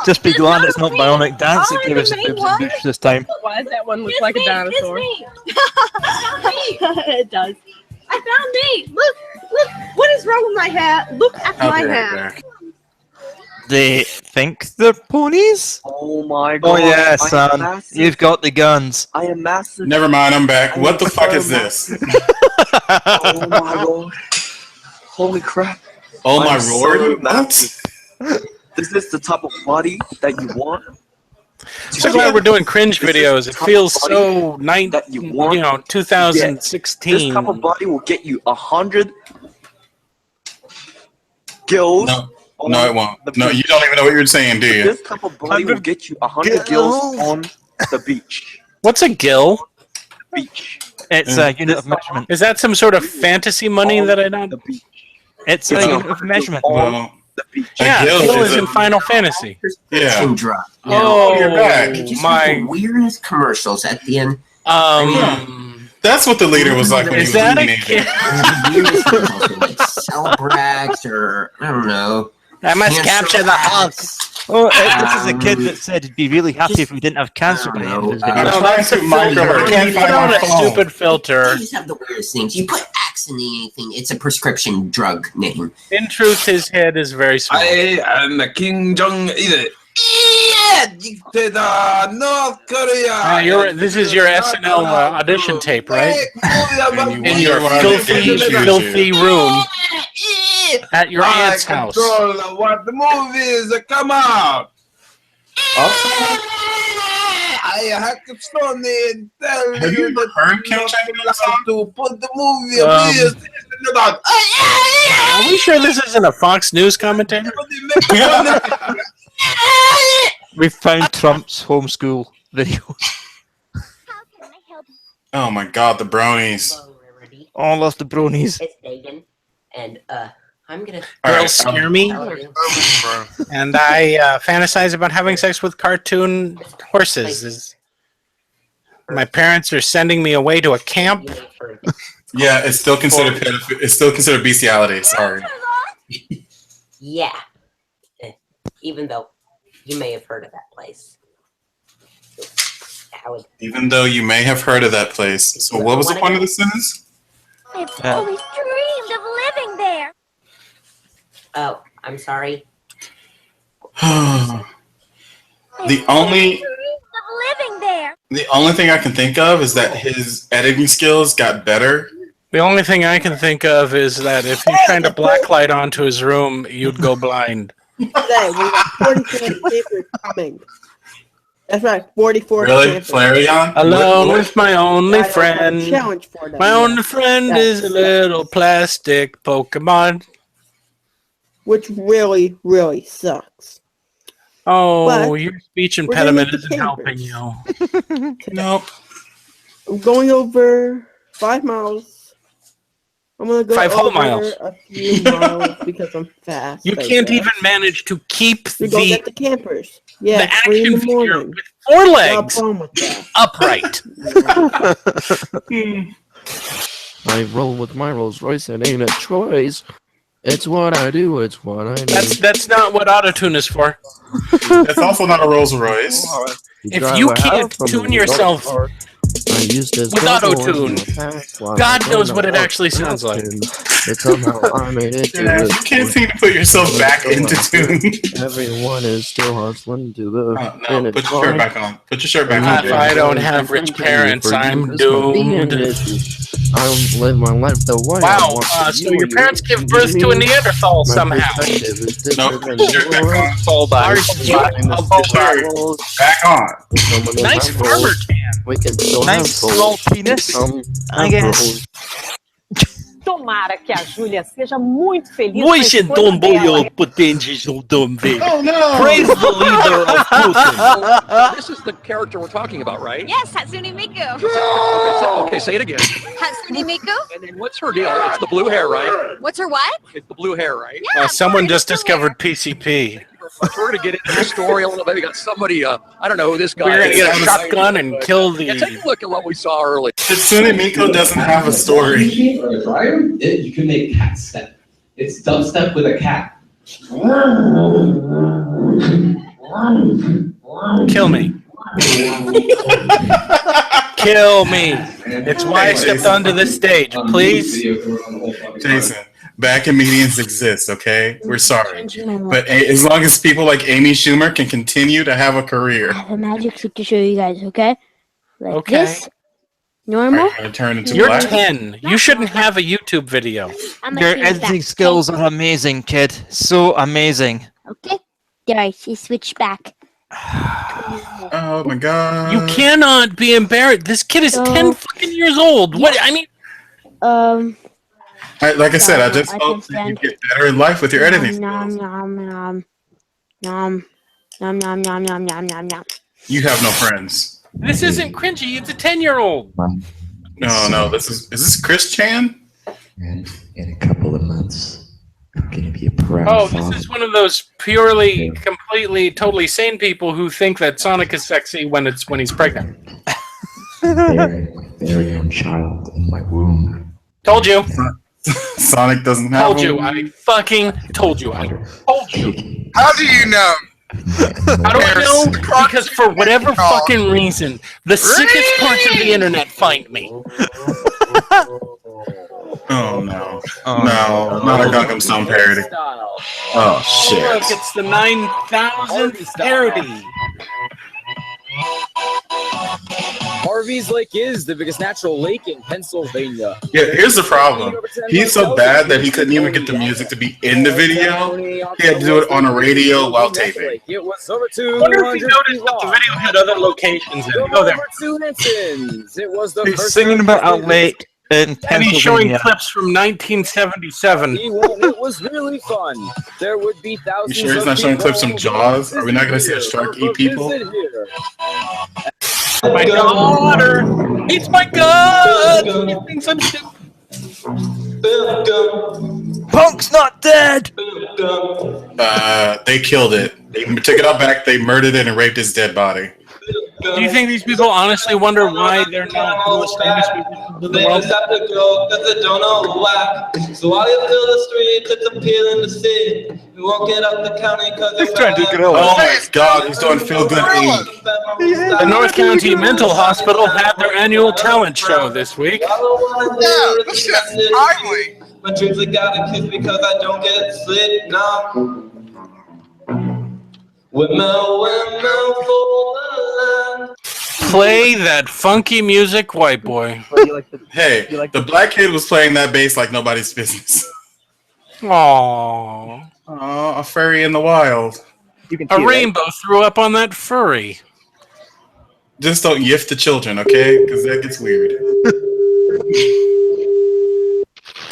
Just be glad it's not Bionic Dance that gave us the boobs and boots this time. Why does that one look like a dinosaur? It does. I found me. Look. What is wrong with my hair? Look at I'll my be right hair. back. They think they're ponies? Oh my god. Oh yeah, I am son. massive. You've got the guns. I am massive. Never mind, I'm back. What the fuck is this? Oh my god. Holy crap. Oh my I'm lord. so What? massive. Is this the type of body that you want? So glad we're doing cringe videos. It feels so 2016. This type of body will get you 100 girls. No, it won't. No, you don't even know what you're saying, do you? This type of body will get you 100 girls on the beach. What's a gill? Beach. It's a unit of measurement. Is that some sort of fantasy money that I don't? It's a unit of measurement. Well, Yeah, gill gill is is a- in Final Fantasy. Yeah. Drop. Oh, you're back. It just my- has the weirdest commercials at the end. That's what the leader was like when he Is was that a a teenager. Like Celebrax or I don't know. I must Cancer capture the Hulk. Oh, this is a kid that said he'd be really happy if we didn't have cancer by the end of his video. I'm trying to micro her. I can't Put find on my a phone. stupid filter. They just have the weirdest things. You put Axe in anything, it's a prescription drug name. In truth, his head is very small. I am King Jong-il. North Korea. This is your SNL audition tape, right? In your filthy, filthy room at your aunt's house. Control what the movies come out. I have to stand and tell Have you that heard Kim Jong-un to put the movie about. Are we sure this isn't a Fox News commentator? We found Trump's homeschool video. Oh my god, the bronies. All of the bronies. It's Megan, and I'm gonna. Girls scare me, and I fantasize about having sex with cartoon horses. My parents are sending me away to a camp. Yeah, it's still considered it's still considered bestiality. Sorry. Yeah. Even though you may have heard of that place. Even though you may have heard of that place. So what was the point of the sentence? I've Yeah. always dreamed of living there. Oh, I'm sorry. The only Living there. thing I can think of is that his editing skills got better. The only thing I can think of is that if you shined a black light onto his room, you'd go blind. Today, we got 44 campers coming. That's right, 44 Really? campers. Flareon? Alone with my only That's a friend. challenge for them. My only friend is a little plastic Pokemon. Which really, really sucks. Oh, But your speech we're gonna impediment make the isn't helping you. Nope. I'm going over 5 miles. I'm gonna go 5 whole over miles. a few miles because I'm fast. You I can't guess. even manage to keep We go get the campers. Yeah, the 3 in action the figure morning. with 4 No legs problem with that. upright. I roll with my Rolls Royce, it ain't a choice. It's what I do. It's what I do. That's not what autotune is for. That's also not a Rolls Royce. If you can't tune yourself with auto-tune, God knows what it actually sounds like. But somehow I made it to Yeah, you can't seem to put yourself back into tune. Everyone is still hustling to the. No, put your shirt back on. Put your shirt back on. If I don't have rich parents, I'm doomed. I don't live my life the way I Wow, want. so your parents give birth to a Neanderthal somehow. No, put your shirt back on. Fall back. Back on. Nice farmer can. We can still Nice small penis, I guess. Tomara que a Júlia seja muito feliz. Moishen Domboyo potential Dombe. Oh no! Praise the leader of Putin. This is the character we're talking about, right? Yes, Hatsune Miku. Okay, say it again. Hatsune Miku? And then what's her deal? It's the blue hair, right? What's her what? It's the blue hair, right? Someone just discovered PCP. We're gonna get into the story a little bit. We got somebody, I don't know who this guy We're gonna is. get a shotgun and kill the. Yeah, take a look at what we saw earlier. Hatsune Miku doesn't have a story. You can make cat step. It's dubstep with a cat. Kill me. Kill me. It's why I stepped onto this stage. Please. Jason, bad comedians exist, okay? We're sorry. But as long as people like Amy Schumer can continue to have a career. I have a magic trick to show you guys, okay? Like Okay. this. Normal. Turn into You're black. 10. You shouldn't have a YouTube video. Your editing skills are amazing, kid. So amazing. Okay. There, she switched back. Oh my god. You cannot be embarrassed. This kid is 10 fucking years old. What? I mean. Like I said, I just I hope can that you stand- get better in life with your editing. Nom nom nom nom nom nom nom nom nom nom nom. You have no friends. This isn't cringy. It's a 10-year-old. No. Is this Chris Chan? In a couple of months, I'm gonna be a proud Oh, father. this is one of those purely, completely, totally sane people who think that Sonic is sexy when he's pregnant. Bearing my very own child in my womb. Told you. Sonic doesn't have Told you. one. I fucking told you. I told you. How do you know? How do I know? Because for whatever fucking reason, the sickest parts of the internet find me. Oh no. No, not a Gangnam Style parody. Oh shit. Look, it's the 9,000th parody. Harvey's Lake is the biggest natural lake in Pennsylvania. Yeah, here's the problem. He's so bad that he couldn't even get the music to be in the video. He had to do it on a radio while taping. It was over I wonder if you noticed that the video had other locations in it. Oh, there. It was the He's first singing about a lake in And he's showing Pennsylvania. clips from 1977. It was really fun. There would be You thousands sure he's of not showing clips from people Jaws? Are we not gonna see a shark eat people? visit here. My daughter! It's my god! He thinks I'm stupid. Punk's not dead! They killed it. They took it out back, they murdered it and raped his dead body. Do you think these people honestly wonder why they're not the most famous musicians in the world? Stop to go, cause they don't know why. So while you fill the streets, it's appealing to see. We won't get up the county cause He's trying to do Oh my god, he's doing Feel Good Inc. The North County Mental Hospital had their annual talent show this week. Yeah, this shit's timely. My dreams are gotta kiss because I don't get sleep now. Women for the land. Play that funky music, white boy. Hey, the black kid was playing that bass like nobody's business. Aww. Aw, a furry in the wild. A rainbow threw up on that furry. Just don't yiff the children, okay? Because that gets weird.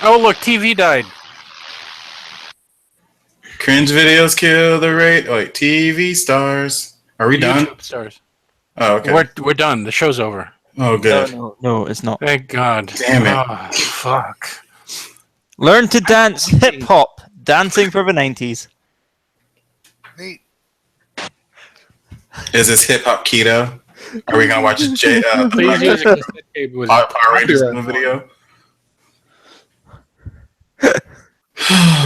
Oh, look, TV died. Cringe videos kill the rate. Oh, wait, TV stars. Are we done? YouTube stars. Oh, okay. We're done. The show's over. Oh, good. No, it's not. Thank God. Damn it. Oh, fuck. Learn to dance hip hop. Dancing for the 90s. Is this hip hop keto? Are we gonna watch Please use a cassette tape with Power Rangers in the video?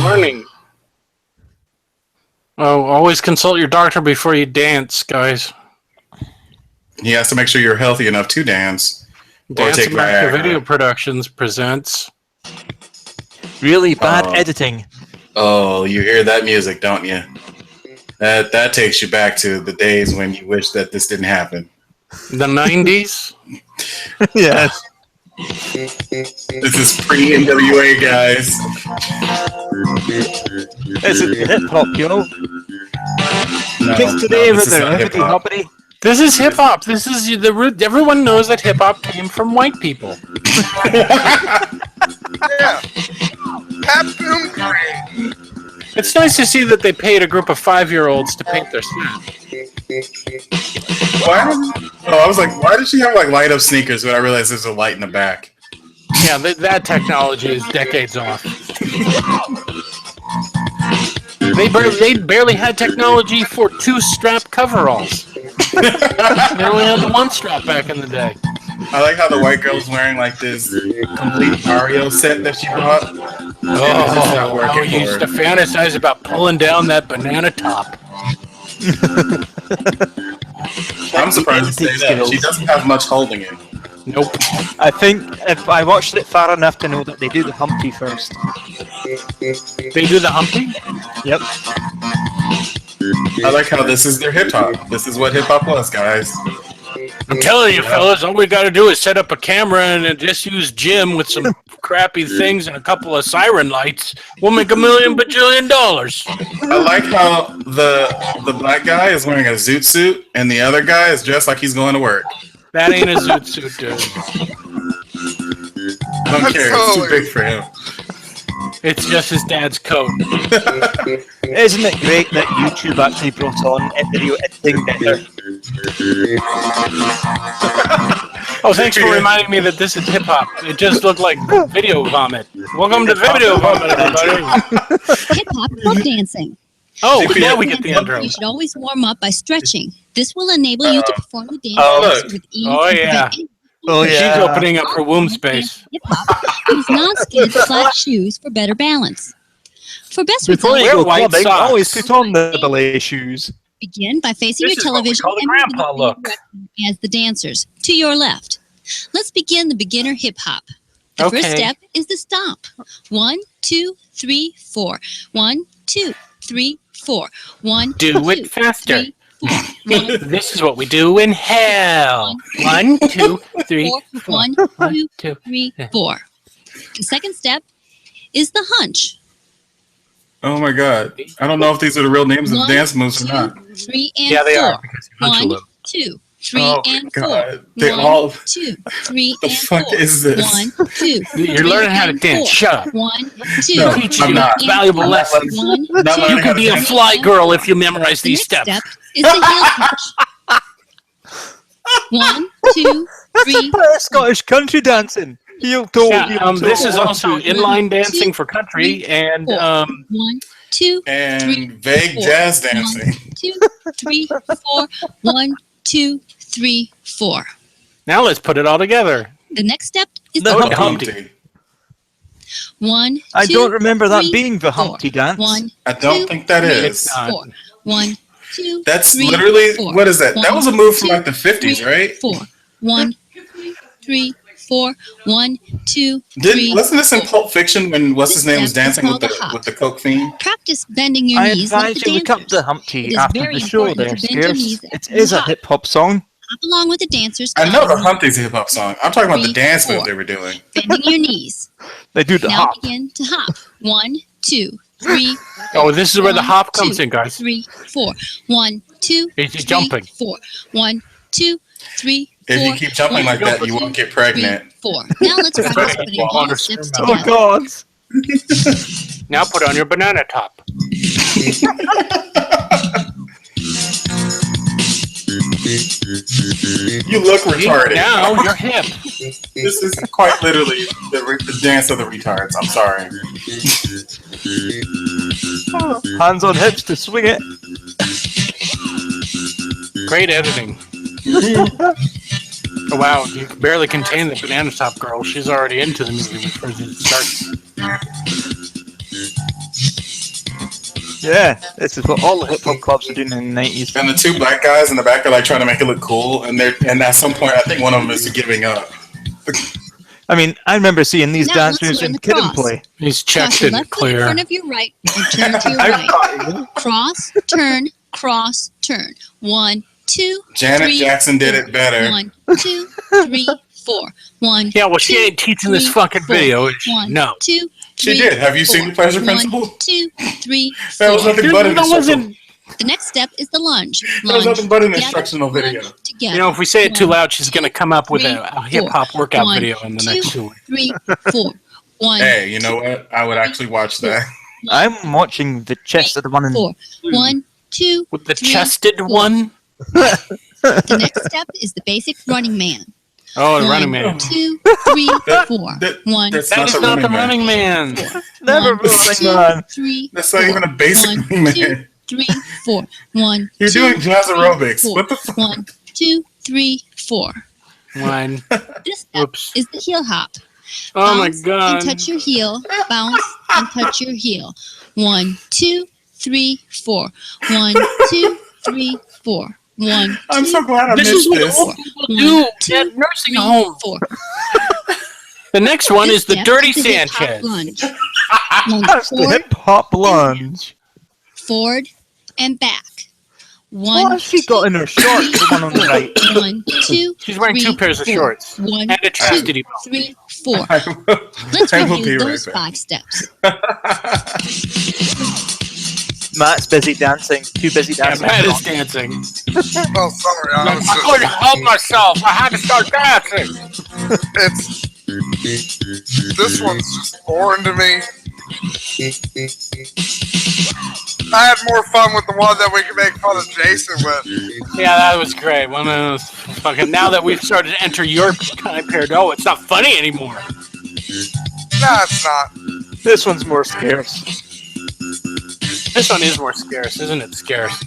Warning. Oh, always consult your doctor before you dance, guys. He has to make sure you're healthy enough to dance. Dance or take America Viagra. Video Productions presents really bad editing. Oh, you hear that music, don't you? That takes you back to the days when you wish that this didn't happen. the 90s. Yes. This is pre-NWA, guys. It's a hip hop, you know. No, Kids today no, with this is their not hippity hip-hop. hoppity. This is hip hop. This is the root. Everyone knows that hip hop came from white people. Yeah. Pat Boom Crane. It's nice to see that they paid a group of 5-year-olds to paint their snap. Why? Oh, I was like, why did she have like light up sneakers when I realized there's a light in the back? Yeah, that technology is decades off. They barely had technology for 2-strap coveralls. They only had the 1 strap back in the day. I like how the white girl's wearing like this complete Mario set that she bought. Oh, how you used to fantasize about pulling down that banana top. I'm surprised to say that. She doesn't have much holding it. Nope. I think if I watched it far enough to know that they do the Humpty first. They do the Humpty? Yep. I like how this is their hip hop. This is what hip hop was, guys. I'm telling you, fellas, all we got to do is set up a camera and then just use Jim with some crappy things and a couple of siren lights. We'll make $1 million bajillion. I like how the black guy is wearing a zoot suit and the other guy is dressed like he's going to work. That ain't a zoot suit, dude. I don't care. It's too big for him. It's just his dad's coat. Isn't it great that YouTube actually brought on video editing better? Oh, thanks for reminding me that this is hip hop. It just looked like video vomit. Welcome to Video Vomit, everybody. Hip hop club dancing. Oh, now we get the intro. You should always warm up by stretching. This will enable you to perform the dance with ease. Oh, yeah. Oh, yeah. She's opening up her womb space. Hip hop. Use non-skid flat shoes for better balance. For best Before you results, go clubbing, always put on the ballet shoes. begin by facing This your is what we television call the and moving grandpa in the look. direction as the dancers to your left. Let's begin the beginner hip hop. The first Okay. step is the stomp. 1, 2, 3, 4. 1, 2, 3, 4. 1, Do 2, it faster. 3, 4. This is what we do in hell. 1, 2, 3, 4. 1, 2, 3, 4. The second step is the hunch. Oh my god. I don't know if these are the real names of One, dance moves or not. 3 and Yeah, they 4. are, because you hunch a 1, little. 2, 3 Oh my and 4. God. They 1, all- 2, 3 The and fuck 4. is this? 1, 2. You're 3 learning how to and dance. 4. Shut up. 1, 2. No, Teach I'm you not. valuable I'm not lessons. One, I'm not two, learning You how can to be a dance. fly girl if you memorize The these next steps. step is the heel touch. 1, 2, 3. Scottish country dancing. Heel toe. Yeah, heel toe. this is 1, also 2. inline dancing for country and 1, 2, And vague 4. jazz dancing. 2, 3, 4. 1, 2, 3, 4. now let's put it all together. The next step is The the Humpty. Humpty. 1, 2, I don't remember that 3, being the 4. Humpty dance. 1, I don't 2, think that 3, is. It's not. 4. 1, 2, That's 3, literally 4. what is that? That was a move from 1, like the 50s, 2, right? 4. 1, 3, 4. 1, 2, 3. Wasn't this in 4. Pulp Fiction when what's his name was This step dancing is with the called a hop. with the coke fiend? Practice bending your I knees like advise the you look up dancers. the It Humpty is after very the show important there, to bend your Scarce. knees It and is a hop. hip hop song. Hop along with the dancers. I know the counting Humpty's hip hop song. I'm talking about the 3, dance 4. move they were doing. Bending your knees. They do the Now hop. begin to hop. 1, 2, 3. Oh, this is where the 1, hop comes 2, in, guys. 3, 4. 1, 2, It's 3, jumping. 4. 1, 2, 3, 4. If you keep jumping like that, you won't get pregnant. 4. Now let's practice putting all the steps Oh together. God! Now put on your banana top. You look retarded. Now you're hip. This is quite literally the dance of the retards. I'm sorry. Hands on hips to swing it. Great editing. Oh, wow, you can barely contain the banana top girl. She's already into the movie before it starts. Yeah, this is what all the hip hop clubs are doing in the 90s. And the two black guys in the back are like trying to make it look cool, and at some point, I think one of them is giving up. I mean, I remember seeing these Now dance let's moves learn in the Kid and cross. Play. He's Cross checked your it left foot in clear. front of your right and turn to your right. Cross, turn, cross, turn. 1, 2, Janet 3, Jackson did 4. it better. 1, 2, 3, 4. 1. Yeah, well, she 2, ain't teaching this 3, fucking 4. video, is she? 1, No. 2, She 3, did. Have you 4. seen the Pleasure 1, Principle? 2, 3, 4. That was nothing but an That instructional. wasn't. The next step is the lunge. That was Lunge nothing but an together, instructional video. lunge together. You know, if we say it too 1, loud, she's going to come up with 3, a hip hop 4. workout 1, video in the 2, next 2 weeks. 3, 4. 1. Hey, you know what? I would actually watch that. I'm watching the chest of the one in 4. 1, 2, With the 3, chested 4. one? The next step is the basic running man. Oh, the 1, running man. 2, 3, 4. 1, That's That is not the running man. Never 1, running 2, man. 3, That's not even a basic 1, running 2, man. 3, 4. 1, You're 2, doing jazz 3, aerobics. 4. What the fuck? 1, 2, 3, 4. One. This step is the heel hop. Oh my Bounce god. and touch your heel. Bounce and touch your heel. 1, 2, 3, 4. 1, 2, 3, 4. 1, I'm so glad I This missed is what this. old people do at nursing home. 4. The next one This is the step Dirty is the hip hop Sanchez. lunge. Lunge That's the forward, hip hop lunge. forward, and back. What 1, has she got in her shorts? The one on the right. 1, 2, She's wearing 2 pairs of 4. shorts 1, and a 2, chastity belt. 3, 4. Let's I will be review right those back. 5 steps. Matt's busy dancing. Too busy Yeah, dancing. Matt is dancing. Oh, sorry. I was I couldn't help myself. I had to start dancing. it's this one's just boring to me. I had more fun with the one that we can make fun of Jason with. Yeah, that was great. One of those fucking. Now that we've started to enter your time period, oh, it's not funny anymore. Nah, it's not. This one's more scarce. This one is more scarce, isn't it? Scarce.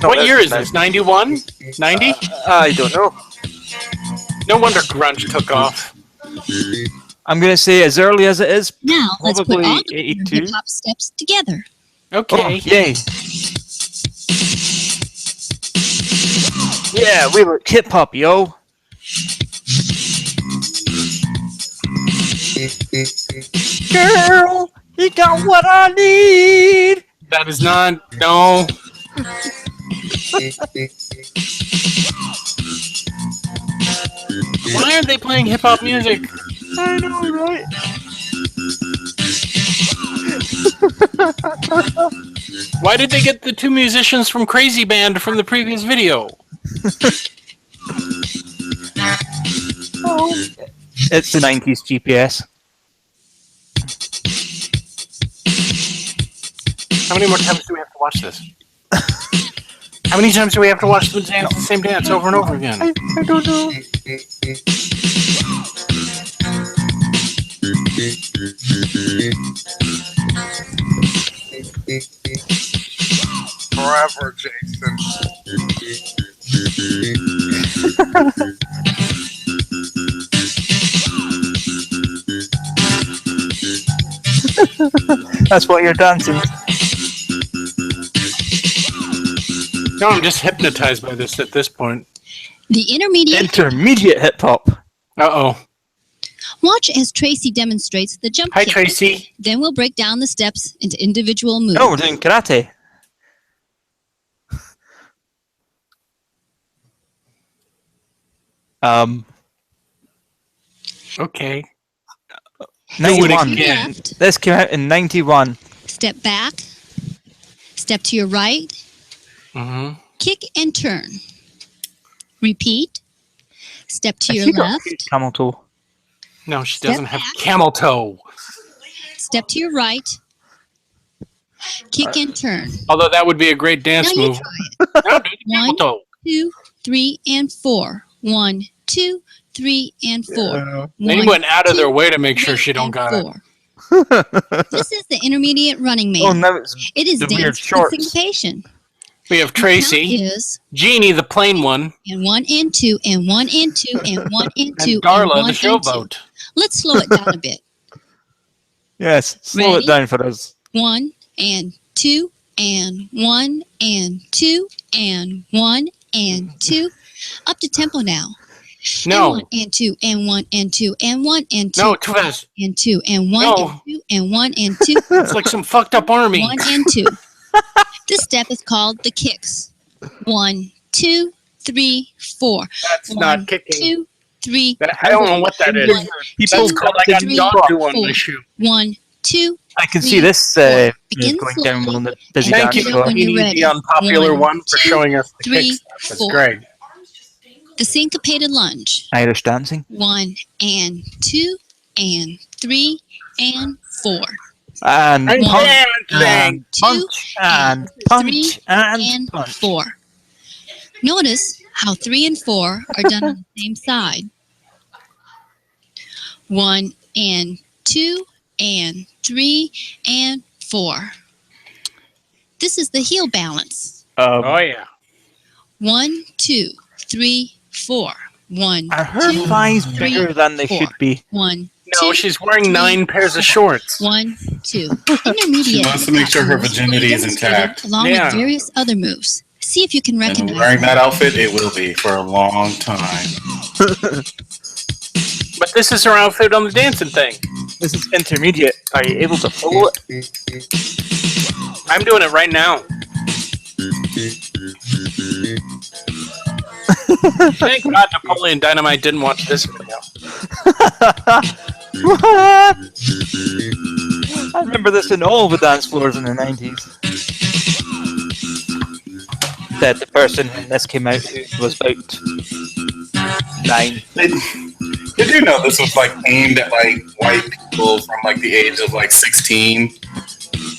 What year is this? 91? 90? I don't know. No wonder grunge took off. I'm going to say as early as it is, Now let's put probably all the 82. hip hop steps together. Okay. Oh, yay. Yeah, we look hip hop, yo. Girl, you got what I need. That is not. No. Why aren't they playing hip hop music? I know, right? Why did they get the 2 musicians from Crazy Band from the previous video? It's the 90s GPS. How many more times do we have to watch this? How many times do we have to watch them dance the same dance over and over again? I don't know. Forever, Jason. That's what you're dancing. No, I'm just hypnotized by this at this point. The Intermediate hip hop. Uh-oh. Watch as Tracy demonstrates the jump Hi, kick. Tracy. Then we'll break down the steps into individual moves. No, we're doing karate. Okay. 91. again. Left, This came out in 91. step back, step to your right, Mm-hmm. kick and turn. Repeat. Step to Has your she got left, camel toe? No, she Step doesn't have back. camel toe. step to your right, kick and turn. Although that would be a great dance Now you move. try it. No, do the camel 1, toe. 2, 3, and 4. 1, 2, 3, and 4. They 1, went out of their 2, way to make sure 3, she don't and got it. 4. This is the intermediate running man. Oh, now it's It is the weird dance with shorts. syncopation. We have The Tracy, count is Jeannie, the plain one, and 1 and 2 and 1 and 2 and 1 and 2 and Darla, and 1 the and 2. showboat. Let's slow it down a bit. Yes, slow Ready? it down for us. 1 and 2 and 1 and 2 and 1 and 2. Up to tempo now. No. And 1 and 2 and 1 and 2 and 1 and 2. No, too fast. And 2 and 1 No. and 2 and 1 and 2. It's like some fucked up army. 1 and 2. This step is called the kicks. 1, 2, 3, 4. That's 1, not kicking. 2, 3. I don't know what that is. 1, People 2, call I got 3, dog do on 4. my shoe. 1, 2. I can 3, see this 4. Begin going down on the busy Thank dance you, floor. when you're Beanie, ready. the unpopular 1, one, for 2, showing us the 3, kick stuff. That's 4. great. The syncopated lunge. Irish dancing. 1 and 2 and 3 and 4. And And punch, dancing. and punch, and punch, and punch. 4. Notice how 3 and 4 are done on the same side. 1 and 2 and 3 and 4. This is the heel balance. Oh, yeah. 1, 2, 3, 4. 1, Are her 2, thighs 3, bigger than they 4. should be? 1, No, 2, she's wearing 3, 9 pairs of shorts. 1, 2. Intermediate. She wants to make sure her virginity is intact. Along Yeah. with various other moves. See if you can And recognize wearing them. that outfit, it will be for a long time. But this is her outfit on the dancing thing. This is intermediate. Are you able to follow it? I'm doing it right now. Thank God Napoleon Dynamite didn't watch this video. What? I remember this in all the dance floors in the 90s. Said the person when this came out who was about 9. Did you know this was like aimed at like white people from like the age of like 16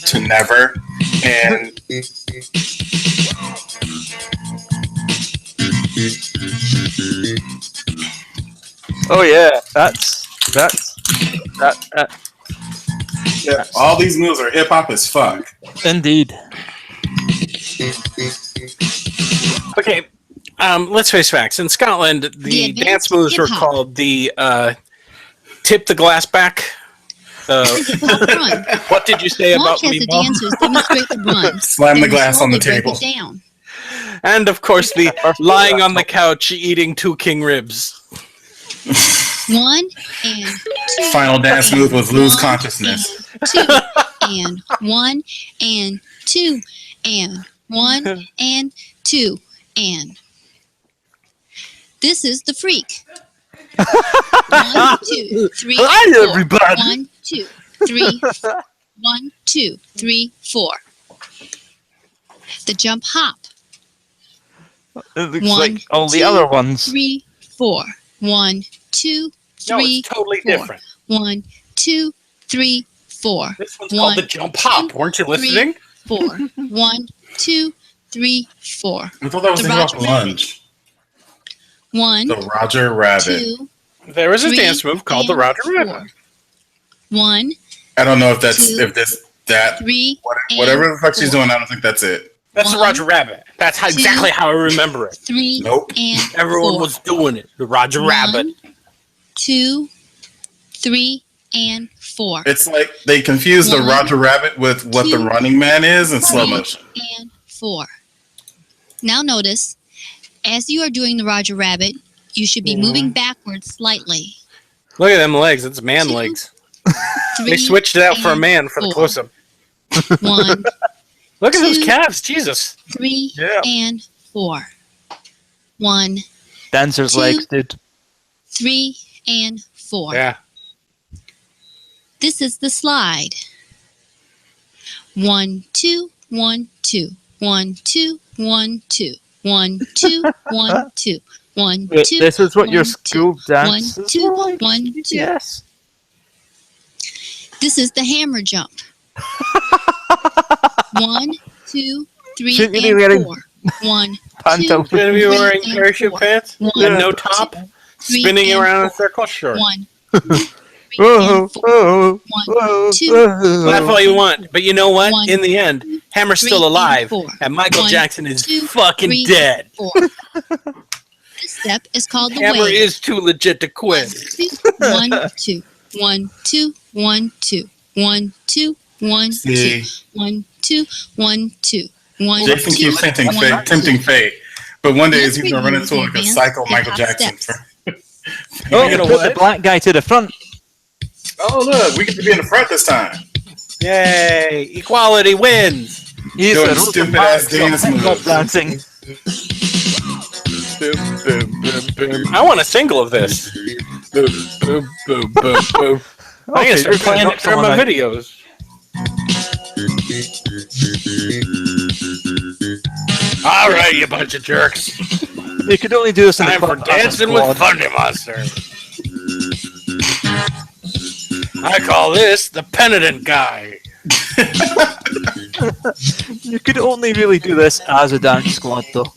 to never? And Oh yeah, that's yeah, all these moves are hip hop as fuck. indeed. Okay, let's face facts. In Scotland, the advanced dance moves were hip-hop. called the tip the glass back. Run. What did you say about Watch as me, the Mom? dancers demonstrate the run. Slam the Then glass on the slowly break table. it down. And of course, the lying on the couch eating 2 king ribs. 1 and 2. Final dance move was lose 1 consciousness. and 2 and 1 and 2 and 1 and 2 and. This is the freak. 1, 2, 3, Hi, 4. everybody. 1, 2, 3, 1, 2, 3, 4. The jump hop. It looks 1, like all the 2, other ones. 3, 4. 1, 2, 3, No, it's totally 4. different. 1, 2, 3, 4. This one's called the jump hop. Weren't you listening? 4. 1, 2, 3, 4. I thought that was The the hip hop Roger lunge. 1, The Roger Rabbit. 2, There was a 3, dance move called the and Roger 4. Rabbit. 1, I don't know if that's 2, if this that 3, whatever the fuck she's 4. doing. I don't think that's it. That's the 1, Roger Rabbit. That's how, 2, exactly how I remember it. 3, Nope. and Everyone 4. was doing it. The Roger 1, Rabbit. 2, 3, and 4. It's like they confuse the 1, Roger Rabbit with what the 2, Running Man is in slow 3, motion. and 4. Now notice, as you are doing the Roger Rabbit, you should be moving backwards slightly. Look at them legs. It's man 2, legs. 3, They switched it out for a and man for the 4. close-up. 1, Look at those 2, calves. Jesus. 3, Yeah. and 4. 1, Dancer's 2, legs, dude. 3, and 4. Yeah. This is the slide. 1, 2, 1, 2. 1, 2, 1, 2. 1, 2, 1, 2. 1, Wait, 2. this is what your 1, school 1, dances 2, were like? 1, 2. Yes. This is the hammer jump. 1, 2, 3, Shouldn't you be and wearing 4. 1, 2, Panto? Gonna be 3, wearing and parachute 4. pants 1, and no top, 3, spinning and around in a 4. circle. Sure. 1, Whoa, 4. whoa, 1, 2, Laugh all you want, but you know what? 1, In the end, Hammer's 3, still and alive, 4. and Michael 1, Jackson is 2, fucking 3, dead. 4. This step is called the Hammer wave. is too legit to quit. 1, 2, 1, 2, 1, 2, 1, 2. 1, 2, 1, 2, See. 1, 2, 1, 2, 1, Jason 2, keeps tempting 1, fate, tempting fate, but one day he's Let's gonna run review into the like a advanced psycho Michael hip-hop Jackson. steps. Oh, You know put what? the black guy to the front. Oh look, we get to be in the front this time. Yay! Equality wins. He's Doing a stupid ass dance hip-hop moves. dancing. Boom, boom, boom, boom. I want a single of this. Boom, boom, boom, boom, boom. I Okay, can start you're gonna playing knock it during my someone out. videos. All right, you bunch of jerks. You could only do this in the Time for club as a dancing with squad. Funny Monster. I call this the penitent guy. You could only really do this as a dance squad, though. Do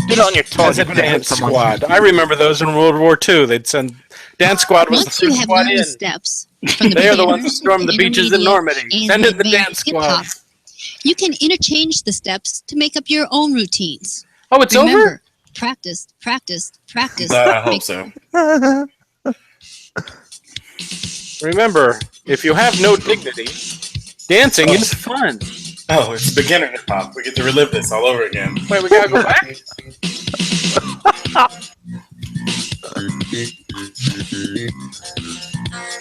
it on your toes. As a dance squad. I remember those in World War II. They'd send dance squad was Once the you first have squad learned in. the steps from the They are the ones beginner, who stormed the beaches in intermediate, Normandy. and Send in the advanced dance squad. hip-hop, you can interchange the steps to make up your own routines. Oh, it's Remember, over? practice, practice, practice. I hope makes so. Remember, if you have no dignity, dancing is fun. Oh, it's beginner hip hop. We get to relive this all over again. Wait, we gotta go back?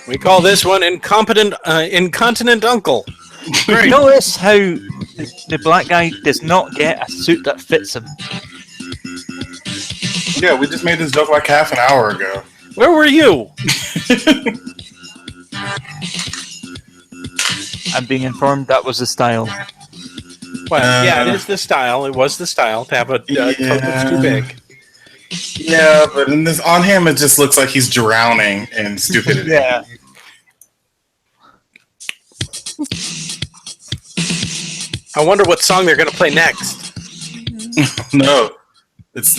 We call this one incontinent uncle. Notice how the black guy does not get a suit that fits him. Yeah, we just made this joke like half an hour ago. Where were you? I'm being informed that was the style. Well, yeah, it is the style. It was the style to have a coat that's too big. Yeah, but in this on him, it just looks like he's drowning in stupidity. Yeah. I wonder what song they're gonna play next. No, it's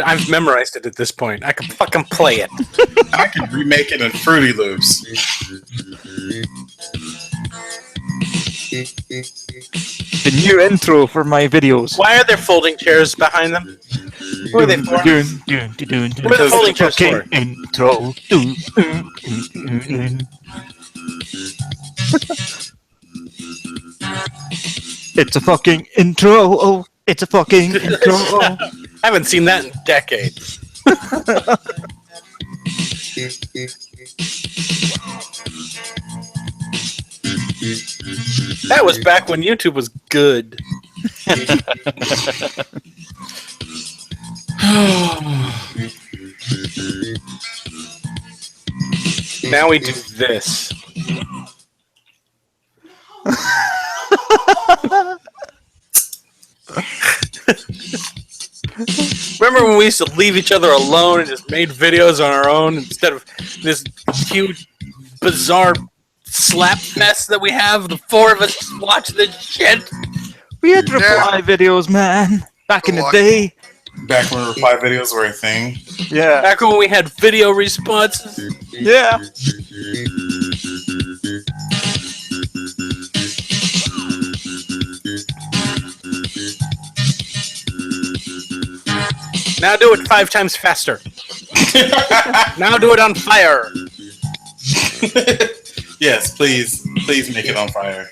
I've memorized it at this point. I can fucking play it. I can remake it in Fruity Loops. The new intro for my videos. Why are there folding chairs behind them? Who are they for? What are the folding chairs for? Intro. It's a fucking intro. Oh, it's a fucking intro. I haven't seen that in decades. That was back when YouTube was good. Now we do this. Remember when we used to leave each other alone and just made videos on our own instead of this huge, bizarre slap fest that we have? The four of us just watch this shit. We had reply videos, man. Back in the day. Back when reply videos were a thing. Yeah. Back when we had video responses. Yeah. Now do it 5 times faster. Now do it on fire. Yes, please make it on fire.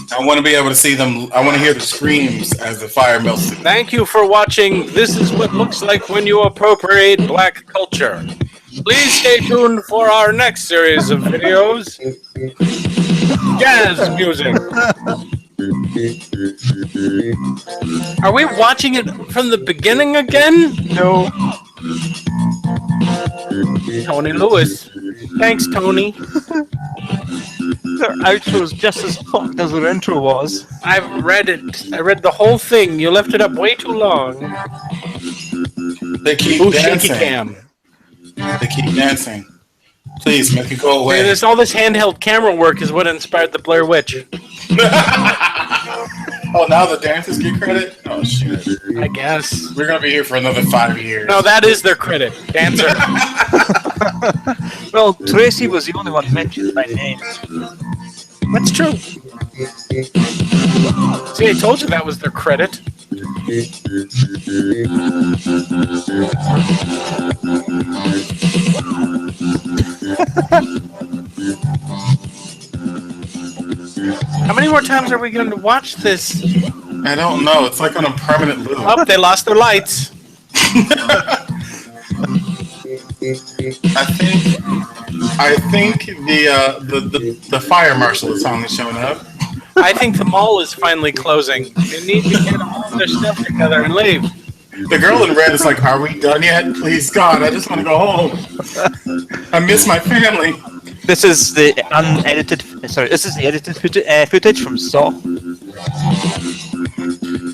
I want to be able to see them. I want to hear the screams as the fire melts. Thank you for watching. This is what looks like when you appropriate black culture. Please stay tuned for our next series of videos. Jazz music. Are we watching it from the beginning again? No. Tony Lewis. Thanks, Tony. Their outro was just as fucked as their intro was. I've read it. I read the whole thing. You left it up way too long. They keep shaky dancing. cam. They keep dancing. Please make it go away. All this handheld camera work is what inspired the Blair Witch. Oh, now the dancers get credit? Oh, shit. I guess. We're going to be here for another 5 years. No, that is their credit. Dancer. Well, Tracy was the only one mentioned by name. That's true. See, I told you that was their credit. How many more times are we going to watch this? I don't know. It's like on a permanent loop. Oh, they lost their lights. I think the fire marshal is finally showing up. I think the mall is finally closing. They need to get all their stuff together and leave. The girl in red is like, "Are we done yet? Please, God, I just want to go home. I miss my family." This is the unedited. Sorry, this is the edited footage from Saw.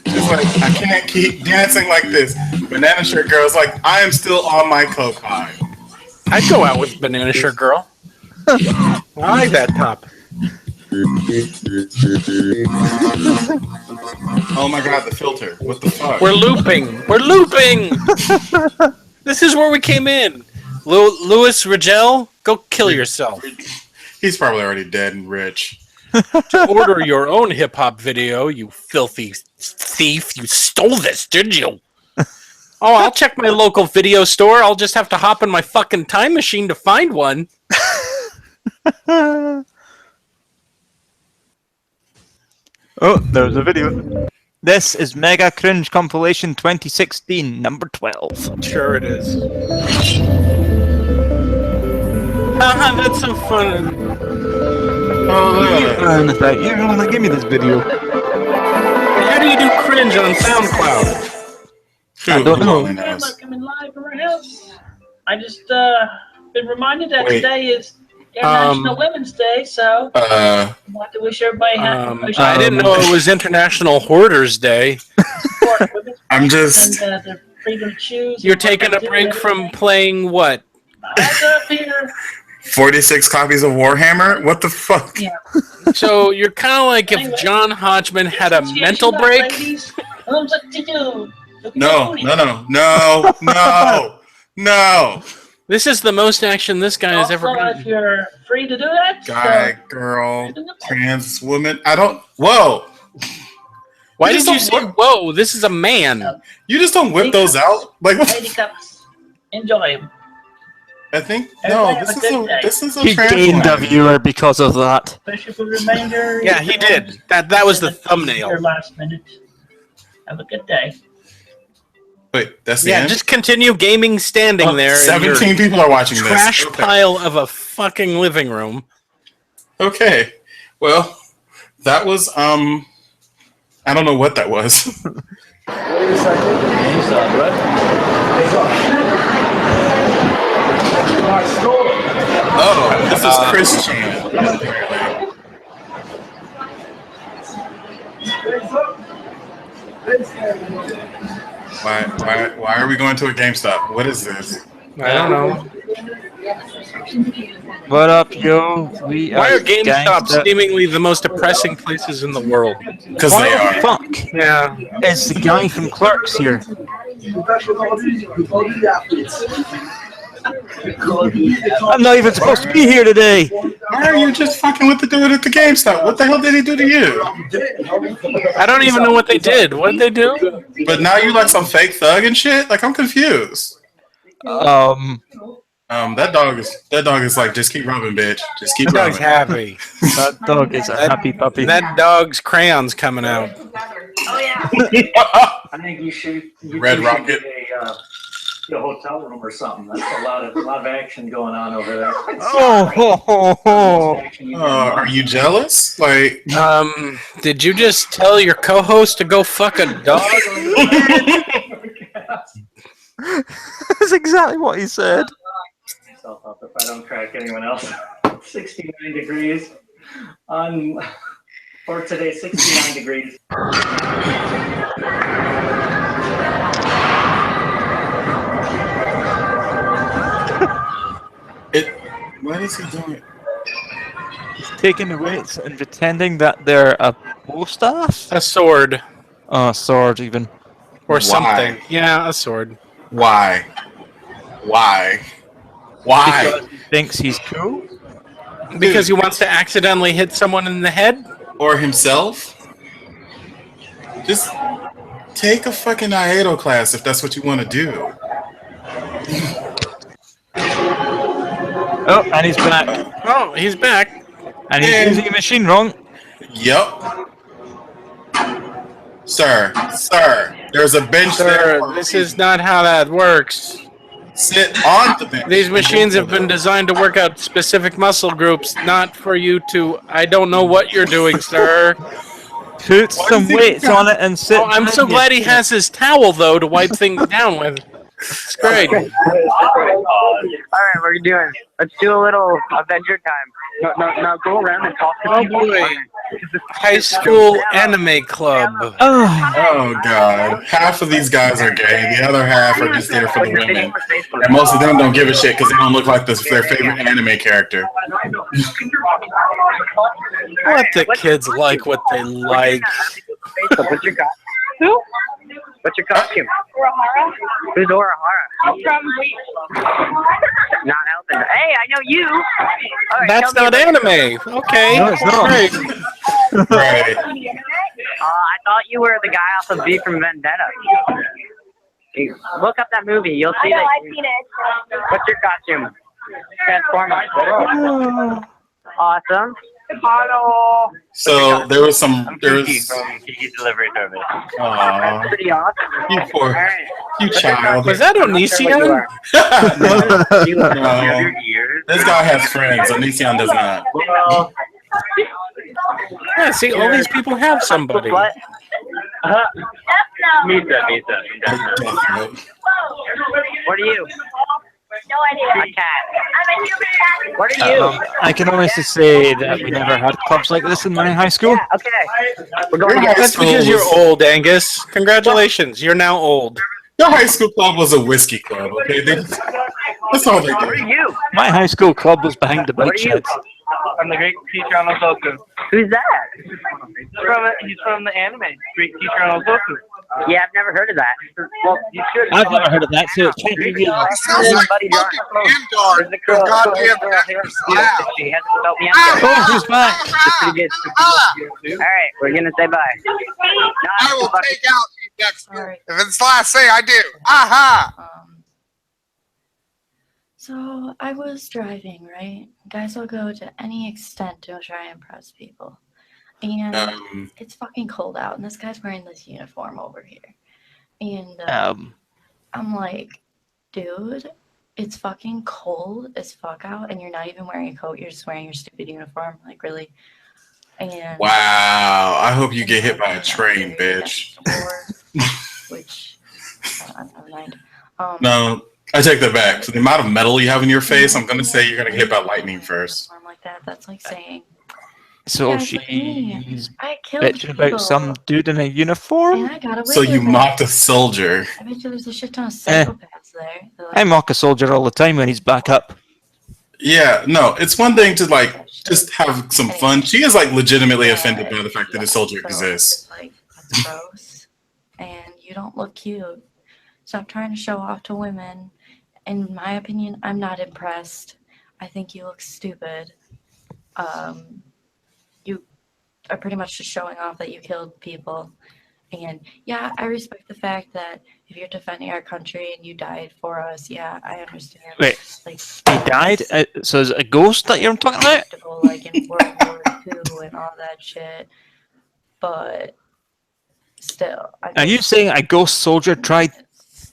It's like, I can't keep dancing like this. Banana shirt girl's like, I am still on my coke high. I'd go out with Banana Shirt Girl. I like that top. Oh my God, the filter. What the fuck? We're looping. We're looping. This is where we came in. Louis Rigel, go kill yourself. He's probably already dead and rich. To order your own hip hop video, you filthy thief. You stole this, did you? Oh, I'll check my local video store. I'll just have to hop in my fucking time machine to find one. Oh, there's a video. This is Mega Cringe Compilation 2016, number 12. Sure it is. Haha, that's so fun. Oh, you're gonna give me this video. How do you do cringe on SoundCloud? I don't know. Coming live from our house. I just been reminded that Wait. today is International Women's Day, so I want to wish everybody happy. I didn't know it was International Hoarders Day. I'm just. And, the freedom to choose. You're taking a break from playing what? I up here. 46 copies of Warhammer? What the fuck? Yeah. So you're kind of like if John Hodgman had a mental break. No. This is the most action this guy has ever Also, done. if you're free to do that, Guy, girl, trans woman. I don't. Whoa. Why did you say, whoa, this is a man? You just don't whip those out? Like, lady cups. Enjoy them. I think no. This is a He trans gained a woman. viewer because of that. Especially for the remainder. Yeah, he did. That was the thumbnail. Your last minute. Have a good day. Wait, that's the Yeah, end? just continue gaming standing there. in 17 your people are watching this. trash Okay. pile of a fucking living room. Okay. Well, that was I don't know what that was. Wait a second. Oh, this is Christian. Why are we going to a GameStop? What is this? I don't know. What up, yo? Why are GameStop seemingly the most depressing places in the world? Because What they the are. fuck? Yeah. It's the guy from Clerks here. I'm not even supposed to be here today. Why are you just fucking with the dude at the GameStop? What the hell did he do to you? I don't even know what they did. What did they do? But now you like some fake thug and shit? Like, I'm confused. That dog is like, just keep rubbing, bitch. Just keep That dog's rubbing. happy. That dog is a happy puppy. That dog's crayon's coming out. Oh yeah. I think you should. Red Rocket. Get a hotel room or something. That's a lot of action going on over there. Are you jealous? Like, did you just tell your co-host to go fuck a dog? That's exactly what he said. Myself up if I don't crack anyone else. 69 degrees on for today. 69 degrees. What is he doing? He's taking the weights and pretending that they're a bow staff? A sword. Oh, a sword even. Or Why? something. Yeah, a sword. Why? Because he thinks he's cool? Because he wants to accidentally hit someone in the head? Or himself? Just Take a fucking Iato class if that's what you want to do. Oh, and he's back. Oh, he's back. And he's using a machine wrong. Yep. Sir, there's a bench there. Sir, this is not how that works. Sit on the bench. These machines have been designed to work out specific muscle groups, not for you to. I don't know what you're doing, sir. Put some weights on it and sit. Oh, I'm so glad he has his towel though to wipe things down with. It's great. All right, we're doing. Let's do a little Avenger time. No, go around and talk to Oh people. boy. High school anime club. Oh god. Half of these guys are gay, the other half are just there for the women. And most of them don't give a shit because they don't look like their favorite anime character. Let the kids like what they like. What's your costume? What's your costume? Who's Orahara? Not helping. Hey, I know you. All right, That's tell me not about anime. Okay. No, it's not. Great. Right. I thought you were the guy off of V from Vendetta. Hey, look up that movie. You'll see that. I've seen it. What's your costume? Transformers. Awesome. Hello. So there was some from Kiki Delivery Service. Aw, Pretty awesome. you poor you child. Was that Onision? No. This guy has friends, Onision does not. Yeah, see, all these people have somebody. Misa. What are you? No idea. A cat. I'm a human. What are you? I can honestly say that we never had clubs like this in my high school. Okay. We're going to Your high That's school because you're was- old, Angus. Congratulations, you're now old. Your high school club was a whiskey club, okay? That's all they What are did. you? My high school club was behind the bike What are you? sheds. I'm the great teacher on Osoku. Who's that? He's from the anime. Great teacher on Osoku. Yeah, I've never heard of that. Well, you should. I've never heard of that, so it's quite It revealing. sounds like fucking Vanguard with goddamn extra slab. She hasn't felt me out. Oh, he's back. It's pretty good. All right, we're gonna say bye. I will take out you next. If it's the last say, I do. Aha! So I was driving, right? Guys will go to any extent to try and impress people. And it's fucking cold out, and this guy's wearing this uniform over here. And I'm like, dude, it's fucking cold as fuck out, and you're not even wearing a coat, you're just wearing your stupid uniform. Like, really? And Wow. I hope you get hit by a train, bitch. which, never mind. No, I take that back. For the amount of metal you have in your face, I'm gonna say you're gonna get hit by lightning first. Like that, that's like saying, So guys like me, she's I killed bitching people, about some dude in a uniform? and I got away So you with it. mocked a soldier. I bet you there's a shit ton of Eh. psychopaths there. They're like, I mock a soldier all the time when he's back up. Yeah, no, it's one thing to like just have some fun. She is like legitimately offended by the fact that a soldier exists. like, that's gross, and you don't look cute. Stop trying to show off to women. In my opinion, I'm not impressed. I think you look stupid. You are pretty much just showing off that you killed people. And yeah, I respect the fact that if you're defending our country and you died for us, yeah, I understand. Wait, Like, he died? So is it a ghost that you're talking about? like in World War II and all that shit. But still, Are you saying a ghost soldier tried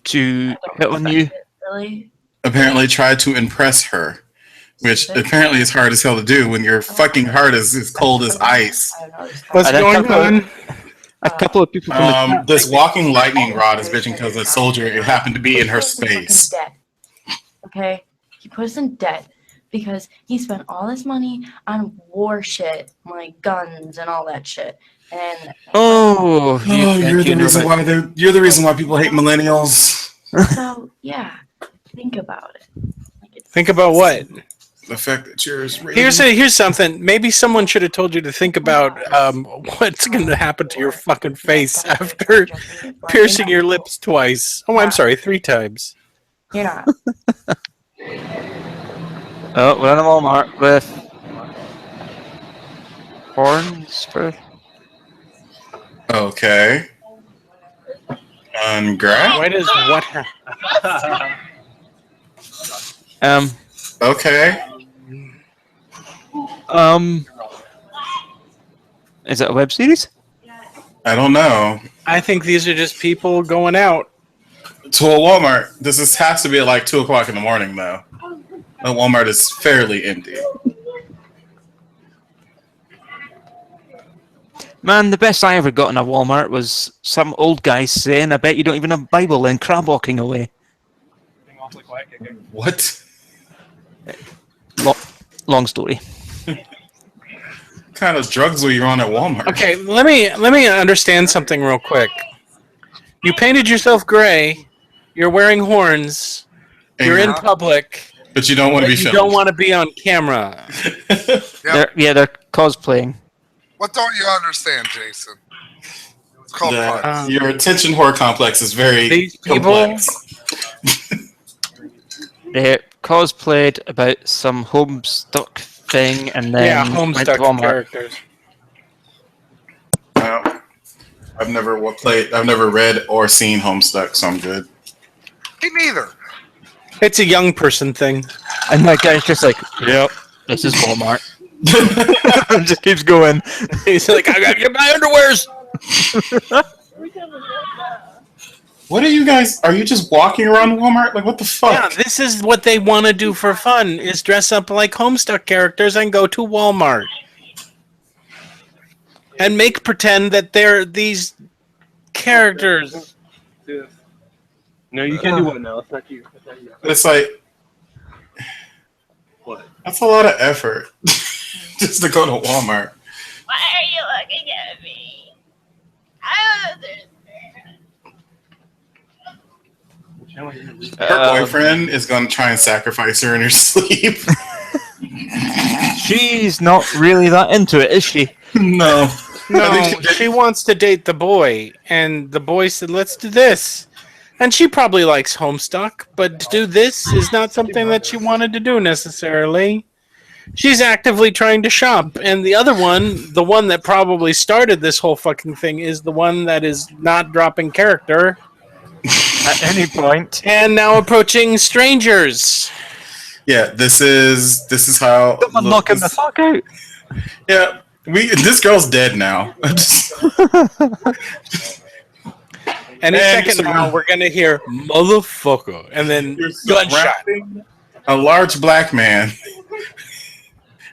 to hit on you? really? Apparently tried to impress her, which apparently is hard as hell to do when your fucking heart is as cold as ice. What's going on? A couple of people from the This walking lightning rod is bitching because a soldier it happened to be in her space. Debt. Okay, he put us in debt because he spent all his money on war shit, like guns and all that shit. And Oh, you're the reason why you're the reason why people hate millennials. so yeah, think about it. Think about what? The fact that you're Here's something. Maybe someone should have told you to think about what's going to happen to your fucking face after piercing your lips twice. Oh, I'm sorry, 3 times. You're not. Oh, we're in a Walmart with horns for. Okay. Congrats. Why does what Okay. Is it a web series? I don't know. I think these are just people going out to a Walmart. Has to be at like 2:00 in the morning, though. The Walmart is fairly empty. Man, the best I ever got in a Walmart was some old guy saying, "I bet you don't even have a Bible," and crab walking away. What? Long story. What kind of drugs were you on at Walmart? Okay, let me understand something real quick. You painted yourself gray. You're wearing horns. You're in public. But you don't want to be filmed. You don't want to be on camera. They're cosplaying. What don't you understand, Jason? It's called fun. Your attention whore complex is very complex. They cosplayed about some Homestuck thing, and then Homestuck characters. I've never read or seen Homestuck, so I'm good. Me neither. It's a young person thing. And that guy's just like, "Yep, this is Walmart." Just keeps going. He's like, "I gotta get my underwears." What are you guys? Are you just walking around Walmart? Like, what the fuck? Yeah, this is what they want to do for fun: is dress up like Homestuck characters and go to Walmart and make pretend that they're these characters. No, you can't do what now. It's not you. It's like, what? That's a lot of effort just to go to Walmart. Why are you looking at me? I don't understand. Her boyfriend is going to try and sacrifice her in her sleep. She's not really that into it, is she? No. No, she wants to date the boy, and the boy said, "Let's do this." And she probably likes Homestuck, but to do this is not something that she wanted to do necessarily. She's actively trying to shop, and the other one, the one that probably started this whole fucking thing, is the one that is not dropping character at any point, and now approaching strangers. Yeah, this is how. Someone knock him the fuck out. Yeah, this girl's dead now. Any second now, we're gonna hear "motherfucker" and then gunshot. A large black man,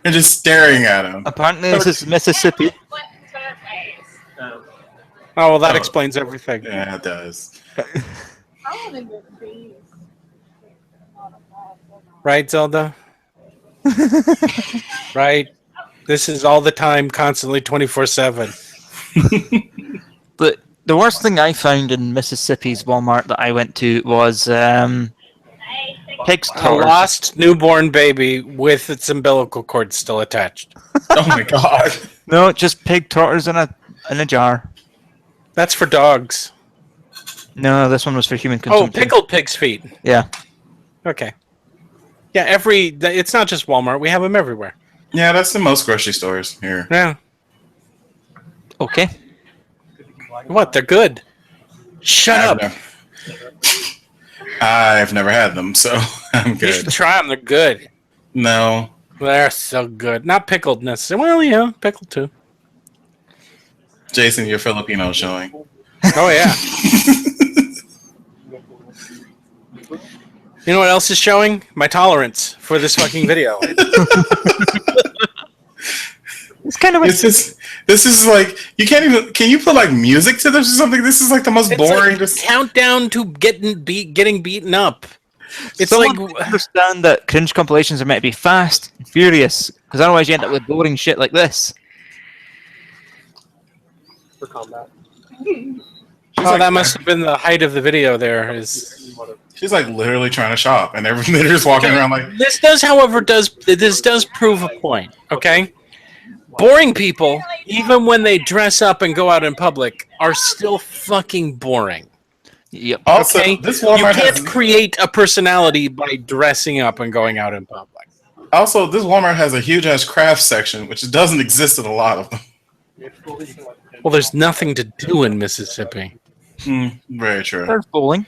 and just staring at him. Apparently, this is Mississippi. Oh well, that explains everything. Yeah, it does. Right, Zelda? Right? This is all the time, constantly, 24/7. But the worst thing I found in Mississippi's Walmart that I went to was pig's A tours. lost newborn baby with its umbilical cord still attached. Oh my god! No, just pig torters in a jar. That's for dogs. No, this one was for human Oh, consumption. pickled pig's feet. Yeah. Okay. Yeah, it's not just Walmart. We have them everywhere. Yeah, that's in most grocery stores here. Yeah. Okay. What? They're good. Shut up. I've never had them, so I'm You good. should try them. They're good. No. They're so good. Not pickled necessarily. Well, yeah, pickled too. Jason, your Filipino showing. Oh, yeah. You know what else is showing? My tolerance for this fucking video. It's kind of. This is like you can't even. Can you put like music to this or something? This is like the most boring. Like countdown to getting beaten up. It's Someone understand that cringe compilations are meant to be fast and furious, because otherwise you end up with boring shit like this. For combat. Oh, that must have been the height of the video. She's like literally trying to shop, and they're just walking around like. This does, however, prove a point. Okay, boring people, even when they dress up and go out in public, are still fucking boring. Yep. Also, okay? this Walmart you can't create a personality by dressing up and going out in public. Also, this Walmart has a huge ass craft section, which doesn't exist in a lot of them. Well, there's nothing to do in Mississippi. Very true. There's bowling.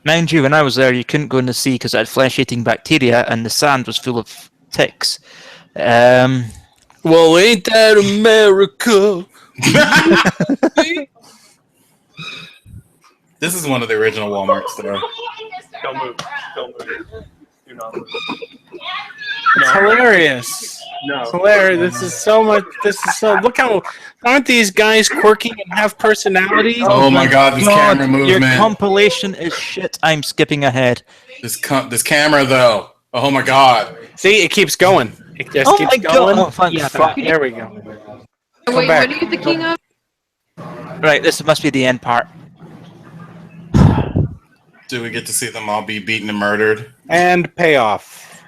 Mind you, when I was there, you couldn't go in the sea because it had flesh-eating bacteria, and the sand was full of ticks. Well, ain't that America? This is one of the original Walmarts, though. Don't move. Don't move. Do not move. It's hilarious. No. It's hilarious. This is so much. Look how. Aren't these guys quirky and have personality? Oh my God, this camera movement. Your compilation is shit. I'm skipping ahead. This camera, though. Oh my God. See, it keeps going. It just Oh keeps my going. God. Oh, thank fuck. There we go. Wait, what are you the king of? Right, this must be the end part. Do we get to see them all be beaten and murdered? And payoff.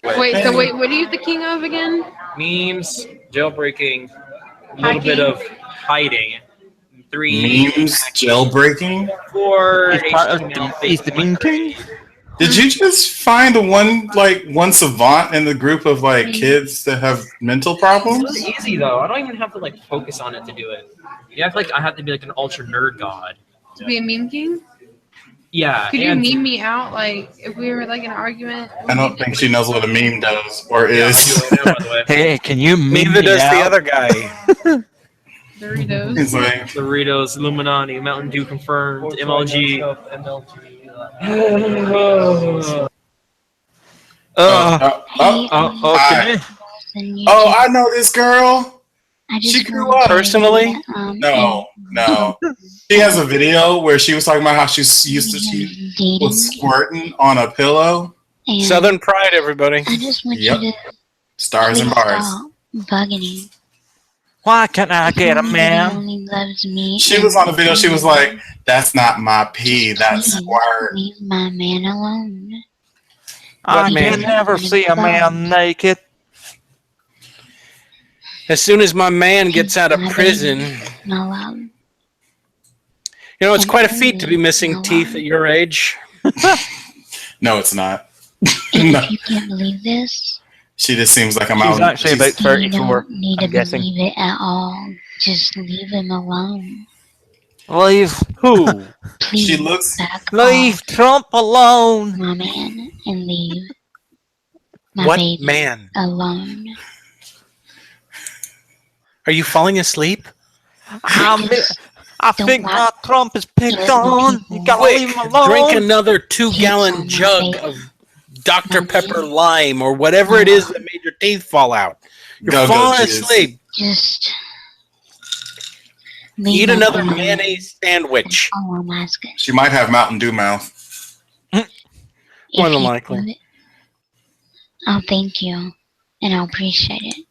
Wait, what are you the king of again? Memes, jailbreaking, a little bit of hiding. 3 Memes, jailbreaking? 4 He's the meme king? Did you just find one savant in the group of kids that have mental problems? It's really easy though. I don't even have to focus on it to do it. You have I have to be an ultra nerd god. To be a meme king? Yeah. Could you meme me out, if we were in an argument? I don't think she knows what a meme does or is. Hey, can you meme Neither me does out? the other guy. Doritos. He's like, Doritos, Illuminati, Mountain Dew confirmed, MLG. Okay. Oh, I know this girl. She grew up. Personally? No. She has a video where she was talking about how she was squirting on a pillow. Southern Pride, everybody. I just want Yep. you to Stars and bars. stop bugging him. Why can't I get a He man? only loves me. She was on the video. She was like, "That's not my pee. That's squirt." Leave my man alone. I can never see a man naked. As soon as my man gets out of prison, My love. it's quite a feat to be missing teeth at your age. No, it's not. If you can't believe this, She just seems like I'm She's out. actually about you 34. don't need to I'm guessing. believe it at all. Just leave him alone. Leave who? Please She looks. Leave Trump alone. my man and leave my What baby man? alone. Are you falling asleep? I think my Trump is picked on. You gotta Quick, leave him alone. drink another 2-gallon jug of Dr. Pepper Lime or whatever it is that made your teeth fall out. You're Go-go falling cheese. asleep. Just Eat another mayonnaise sandwich. Oh, I'm asking. She might have Mountain Dew mouth. More than likely. Oh, thank you. And I'll appreciate it.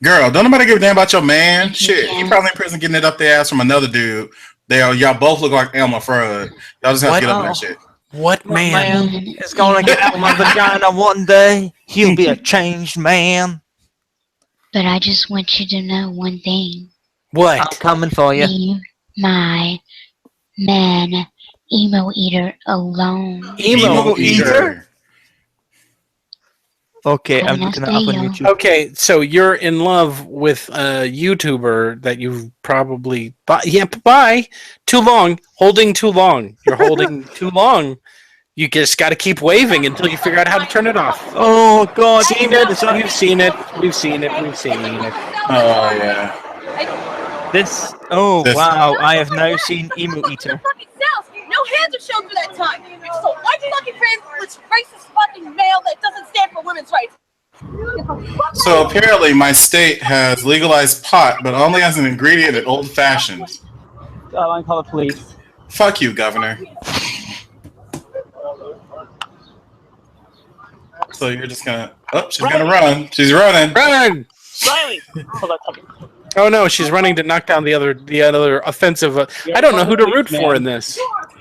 Girl, don't nobody give a damn about your man. Shit, he probably in prison getting it up their ass from another dude. Y'all both look like Elmer Fudd. Y'all just have to get up that shit. What man? is gonna get out of my vagina one day? He'll be a changed man. But I just want you to know one thing. What? I'm coming for you. Leave my man, emo eater, alone. Emo eater? Okay, I'm Have a looking it nice up on day, YouTube. Okay, so you're in love with a YouTuber that you've probably bye. Too long. Holding too long. You're holding too long. You just got to keep waving until you figure out how to turn it off. Oh God! Seen it? We've seen it. We've seen it. We've seen it. Oh yeah. This. Oh wow! I have now seen Emo Eater. No hands are shown for that time. So why do you not get friends with this racist fucking male that doesn't stand for women's rights? So apparently, my state has legalized pot, but only as an ingredient in old fashions. I call the police. Fuck you, Governor. So you're just gonna? Oh, she's gonna run. She's running. Run! Riley! Hold on. Oh no, she's running to knock down the other offensive. I don't know who to root for in this.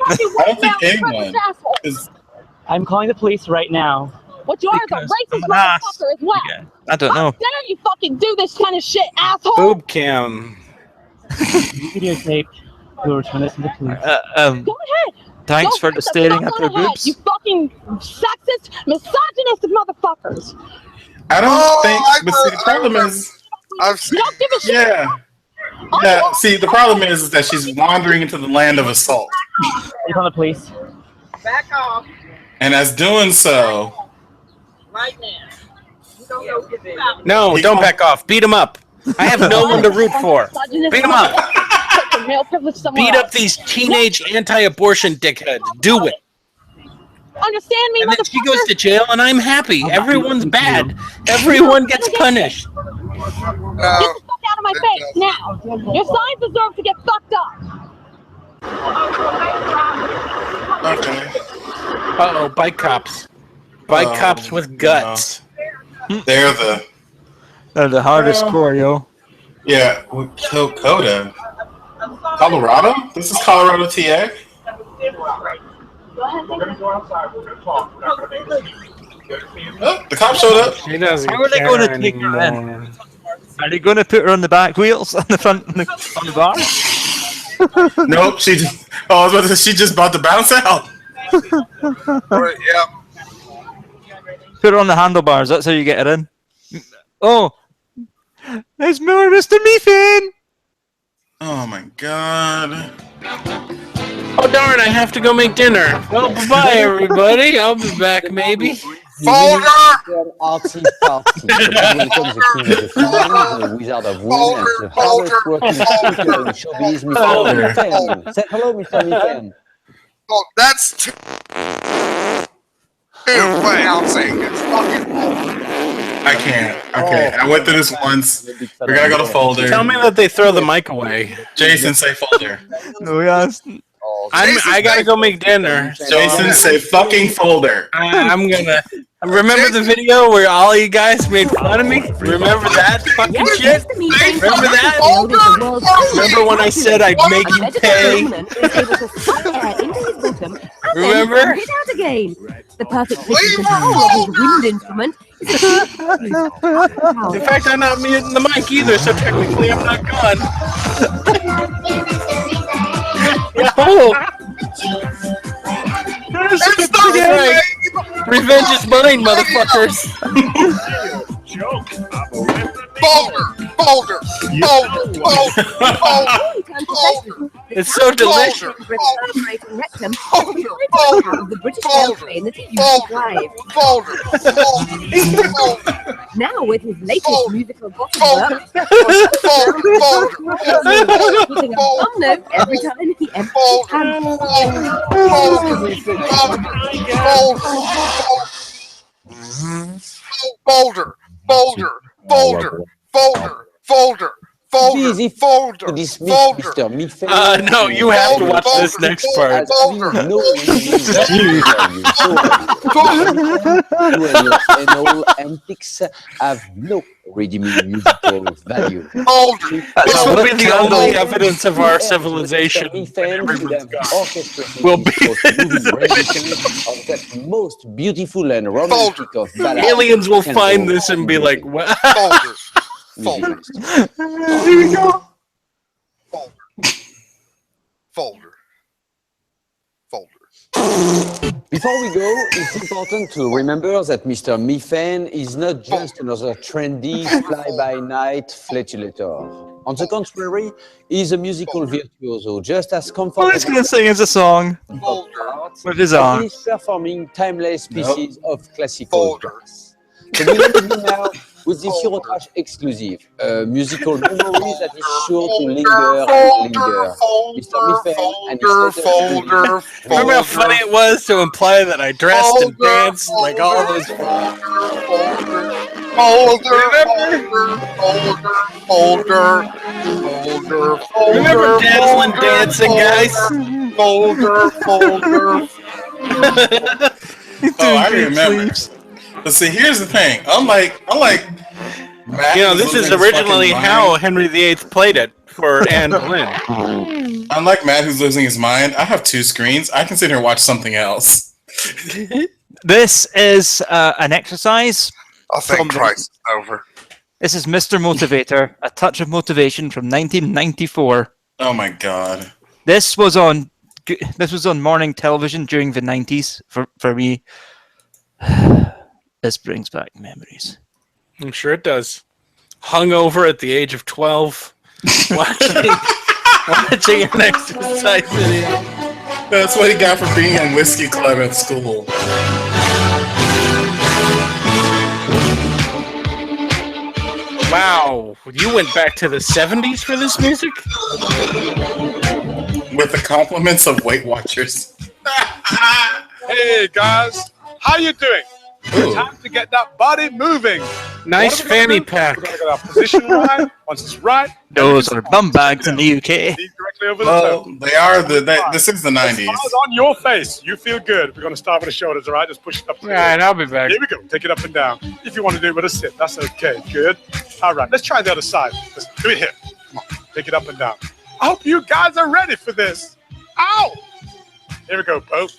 I don't think anyone. I'm calling the police right now. What you are is a racist motherfucker as well. I don't know. How dare you fucking do this kind of shit, asshole? Boob cam. Videotape. We'll return this to the police. Go ahead. Thanks Go for right the staring at fuck their on ahead, boobs. You fucking sexist, misogynistic motherfuckers. I don't think. But see, the problem is, You don't give a shit. yeah. Yeah, see, the problem is that she's wandering into the land of assault. He's on the police. Back off And as doing so... right now. You don't know this about No, don't back off. Beat him up. I have no one to root for. Beat him up. Beat up these teenage anti-abortion dickheads. Do it. Understand me, And then she goes to jail, and I'm happy. Everyone's bad. Everyone gets punished. Get the fuck out of my face now. Your signs deserve to get fucked up. Okay. Uh-oh, bike cops. Bike cops with guts. No. They're the hardest core, yo. Yeah, we killed Coda. Colorado? This is Colorado, TA? Oh, the cop showed up. She doesn't How are they going to take her in? Are they going to put her on the back wheels on the front on the bar? Nope, she just, I was about to say, she just about to bounce out. Right, yeah. Put her on the handlebars, that's how you get her in. Oh! There's more Mr. Meathin! Oh my god. Oh darn, I have to go make dinner. Well, bye-bye, everybody. I'll be back, maybe. Folder! Artsy party. Welcome the king of the fans, the wizard of women, and the hardest working speaker in showbiz, Mr. Meathin. Say hello, Mr. Meathin. Oh, that's too bouncing. It's fucking I can't. Okay, I went through this once. We're gonna go to folder. Tell me that they throw the mic away. Jason, say folder. No, yes. I gotta go make dinner. Jason, say fucking folder. I'm gonna. Remember the video where all you guys made fun of me? Remember that fucking shit? Remember that? Remember when I said I'd make you pay? Remember? The perfect pitch control of his wind instrument. In fact, I'm not muting the mic either, so technically I'm not gone. Yo! That's right. Revenge is mine, motherfuckers. Folder! It's so delicious. Now with his latest musical bottom work, putting a thumb note every time he empties Folder! Easy folder. to dismiss Mr. Meathin. No, you have to watch this next part. No you and your anal antics have no redeeming musical value. This will be the only evidence of our civilization. Will be of that most beautiful and romantic of ballads. Aliens will find this and be like, "What?" Folder. Here we go. Folder. Before we go, it's important to remember that Mr. Meathin is not just another trendy fly-by-night flatulator. On the contrary, he's a musical virtuoso, just as comfortable. All he's going to sing is a song with his arm. He's performing timeless pieces of classical jazz. So we leave you now with this Eurotrash exclusive, a musical memory that is sure to linger and linger. Mr. Meathin and his folder. Remember how funny it was to imply that I dressed and danced like all those. Folder. Remember dazzling dancing, guys? Folder. Oh, I remember. But see, here's the thing. Unlike Matt, this is originally how Henry VIII played it for Anne Boleyn. Unlike Matt, who's losing his mind, I have two screens. I can sit here and watch something else. This is an exercise. I think Christ is over. This is Mr. Motivator, a touch of motivation from 1994. Oh my god! This was on morning television during the 90s for me. This brings back memories. I'm sure it does. Hungover at the age of 12. watching an exercise video. That's what he got for being in whiskey club at school. Wow, you went back to the 70s for this music? With the compliments of Weight Watchers. Hey guys, how you doing? Ooh. Time to get that body moving. Nice fanny pack. We're gonna get our position right. Once it's right, Those are bum bags in the UK. knees directly over the Well, toe. they are this is the 90s. Smiles on your face. You feel good. We're gonna start with the shoulders, all right? Just push it up. All right, I'll be back. Here we go. Take it up and down. If you want to do it with a sit, that's okay. Good. All right, let's try the other side. Let's do it here. Come on, take it up and down. I hope you guys are ready for this. Ow! Here we go, both.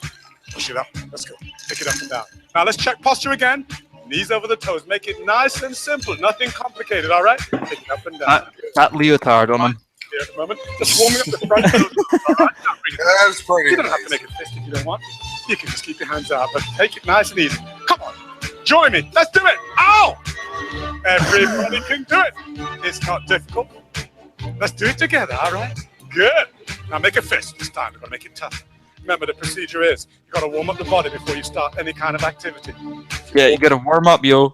Push it up. Let's go. Take it up and down. Now let's check posture again. Knees over the toes. Make it nice and simple. Nothing complicated, all right? Take it up and down. That leotard on him. Here at the moment. Just warming up the front toes. All right? Now bring it down. That's pretty You don't have to make it fist if you don't want. You can just keep your hands out, but take it nice and easy. Come on. Join me. Let's do it. Ow! Everybody can do it. It's not difficult. Let's do it together, all right? Good. Now make a fist this time. We're going to make it tough. Remember, the procedure is you got to warm up the body before you start any kind of activity. Yeah, you gotta warm up, yo.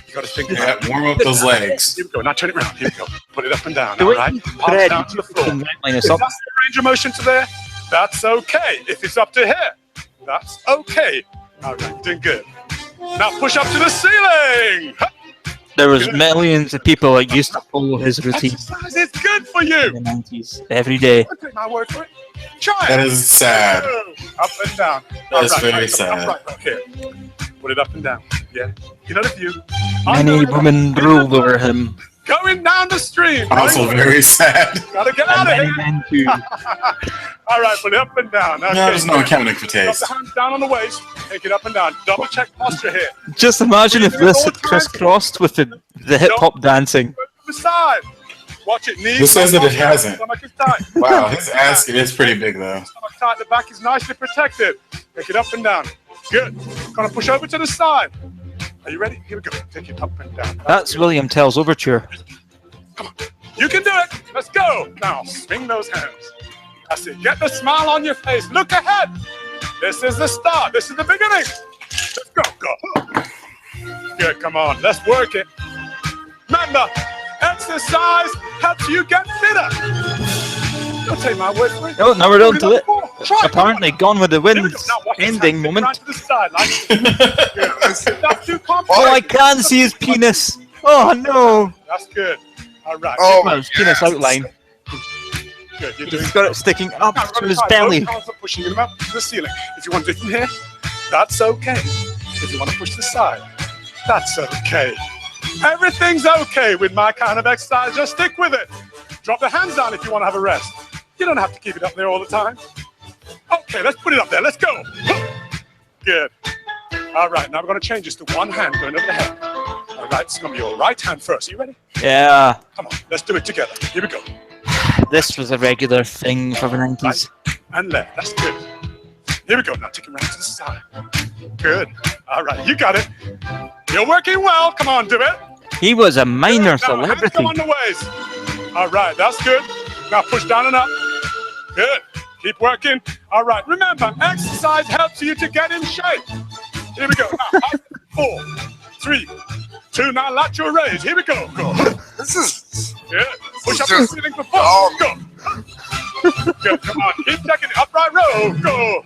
You got to think Yeah, about it. warm up those legs. Here we go. Now turn it around. Here we go. Put it up and down. The All way right. you Palms spread, down to the floor. you can line If us up. that's the range of motion to there, that's okay. If it's up to here, that's okay. All right. Doing good. Now push up to the ceiling. Hup. There was millions of people that used to follow his routine Exercise is good for you. in the 90s every day. Don't take my word for it. Try it. That is sad. Up and down. That is All right, very right, sad. Right here. Put it up and down. Yeah. You know the view. Many women ruled over him, Going down the stream. Also very sad. Gotta get and out of many here. men too. All right, put it up and down. Okay. No, there's no accounting for Drop taste. the hands down on the waist. Take it up and down. Double check posture here. Just imagine if this had crisscrossed with the hip hop dancing. To the side. Watch it. Knees. Who says that it hasn't? Stomach is tight. Wow, his ass is pretty big though. Stomach tight. The back is nicely protected. Take it up and down. Good. Gonna push over to the side. Are you ready? Here we go. Take it up and down. That's William Tell's overture. You can do it. Let's go. Now, swing those hands. That's it. Get the smile on your face. Look ahead. This is the start. This is the beginning. Let's go. Go. Good. Come on. Let's work it. Remember, exercise helps you get fitter. Don't take my word for it. No, now we're down to it. Try it. Apparently, Gone with the Here we Wind's go. Now watch this ending hand. moment. Right to the side. Like Good. If that's too All I complicated. can see is penis. Oh no! That's good. All right. Oh, Well, his penis outline. Good. You're doing He's got it sticking up Now, to his right, belly. both arms are pushing them up to the ceiling. If you want to do it from here, that's okay. If you want to push to the side, that's okay. Everything's okay with my kind of exercise. Just stick with it. Drop the hands down if you want to have a rest. You don't have to keep it up there all the time. Okay, let's put it up there. Let's go. Good. All right, now we're going to change this to one hand going over the head. All right, it's going to be your right hand first. Are you ready? Yeah, Come on, let's do it together. Here we go. this was a regular thing for the 90s. And left. That's good. Here we go. Now take it right to the side. Good. All right, you got it. You're working well. Come on, do it. He was a minor Now, hands celebrity. go on the waist. All right, that's good. Now push down and up. Good. Keep working. All right, remember, exercise helps you to get in shape. Here we go. Now, 4, 3, 2. Now lateral raise. Here we go. Go. This is Good. Push up This the is ceiling for 4. Oh. Go. Good. Come on. Keep checking it. Upright row. Go.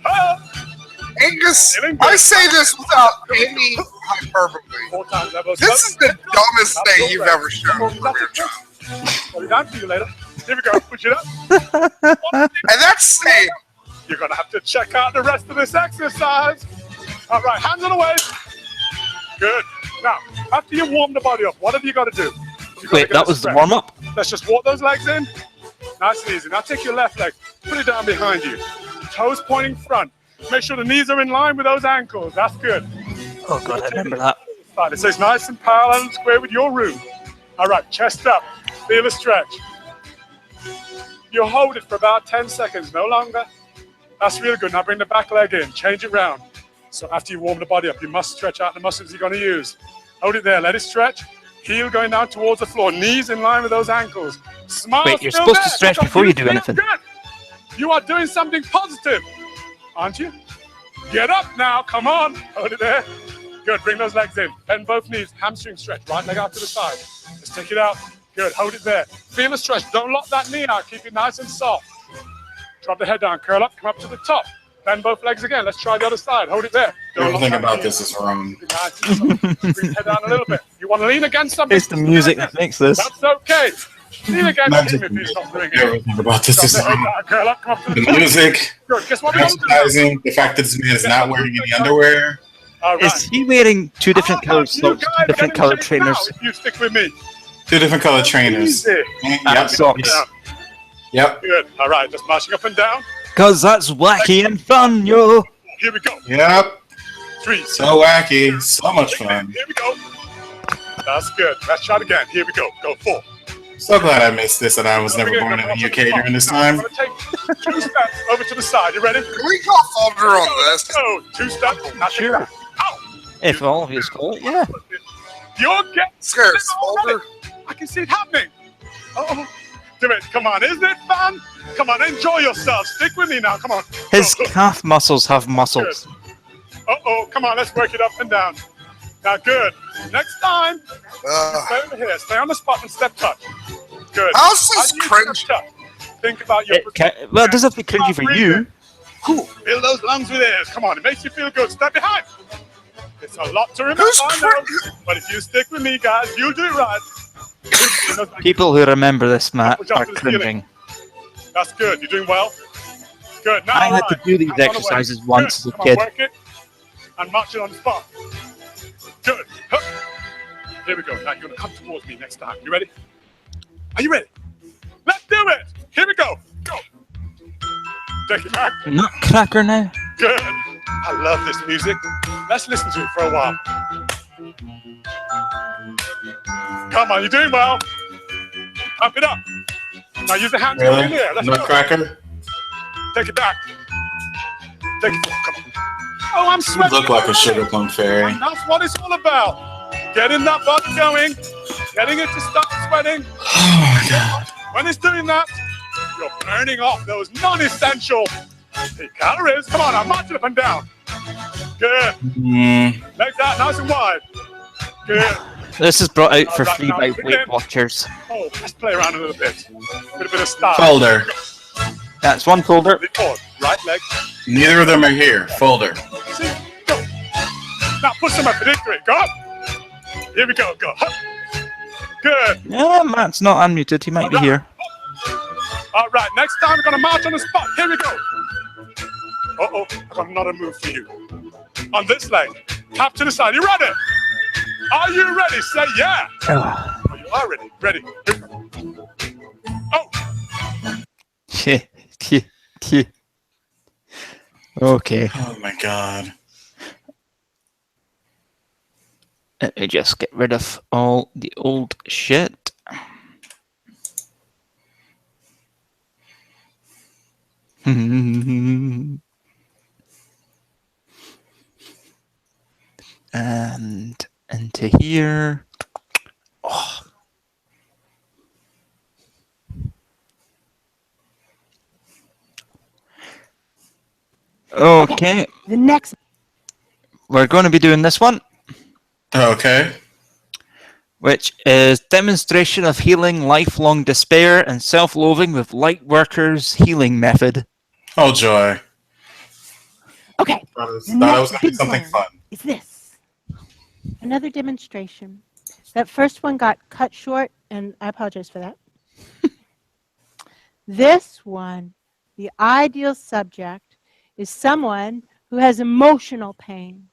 Angus. Feeling good. I say this without any hyperbole. 4 times elbow This is the dumbest thing you've ever shown. Put it down for you later. Here we go. Push it up. And that's same. You're going to have to check out the rest of this exercise. All right, hands on the waist. Good. Now, after you warm the body up, what have you got to do? You gotta Wait, get that a was the stretch. warm-up? Let's just walk those legs in. Nice and easy. Now take your left leg, put it down behind you. Toes pointing front. Make sure the knees are in line with those ankles. That's good. Oh god, I remember that. It says nice and parallel and square with your room. All right, chest up. Feel the stretch. You hold it for about 10 seconds, no longer. That's really good. Now bring the back leg in. Change it round. So after you warm the body up, you must stretch out the muscles you're going to use. Hold it there. Let it stretch. Heel going down towards the floor. Knees in line with those ankles. Smile. Wait, you're still supposed there. to stretch Look, before you do feel anything. good. You are doing something positive, aren't you? Get up now. Come on. Hold it there. Good. Bring those legs in. Bend both knees. Hamstring stretch. Right leg out to the side. Let's take it out. Good. Hold it there. Feel the stretch. Don't lock that knee out. Keep it nice and soft. Drop the head down. Curl up. Come up to the top. Bend both legs again. Let's try the other side. Hold it there. Everything about this is wrong. Nice and soft. Bring the head down a little bit. You want to lean against something? It's the music that makes this. That's okay. Lean against him if he's not doing it. Everything about this is wrong. Curl up. Come up to The the top. music, Good. Guess what we want to do? advertising, the fact that this man is not wearing any underwear. Is he wearing two different colored socks, two different colored trainers? You stick with me. Two different color trainers. Easy. Yep. Socks. Yep. Good. All right. Just marching up and down. Cause that's wacky and fun, yo. Here we go. Yep. 3. So wacky. So much fun. Here we go. That's good. Let's try it again. Here we go. Go 4. So glad I missed this and I was never born in the UK during this time. Take 2 steps over to the side. You ready? Can we call Folger on this? Go. 2 steps. Now Sure. If all of you call it, yeah. You're getting scared, Folger. I can see it happening. Oh, do it. Come on. Isn't it fun? Come on. Enjoy yourself. Stick with me now. Come on. His calf muscles have muscles. Uh-oh. Come on. Let's work it up and down. Now, good. Next time, stay over here. Stay on the spot and step touch. Good. How's this cringe? Think about your... Well, it doesn't have to be cringy for you. Cool. Fill those lungs with air. Come on. It makes you feel good. Step behind. It's a lot to remember, I know. But if you stick with me, guys, you'll do it right. People who remember this, Matt, are cringing. That's good. You're doing well. Good. Now, I had to do these exercises once as a kid. Work it and march it on the spot. Good. Hup. Here we go. Now you're going to come towards me next time. You ready? Are you ready? Let's do it. Here we go. Go. Take it back. Nutcracker now. Good. I love this music. Let's listen to it for a while. Come on, you're doing well. Pump it up. Now use the hands in the air. Let's Nutcracker? go. Take it back. Take it forward. Come on. Oh, I'm sweating. You look like a sugar plum fairy. And that's what it's all about. Getting that body going. Getting it to start sweating. Oh my God. When it's doing that, you're burning off those non-essential calories. Come on, I'm marching up and down. Good. Legs out nice and wide. Good. This is brought out for Right, free now, by begin. Weight Watchers. Oh, let's play around a little bit. With a bit of style. Folder. That's one folder. Forward. Right leg. Neither of them are here. Folder. See? Go. Now push them up for victory. Go up. Here we go. Go. Hup. Good. Yeah, Matt's not unmuted. He might be here. All right. Next time we're going to march on the spot. Here we go. Uh-oh. I've got another move for you. On this leg. Tap to the side. You ready? Are you ready? Say yeah. Oh, you are ready. Ready. Oh. Okay. Oh my God. Let me just get rid of all the old shit. And into here. Oh. Okay. The next. We're going to be doing this one. Okay. Which is demonstration of healing lifelong despair and self-loathing with Lightworker's healing method. Oh joy. Okay. Thought it was going to be something fun. Is this another demonstration? That first one got cut short, and I apologize for that. This one, the ideal subject, is someone who has emotional pain.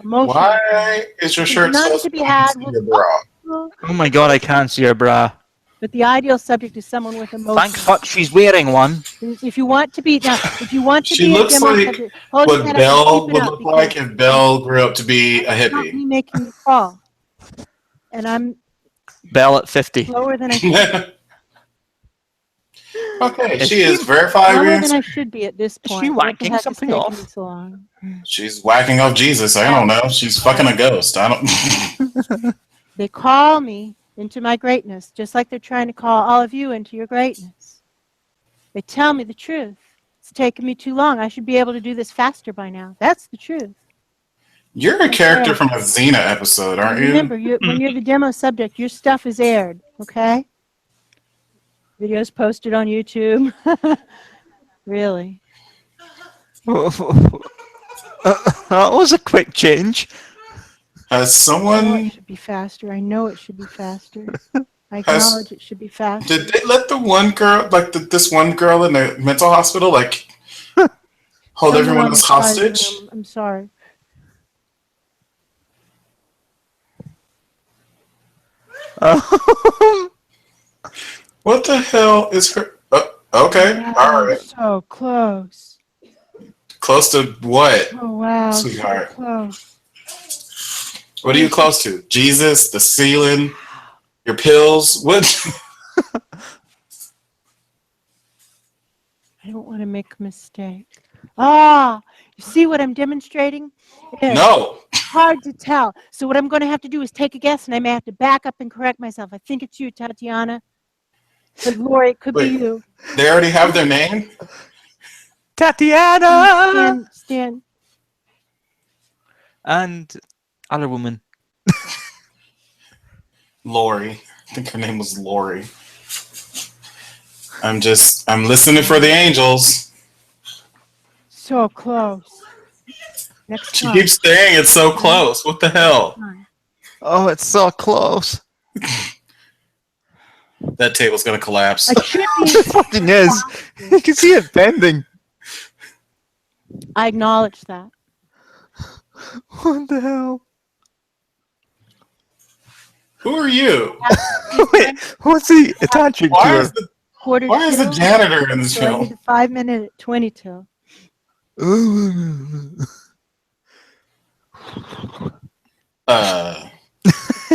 Why is your shirt None so to be had small? Your bra? Oh my god, I can't see her bra. But the ideal subject is someone with emotional. Thank fuck she's wearing one. If you want to be now, if you want to She be looks a demo like subject, hold your what head up Belle and keep would it up look like if Belle grew up to be a it's not hippie. me making you fall, and I'm Belle at 50. slower than I should. Okay, Is she is she verified. Slower than I should be at this point. she What the whacking heck is something taking off? me so long? She's whacking off Jesus. I don't know. She's fucking a ghost. I don't. They call me into my greatness, just like they're trying to call all of you into your greatness. They tell me the truth. It's taken me too long. I should be able to do this faster by now. That's the truth. You're a character from a Xena episode, aren't you? Remember, when you're the demo subject, your stuff is aired, okay? Videos posted on YouTube. Really. That was a quick change. Has someone... I know it should be faster. I know it should be faster. I acknowledge it should be faster. Did they let the one girl, like this one girl in the mental hospital, like hold everyone as hostage? I'm sorry. What the hell is her? Okay, Wow, all right. So close. Close to what? Oh wow, sweetheart? So close. What are you close to? Jesus, the ceiling, your pills? What? I don't want to make a mistake. Ah, you see what I'm demonstrating? No. It's hard to tell. So what I'm going to have to do is take a guess, and I may have to back up and correct myself. I think it's you, Tatiana. But Lori, it could be you. They already have their name? Tatiana! Stan. And other woman. Lori. I think her name was Lori. I'm listening for the angels. So close. Next She time. keeps saying it's so close. What the hell? Oh, it's so close. That table's gonna collapse. It fucking is. You can see it bending. I acknowledge that. What the hell? Who are you? Wait, what's he attaching to her? Why is the janitor in this So I film? need a 5 minute 22.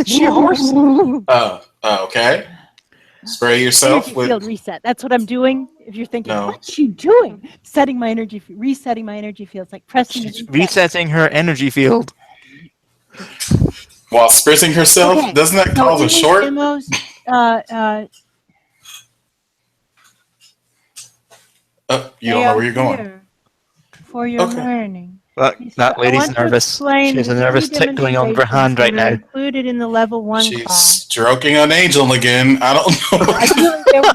She a horse? Okay. Spray yourself Energy with. field reset. That's what I'm doing. If you're thinking, No. what's she doing? Setting my energy, resetting my energy fields, like pressing. She's resetting her energy field. While spritzing herself? Okay. Doesn't that So cause in a these short? Demos, You don't know where you're going. here for your learning. That lady's nervous. She has a nervous tickling on her hand right now. Included in the level 1 She's class. stroking an angel again. I don't know. I feel like there was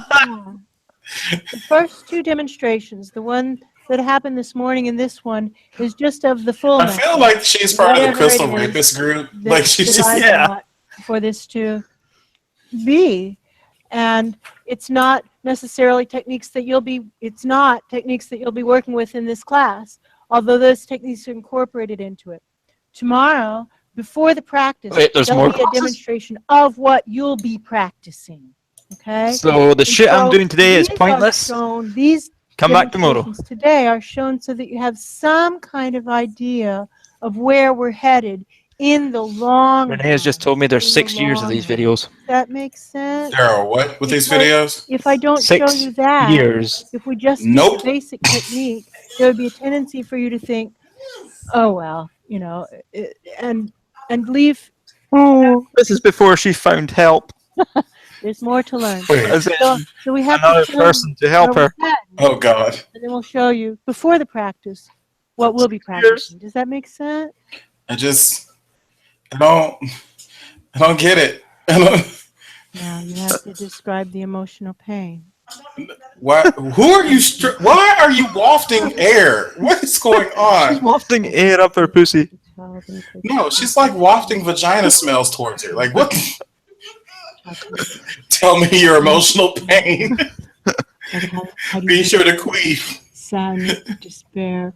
the first 2 demonstrations, the one that happened this morning and this one, is just of the full. I feel like she's part of the Whatever crystal it is rapist group. that- Like she's that just I want for this to be, and it's not necessarily techniques that you'll be. It's not techniques that you'll be working with in this class, although those techniques are incorporated into it. Tomorrow, before the practice, Wait, there's there'll more be a classes? demonstration of what you'll be practicing. Okay. So the shit I'm doing today is these are pointless. shown- These Come back tomorrow. demonstrations today are shown so that you have some kind of idea of where we're headed in the long Renee has just told me there's in the 6 years of long these videos. Does that make sense? There are what with these Because videos? If I don't 6 show you that, years. if we just do Nope. the basic technique, there would be a tendency for you to think, oh, well, you know, and leave. Oh, this is before she found help. There's more to learn. As in So we have another to show person to you help where her. we're headed, Oh God. and then we'll show you before the practice what we'll be practicing. Does that make sense? I don't get it. I don't. Now you have to describe the emotional pain. Why? Who are you? Why are you wafting air? What is going She's on? wafting air up her pussy. No, she's like wafting vagina smells towards her. Like what? Tell me your emotional pain. Be sure to queef. Sadness, despair,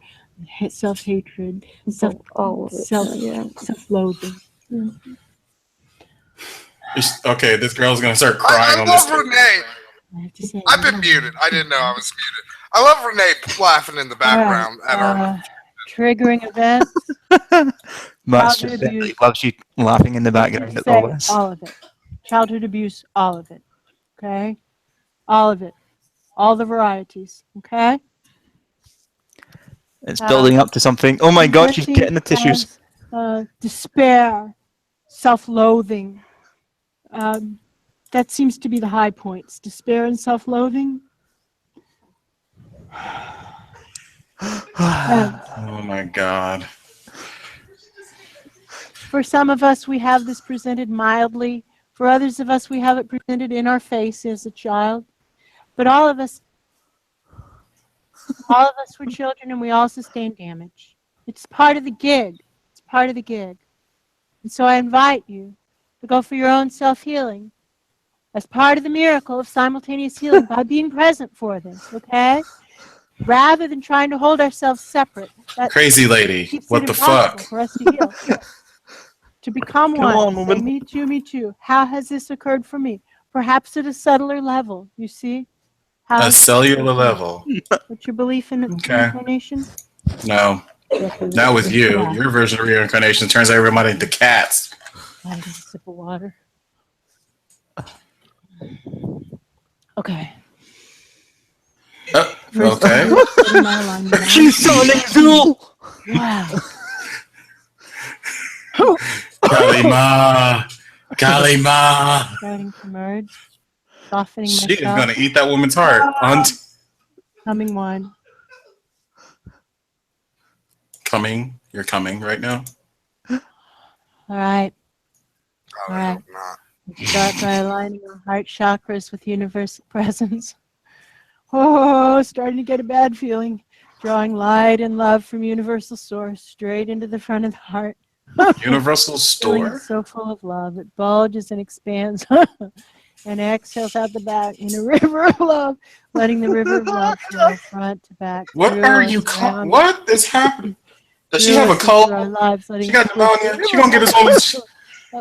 self-hatred, self-loathing. Okay, this girl's gonna start crying I on this. love Renee. I have to say, I've been muted. I didn't know I was muted. I love Renee laughing in the background at our. triggering events. Matt's Childhood just abuse. loves you laughing in the background at Say all this. all of it. Childhood abuse, all of it. Okay? All of it. All the varieties. Okay? It's building up to something. Oh my god, she's getting the tissues. Despair, self-loathing, That seems to be the high points. Despair and self-loathing. Oh my God. For some of us, we have this presented mildly. For others of us, we have it presented in our face as a child. But all of us were children, and we all sustain damage. It's part of the gig. It's part of the gig. And so I invite you to go for your own self-healing as part of the miracle of simultaneous healing by being present for this, okay? Rather than trying to hold ourselves separate. That Crazy lady. keeps What it the impossible fuck? for us to heal. To become Come one. on, Say, woman. me too, me too. How has this occurred for me? Perhaps at a subtler level, you see? How A has this cellular occurred for me? level. What's your belief in Okay. reincarnation? No. Not with you. Your version of reincarnation turns everybody into cats. I need a sip of water. Okay. Okay. She's summoning Zool! Wow. Kalima. Kalima. Starting to merge. Softening She is myself. gonna eat that woman's heart. Coming one. Coming. You're coming right now. All right. All right. Start by aligning our heart chakras with universal presence. Oh, starting to get a bad feeling. Drawing light and love from universal source straight into the front of the heart. Universal Feeling store? so full of love. It bulges and expands and exhales out the back in a river of love, letting the river of love flow front to back. What are you what is happening? Does she have a cold? She got pneumonia? She gonna get this woman's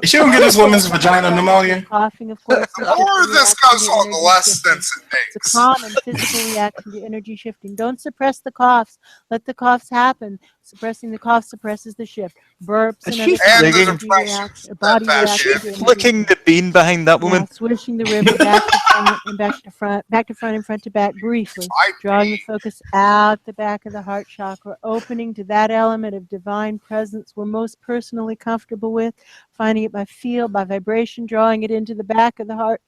is she gonna get this woman's vagina pneumonia? Coughing, of course. The more this goes on, the less sense it It's makes. a common physical reaction to energy shifting. Don't suppress the coughs. Let the coughs happen. Suppressing the cough suppresses the shift. Burps Is and she other singing? energy reaction, body Is reaction. she to energy. flicking the bean behind that woman? Now swishing the river back to front and back to front, back to front and front to back briefly, drawing the focus out the back of the heart chakra, opening to that element of divine presence we're most personally comfortable with, finding it by feel, by vibration, drawing it into the back of the heart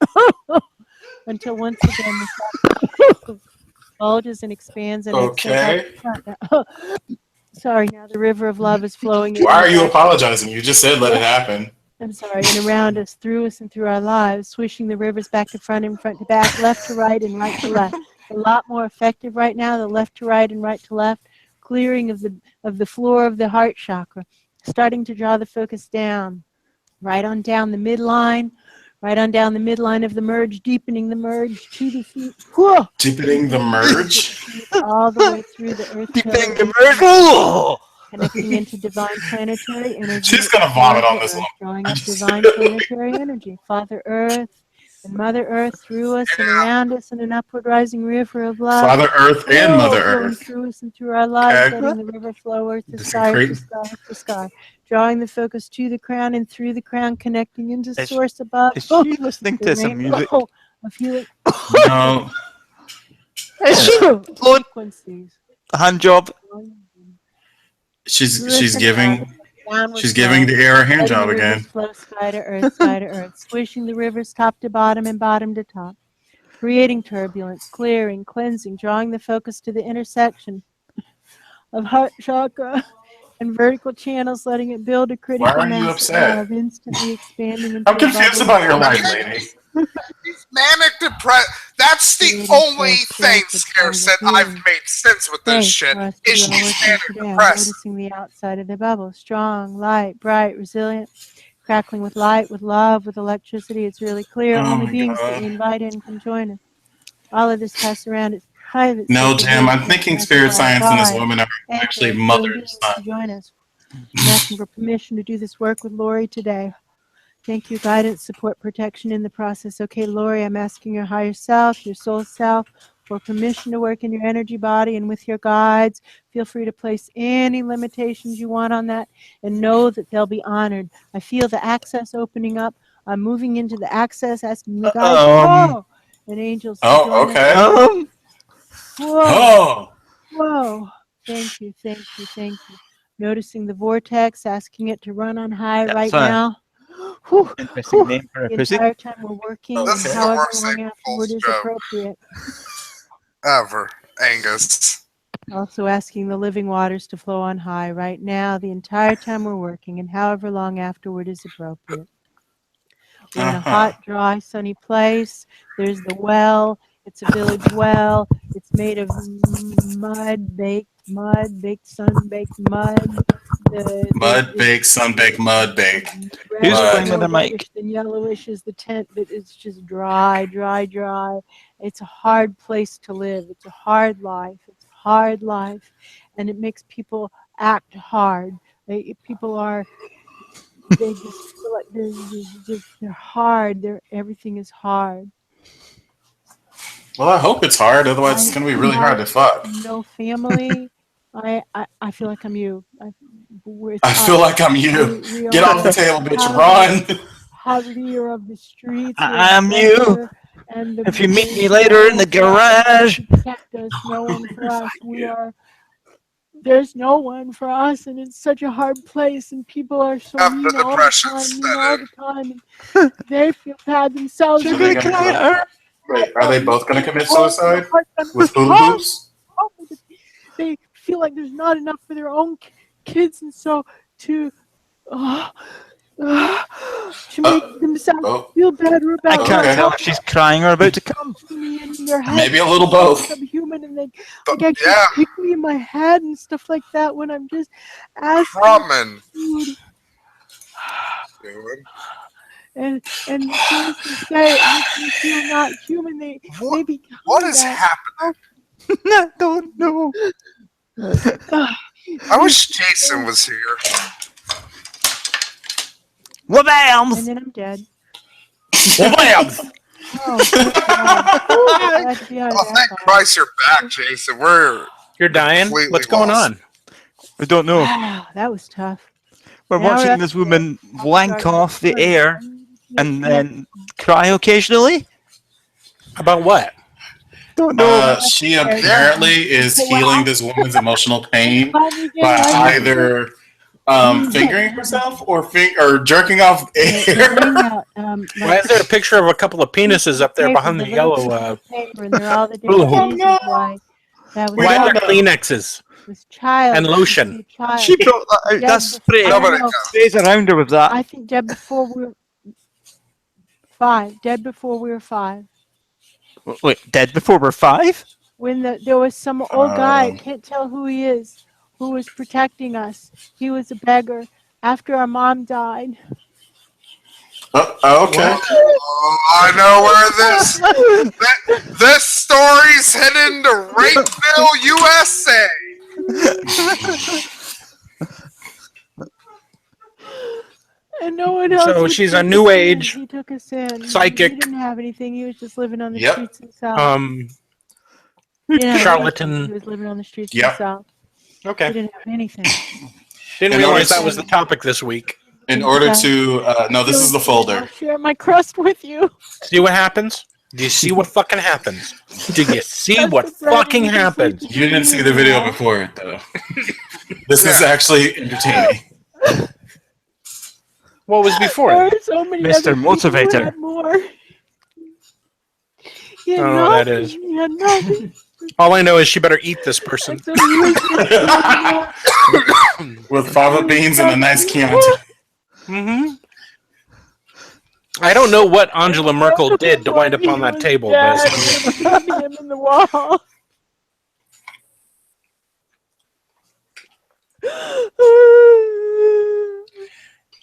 until once again the chakra bulges and expands and exhales out the front. Sorry, now the river of love is flowing. Why are you apologizing? You just said let it happen. I'm sorry, and around us, through us, and through our lives, swishing the rivers back to front and front to back, left to right and right to left. A lot more effective right now, the left to right and right to left, clearing of the floor of the heart chakra, starting to draw the focus down, right on down the midline, right on down the midline of the merge, deepening the merge to the feet. Whoa! Deepening the merge? All the way through the earth. Deepening the merge? Whoa! Connecting into divine planetary energy. She's gonna vomit on this one. Drawing up divine planetary energy. Father Earth and Mother Earth through us and around us in an upward rising river of love. Father Earth and Mother Flowing Earth. through us and through our lives, Okay. letting the river flow earth to This sky, earth to incre- sky, earth to sky. Drawing the focus to the crown and through the crown, connecting into Is- source above. Is she listening The to some music? rainbow of healing No. Is she blowing frequencies. a hand job? She's Listen giving downward she's giving flow, the air a hand letting job the again. rivers flow sky to earth, squishing the rivers top to bottom and bottom to top, creating turbulence, clearing, cleansing, drawing the focus to the intersection of heart chakra and vertical channels, letting it build a critical Why are you mass upset? of instantly expanding into I'm confused a about your life, lady. Manic depressed. That's the only thing, Scarce, that I've made sense with this shit. Is she's manic depressed? Noticing the outside of the bubble, strong, light, bright, resilient, crackling with light, with love, with electricity. It's really clear. Oh Only my beings that God. we invite in can join us. All of this passes around. It's private. No, sacred Jim, I'm wisdom, thinking connected spirit by science and this God, woman are actually angels, mother living and beings son. to join us. I'm asking for permission to do this work with Lori today. Thank you, guidance, support, protection in the process. Okay, Lori, I'm asking your higher self, your soul self, for permission to work in your energy body and with your guides. Feel free to place any limitations you want on that and know that they'll be honored. I feel the access opening up. I'm moving into the access, asking the guides, whoa, and angels to join okay. us. Whoa. Oh. Whoa. Thank you, thank you, thank you. Noticing the vortex, asking it to run on high right fine. now. Whew, Interesting whew. name for a The pussy. entire time we're working, and This is the however worst long April afterward Fool's is joke appropriate. ever, Angus. Also asking the living waters to flow on high right now, the entire time we're working, and however long afterward is appropriate. We're in a hot, dry, sunny place. There's the well. It's a village well. It's made of baked sun-baked mud. Mud bake, sun bake, mud bake. Who's Reddish, playing with more the mic? reddish than yellowish is the tent, but it's just dry, dry, dry. It's a hard place to live. It's a hard life. It's a hard life, and it makes people act hard. People are. They just feel like they're hard. Everything is hard. Well, I hope it's hard. Otherwise, it's gonna be really hard to fuck. No family. I feel like I'm you. I feel like I'm you. Get off the table, bitch. Run. Poverty or of the streets. I'm you. And If you meet me later in the garage. Protect us. No one for us. We are. There's no one for us, and it's such a hard place, and people are so mean all the time, and they feel bad themselves. Wait, are they both going to commit suicide with hula hoops? They feel like there's not enough for their own kids, and so to make themselves feel better about I can't tell if she's crying or about to come. Maybe a little both. I'm human, and they kick me in my head and stuff like that when I'm just asking for food. And things to say it makes me feel not human. They become what is that. happening? I don't know. I wish Jason was here. Wabams! And then I'm dead. Wabams! Thank Christ you're back, Jason. You're dying? What's going on? We don't know. Wow, that was tough. We're watching this woman wank off the air and then cry occasionally. About what? Don't know. She apparently is healing this woman's emotional pain by either fingering herself or jerking off air. Why is there a picture of a couple of penises up there behind the yellow hula hoop? Why are there Kleenexes and lotion? She brought that out. That's spray. Nobody stays around her with that. I think dead before we were 5. Dead before we were 5. Wait, dead before we're 5? When there was some old guy, I can't tell who he is, who was protecting us. He was a beggar after our mom died. Okay. I know where this story's heading to Rapeville, USA. And no one else. So she's a new age He took us in. psychic. He didn't have anything. He was just living on the streets himself. Charlatan. He was living on the streets himself. Okay. He didn't have anything. Didn't realize that was the topic this week. In order to no, this is the folder. I'll share my crust with you. See what happens? Do you see what fucking happens? Do you see what fucking happens? You didn't see the video before it, though. This is actually entertaining. What was before There it? are so many Mr. other people who Motivator. had more. He had Oh, that nothing. is. He had nothing. All I know is she better eat this person. So he was With fava beans and a nice Chianti. Mm-hmm. I don't know what Angela Merkel did to wind up on that table, but him in the wall.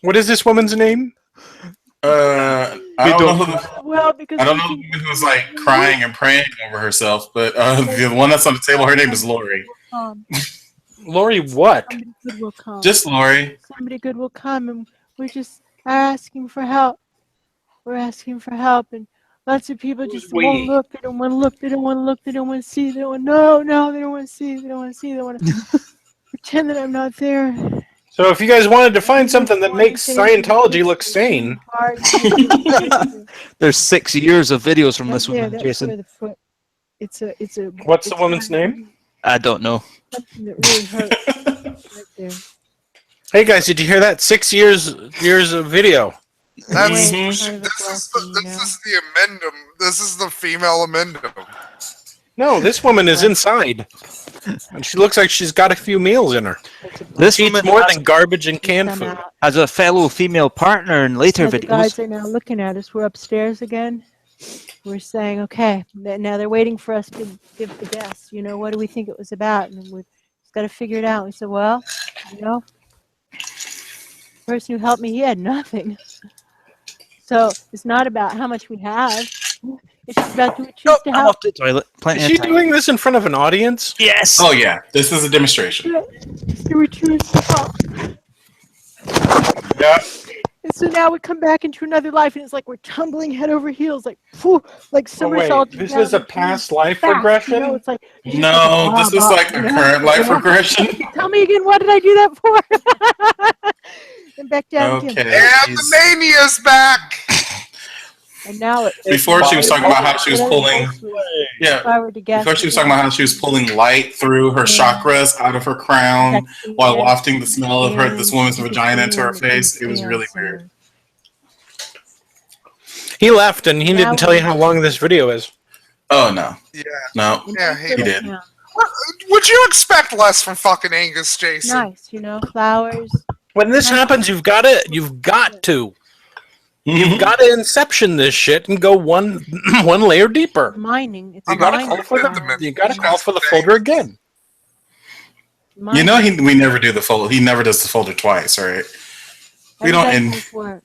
what is this woman's name? I don't know who the, Well, because I don't know the woman who's like crying and praying over herself, but the one that's on the table, her name is Lori. Lori what? Somebody good will come. Just Lori. Somebody good will come, and we're just asking for help. We're asking for help, and lots of people just won't look. They don't want to look. They don't want to look. They don't want to see. They don't want no. They don't want to see. They don't want to see. They want to pretend that I'm not there. So if you guys wanted to find something that makes Scientology look sane, There's 6 years of videos from this Yeah, woman, that's Jason. where the foot. It's a. what's the woman's name? I don't know. Something that really hurts right there. Hey guys, did you hear that? 6 years of video. That's Way this kind of is the amendum. This is the female amendum. No, this woman is inside. And she looks like she's got a few meals in her. This She eats woman more has- than garbage and canned Come food. out. As a fellow female partner in later So the guys videos. are now looking at us. We're upstairs again. We're saying, okay, now they're waiting for us to give the guess. You know, what do we think it was about? And we've just got to figure it out. We said, well, you know, the person who helped me, he had nothing. So it's not about how much we have. It's just about do we choose to I'm help. off to the toilet. Plenty Is of she time. doing this in front of an audience? Yes. Oh yeah, this is a demonstration. Do we choose to help? Yeah. And so now we come back into another life, and it's like we're tumbling head over heels, like phew, like somersaulting. this down is a the past tube life fast, regression? You know, it's like it's just No, like this is like a current life regression. Tell me again, what did I do that for? And back down again. Okay. And the mania's back. And now it. Before she was talking about how she was pulling. If I were to guess, Before she was talking about how she was pulling light through her chakras out of her crown while wafting the smell of this woman's vagina into her face. It was really weird. He left and he didn't tell you how long this video is. Oh no. Yeah. No. Yeah, he did. Would you expect less from fucking Angus, Jason? Nice, you know, flowers. When this happens, you've got to. You've got to inception this shit and go one layer deeper. Mining. It's You got to mining. call for the. You got to call for the folder again. You know we never do the folder. He never does the folder twice, right? We don't. And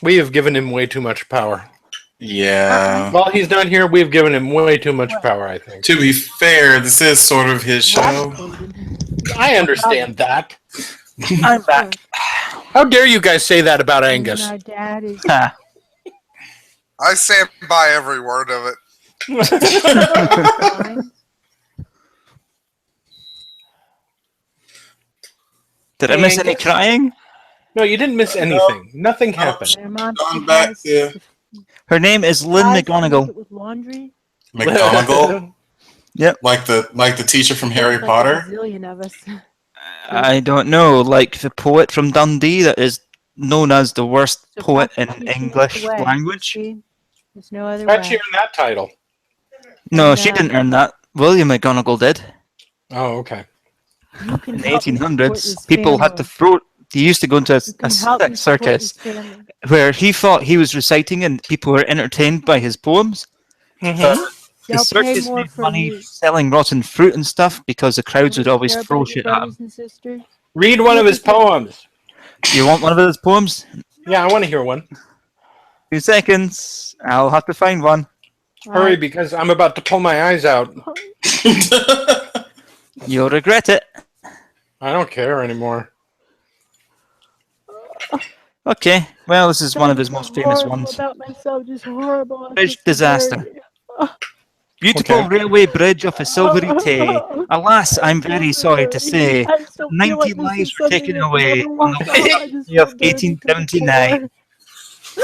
we have given him way too much power. Yeah. While he's not here, we've given him way too much power, I think. To be fair, this is sort of his show. I understand that. I'm back. How dare you guys say that about Angus? My dad is. I stand by every word of it. Did I miss any crying? No, you didn't miss anything. Nothing happened. Gone back to Her name is Lynn McGonagall. With laundry. McGonagall. Yep. Like the teacher from Harry Like Potter. a zillion of us. I don't know, like the poet from Dundee that is known as the worst poet in English language. There's no other How'd way. she earn that title? No, she didn't earn that. William McGonagall did. Oh, okay. You can In the help me support 1800s, this people had to throw. He used to go into a help me support circus this family. where he thought he was reciting and people were entertained by his poems. The They'll pay circus more made for money you. selling rotten fruit and stuff because the crowds would always Care throw about your shit at him. brothers and sisters. Read one of his poems. You want one of his poems? Yeah, I want to hear one. 2 seconds. I'll have to find one. Hurry, because I'm about to pull my eyes out. You'll regret it. I don't care anymore. Okay, well, this is one of his most famous Horrible ones. about myself, just horrible. I'm Bridge just disaster. very- Beautiful railway bridge of a silvery tay. Alas, I'm very sorry to say, I still feel 90 like this lives is were something taken that away never on walked the out. I way just of feel dirty to the 1879. core.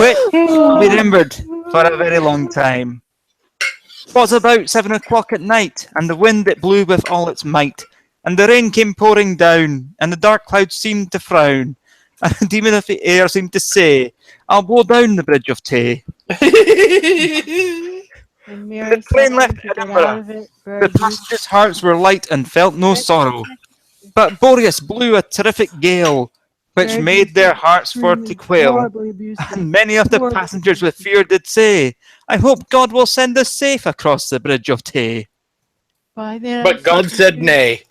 Which will be remembered for a very long time. It was about 7 o'clock at night, and the wind it blew with all its might, and the rain came pouring down, and the dark clouds seemed to frown, and the demon of the air seemed to say, I'll blow down the bridge of Tay. And Mary The train said left to get Edinburgh. out of it, very The passengers' hearts were light and felt no sorrow. But Boreas blew a terrific gale, which Very made their hearts for to extremely, quail. horribly abusive. And many of the Horribly passengers with fear did say, I hope God will send us safe across the bridge of Tay. By then, But God said nay.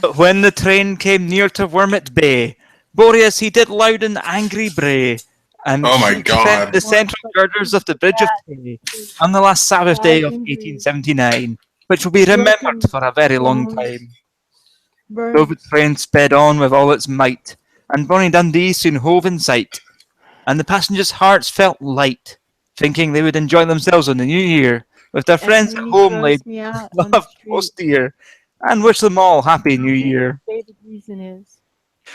But when the train came near to Wormit Bay, Boreas he did loud and angry bray, and Oh my he God. defended the central girders of the bridge of Tay on the last Sabbath day of 1879, which will be remembered for a very long time. So the train sped on with all its might, and Bonnie Dundee soon hove in sight, and the passengers' hearts felt light, thinking they would enjoy themselves on the new year with their friends at then he home throws laid me out on the love most dear, and wish them all happy new year. Favorite reason is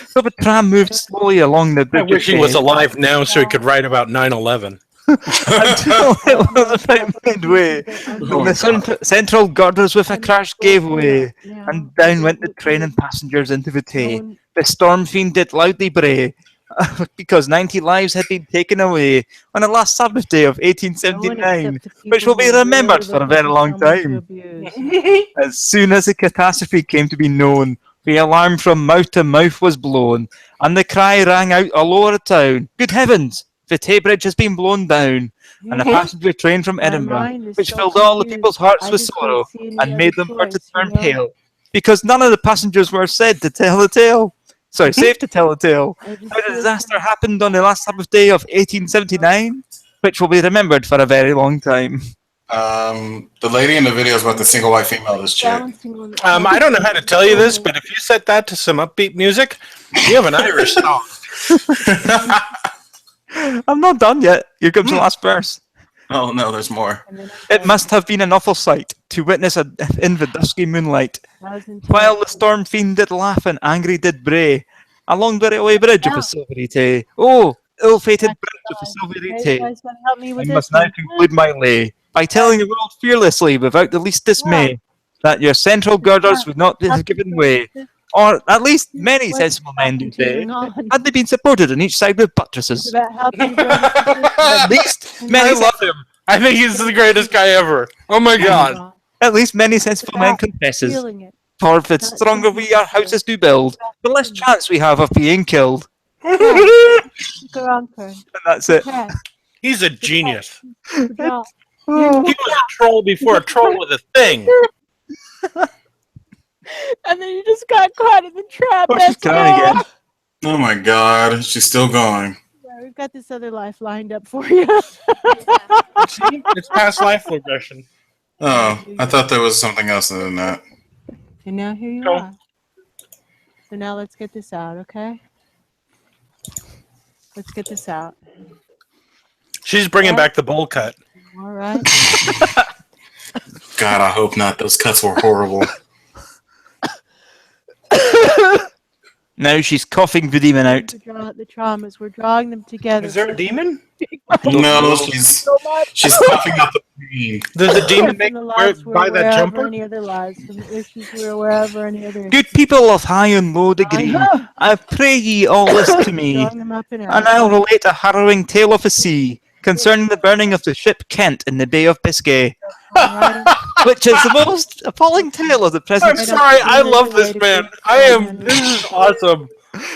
So the tram moved slowly along the I bridge wish of he was Tay. alive now so he could write about 9/11. until it was about midway, when the central girders with a crash gave way, and down went the train and passengers into the Tay. The storm fiend did loudly bray, because 90 lives had been taken away on the last Sabbath day of 1879, which will be remembered for a very long time. As soon as the catastrophe came to be known, the alarm from mouth to mouth was blown, and the cry rang out all over the town, "Good heavens! The Tay Bridge has been blown down!" And a passenger train from Edinburgh, which filled all the people's hearts with sorrow, and made them for to turn pale, because none of the passengers were said to tell the tale. Sorry, safe to tell the tale. How the disaster happened on the last Sabbath day of 1879, which will be remembered for a very long time. The lady in the video is about the single white female. This chick. I don't know how to tell you this, but if you set that to some upbeat music, you have an Irish song. I'm not done yet. Here comes the last verse. Oh no, there's more. It must have been an awful sight to witness in the dusky moonlight, while the storm fiend did laugh and angry did bray, along the railway bridge of the Silvery Tay. Oh, ill-fated bridge of the Silvery Tay! I must now conclude my lay by telling the world fearlessly, without the least dismay, that your central girders would not have given way, or at least many sensible men do say, had they been supported on each side with buttresses. At least many. I love him. I think he's the greatest guy ever. Oh my god. At least many sensible men confesses. For the stronger we our houses do build, the less chance we have of being killed. And that's it. He's a genius. He was a troll before a troll was a thing. And then you just got caught in the trap. Oh, she's going again. Oh my god, she's still going. Yeah, we've got this other life lined up for you. See? It's past life regression. Oh, I thought there was something else than that. And now here you are. So now let's get this out, okay? Let's get this out. She's bringing back the bowl cut. All right. God, I hope not. Those cuts were horrible. Now she's coughing the demon out. The traumas, we're drawing them together. Is there a demon? No, she's coughing out the pain. Does the demon make buy that jumper? Any other lives, from the issues we were aware of, or any other. Good people of high and low degree, I pray ye all listen to me, and I'll relate a harrowing tale of the sea concerning the burning of the ship Kent in the Bay of Biscay, which is the most appalling tale of the present. I'm sorry, I love this man. This is awesome.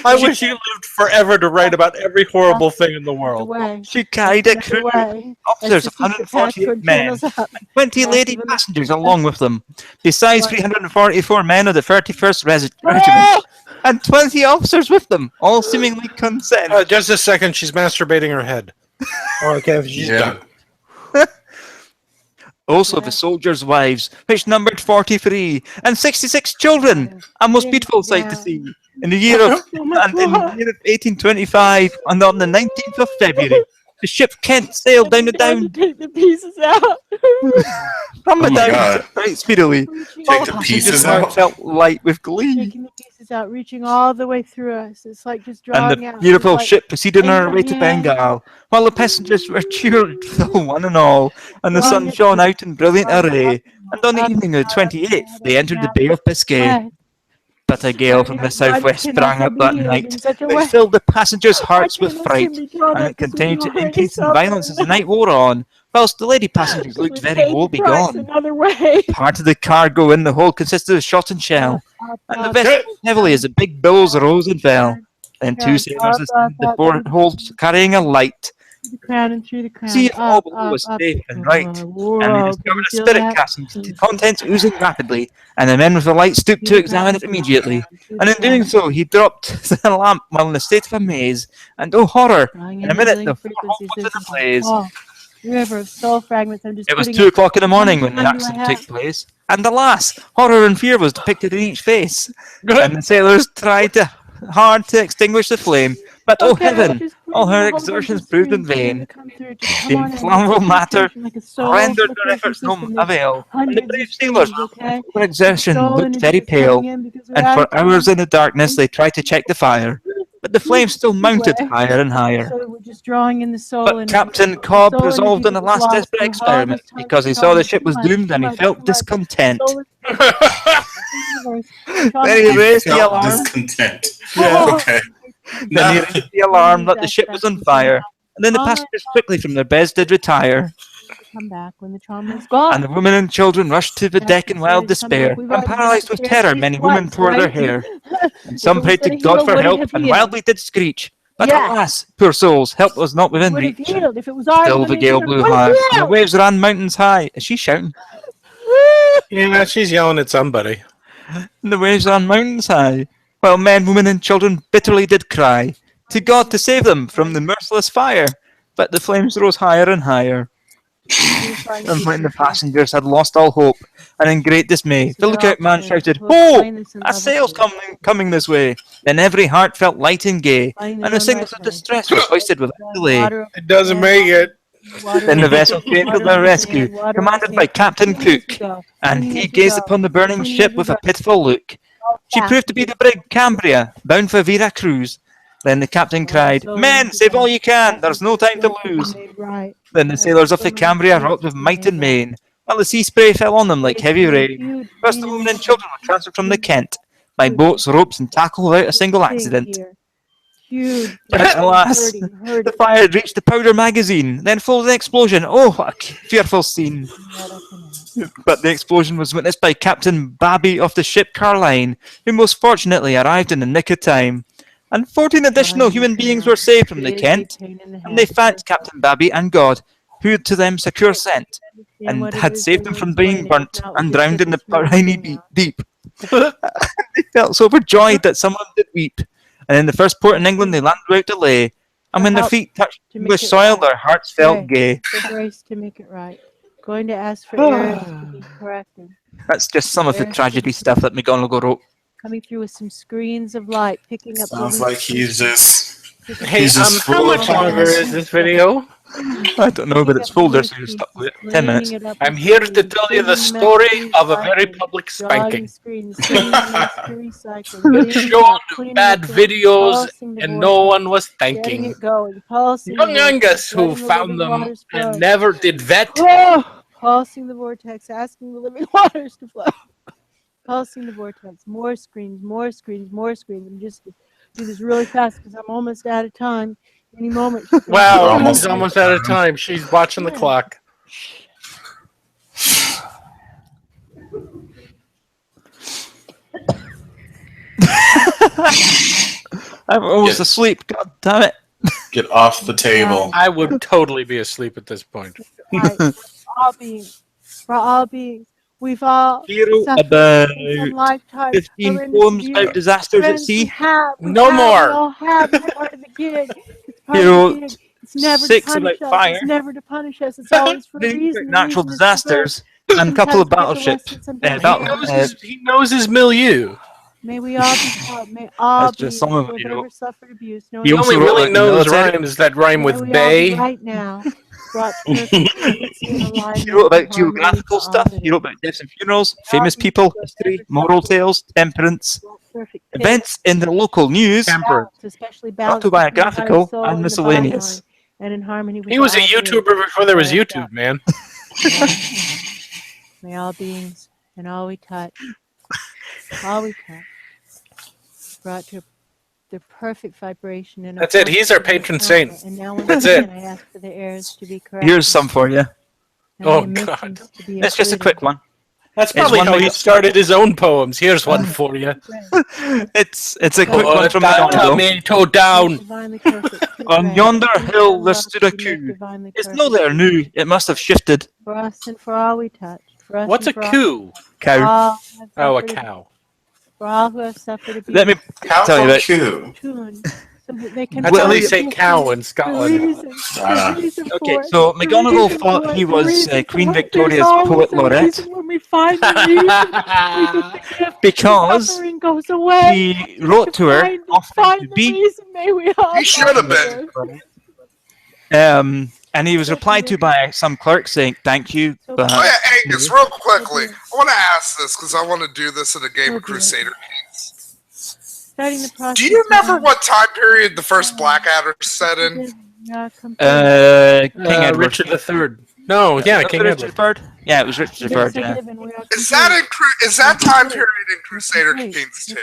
I wish he lived forever to write about every horrible thing in the world. She carried a crew of officers of 148 men, and 20 lady passengers along with them, besides 344 men of the 31st Regiment, and 20 officers with them, all seemingly consent. Just a second, she's masturbating her head. Okay, she's done. Also the soldiers' wives, which numbered 43, and 66 children, a most beautiful sight to see. In the year of 1825, and on the 19th of February, the ship Kent sailed down the Down. Take the pieces out. From the Down right speedily. Take the pieces out. Felt light with glee. Taking the pieces out, reaching all the way through us. It's like just drawing out. And the beautiful ship proceeded on her way to Bengal, while the passengers were cheered, one and all, and the sun shone out in brilliant array. And on the evening of the 28th, they entered the Bay of Biscay. But a gale from the southwest sprang up that night, which filled the passengers' hearts with fright, and it continued to increase in violence as the night wore on, whilst the lady passengers looked very woebegone. Part of the cargo in the hold consisted of shot and shell, and the vessel heavily as the big billows rose and fell. Then two sailors ascended the port-hold carrying a light. The crown and through the crown. See if all below was safe and right, and they discovered a spirit casting, the contents oozing rapidly, and the men with the light stooped to examine it immediately. And in doing so, he dropped the lamp while in a state of amaze, and oh horror! In a minute, the whole was in a blaze. River of soul fragments. It was 2 o'clock in the morning when the accident took place, and alas, horror and fear was depicted in each face. And the sailors tried hard to extinguish the flame, but oh heaven, all her exertions proved in vain. The inflammable matter rendered their efforts no avail, and the brave sailors, with exertion, looked very pale, and for hours in the darkness they tried to check the fire. but the flames still mounted Way. higher and higher. So we're just drawing in the soul But and Captain the Cobb soul resolved on energy the that was last lost desperate through all experiment this time because he saw trauma. the ship was Too much, doomed too and he much, felt too much. discontent. Soul Then he raised the Felt alarm. discontent. Yeah. Okay. Then he raised the alarm that the ship was on fire. And then the passengers quickly from their beds did retire. come back when the trauma is gone. And the women and children rushed to the deck in wild despair. And paralyzed with terror, many women tore their hair. And some prayed to God for help and wildly did screech. But alas, poor souls, help was not within Would have reach. healed if it was already Still the when gale they blew would have high, and the healed. waves ran mountains high. Is she shouting? Yeah, she's yelling at somebody. And the waves ran mountains high, while men, women, and children bitterly did cry to God to save them from the merciless fire. But the flames rose higher and higher. And when the passengers had lost all hope, and in great dismay, the lookout man shouted, "Ho! A sail's coming this way!" Then every heart felt light and gay, and the signals of distress were hoisted without delay. It doesn't make it. Then the vessel came to their rescue, commanded by Captain Cook, and he gazed upon the burning ship with a pitiful look. She proved to be the brig Cambria, bound for Vera Cruz. Then the captain cried, "Men, save all you can, there's no time to lose." Then the sailors of the Cambria rocked with might and main, while the sea spray fell on them like heavy rain. First the women and children were transferred from the Kent, by boats, ropes, and tackle without a single accident. But alas, the fire had reached the powder magazine, then followed an explosion. Oh, what a fearful scene. But the explosion was witnessed by Captain Babby of the ship Carline, who most fortunately arrived in the nick of time. And 14 additional human beings were saved from the Kent, and they thanked Captain Babby and God, who to them secure sent, and had saved them from being burnt and drowned in the briny deep. They felt so overjoyed that someone did weep, and in the first port in England they landed without delay, and when their feet touched English soil, their hearts felt gay. For grace to make it right. Going to ask for errors to be corrected. That's just some of the tragedy stuff that McGonagall wrote. Coming through with some screens of light, picking up. Sounds like he's just. Hey, how much longer is this video? I don't know, but it's full there, so you're stuck with it. 10 minutes. I'm here to tell you the story of a very public spanking. Showed bad videos and no one was thanking. Young Angus, who found them and never did vet. Pulsing the vortex, asking the living waters to flow. Pulsing the vortex, more screens, more screens, more screens. I'm just do this really fast because I'm almost out of time. Any moment. Wow, she's almost out of time. She's watching the clock. I'm almost asleep. God damn it. Get off the table. I would totally be asleep at this point. For all beings, we've all About some lifetime 15 poems about disasters at sea. No more. We all have. It's part of the gig. It's part He of the wrote gig. It's never 6 to punish about us. fire. It's never to punish us. It's always for a reason. The Natural reason is for disasters good. and a couple of Sometimes we get the battleships. lesson, sometimes we He knows his milieu. May we all be taught. May all That's be just some of it, who you have know. ever suffered abuse. No, He only really knows rhymes that rhyme with bay. Right now, brought to perfect He wrote about geographical stuff. He wrote about deaths and funerals, famous people, history, moral tales, temperance, events in the local news, especially autobiographical, and miscellaneous. And in harmony with He was a all beings. YouTuber before there was YouTube, man. May all beings and all we touch, brought to the perfect vibration. And That's it. He's our patron saint. And now once That's again, it. I ask for the errors to be corrected. Here's some for you. and Oh, the omissions God. to be It's just a included. quick one. That's It's probably one how that- he started his own poems. Here's one for you. It's a quick one from down, McGonagall. tomato down. Divinely perfect. On yonder hill there stood a queue. Divinely It's perfect. no there new. It must have shifted. For us and for all we touch. For us What's a and for all- coup? Cow. all who have Oh, a suffered cow. For all who have suffered abuse. Let me tell you about. Tune, so that they can That's how Well, they say cow in the Scotland. reason, the reason Okay, for it, so the McGonagall reason thought for he it, the was reason Queen for it. Victoria's There's always poet a laureate reason when we find the reason, we get the gift, because the suffering goes away. he wrote to her offering Find to the be. reason, may we all He should have been. And he was replied to by some clerk saying, "Thank you." But Oh yeah, Angus, real quickly, I want to ask this because I want to do this at a game of Crusader Kings. starting the process. Do you remember what time period the first Blackadder set in? King Edward. Richard III. No, yeah, King Richard Edward. III. Yeah, it was Richard III. Yeah. Is that time period in Crusader Kings too?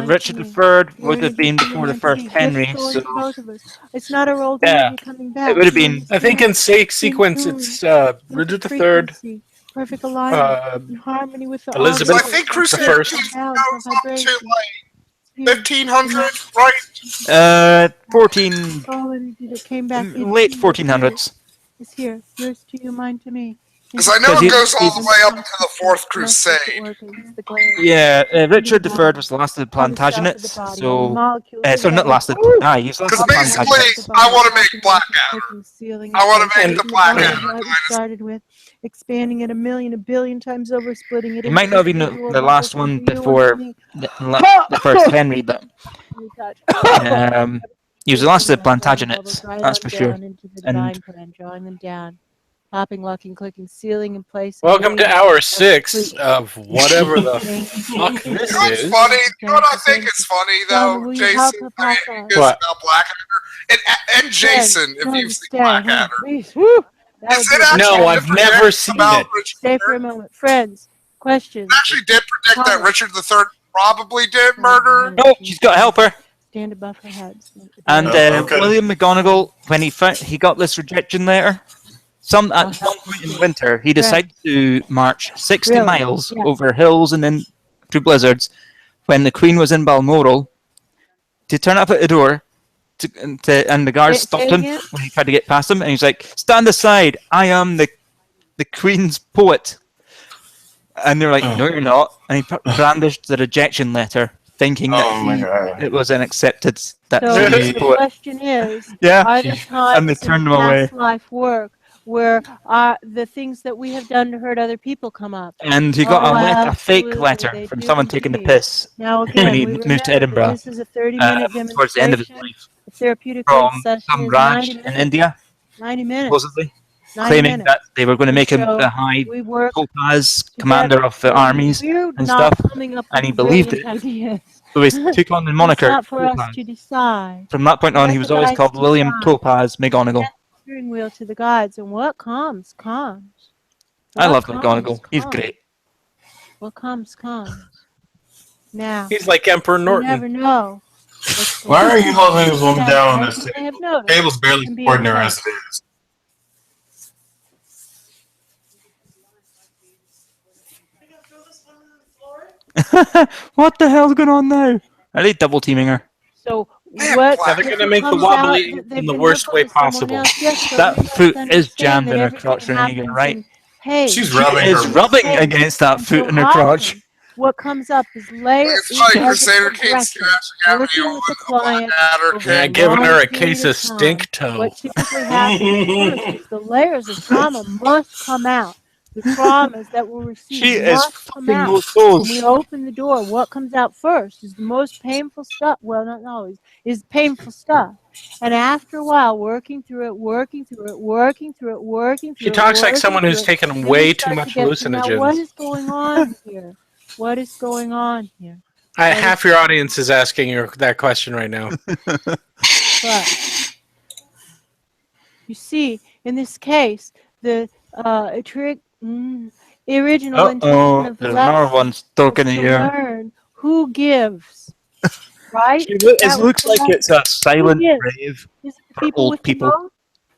Richard III would have been before the first Henry, so It's not a roll yeah, coming back. it would have been. I think in sequence it's Richard III, perfect alignment, in harmony with the Elizabeth I think Crusader the Kings First. goes up to like 1500, right? 14, All energy that came back late 1400s. is here. Yours to you, mine to me. Because I know it goes all the way up to the Fourth Crusade. Yeah, Richard III was the last of the Plantagenets, so so not last of the he was the last Because of the basically, Plantagenets. I want to make Blackadder. I want to make the Blackadder. Started with expanding it a billion times over, splitting it. He might not have been the last one before the first Henry, but he was the last of the Plantagenets, that's for sure. And drawing them down. Popping, locking, clicking, sealing in place. Welcome to hour 6 of whatever the fuck this It's is. funny. You know what I think is funny though, Jason? I mean, it's What? about Blackadder and Jason. If you've seen Blackadder, Please, woo. is it actually No, I've never seen about it. Richard Stay for a moment, friends. Questions. It actually did predict that Richard III probably did murder. no, she's got a helper. Stand above her heads. And Okay. William McGonagall, when he got this rejection letter, at some point in winter, he decided to march 60 miles over hills and then through blizzards when the Queen was in Balmoral to turn up at the door, and the guards stopped him when he tried to get past him, and he's like, "Stand aside! I am the Queen's poet." And they're like, "No, you're not." And he brandished the rejection letter, thinking that it was an accepted that So he was the a poet. question is, Yeah, are there times and they turned him in away. past life work where the things that we have done to hurt other people come up? And he got a fake absolutely, letter they from do someone taking the indeed. piss Now when again, he we moved to remember Edinburgh that this is a 30-minute towards the end of his demonstration. life The therapeutic from session some is ranch 90 in minutes. India, 90 minutes. supposedly, 90 claiming minutes. that they were going to make him So the High we work Topaz together. commander of the So armies we're and not stuff, coming up and he with believed it. brilliant ideas. So he took on the It's moniker not for us Topaz. to decide. From that point on, he Let was the always guides called William decide. Topaz McGonagall. Steering wheel to the gods, and what comes, comes. I What love comes, McGonagall. He's comes. great. What comes, comes. Now, He's like Emperor you Norton. never know. Why are you holding this woman down on As this you may table? have noticed, The table's barely can be supporting her intense. as it is. What the hell's going on now? Are they double teaming her? So what? Yeah, they're gonna if make the comes wobbly out that they've in the been worst way working with someone possible. else, yes, but That we must foot is understand jammed that in her everything crotch, Renegan, happens right? in pace. She's She rubbing is her. rubbing against that And foot so in her often, crotch. what comes up is layer. It's like Crusader Kings can actually have Working you with the on client Blackadder over Yeah, King. giving her a long case period of of time. stink toe. What typically happens first is the layers of trauma must come out. The traumas that were received She is must come fucking out. those When we toes. open the door, what comes out first is the most painful stuff. Well, not always, is painful stuff. And after a while, working through it, working through it, working through it, working through She it. talks like working someone who's through it, taken then way we too start much to get to, now, what hallucinogens. is going on here? What is going on here? Half your audience is asking you that question right now. But you see, in this case, the original intention of the There's another lesson one stuck in was the to ear. learn who gives, right? It That was looks the like lesson. it's a silent Who gives? grave Is it the for people old with people. the most,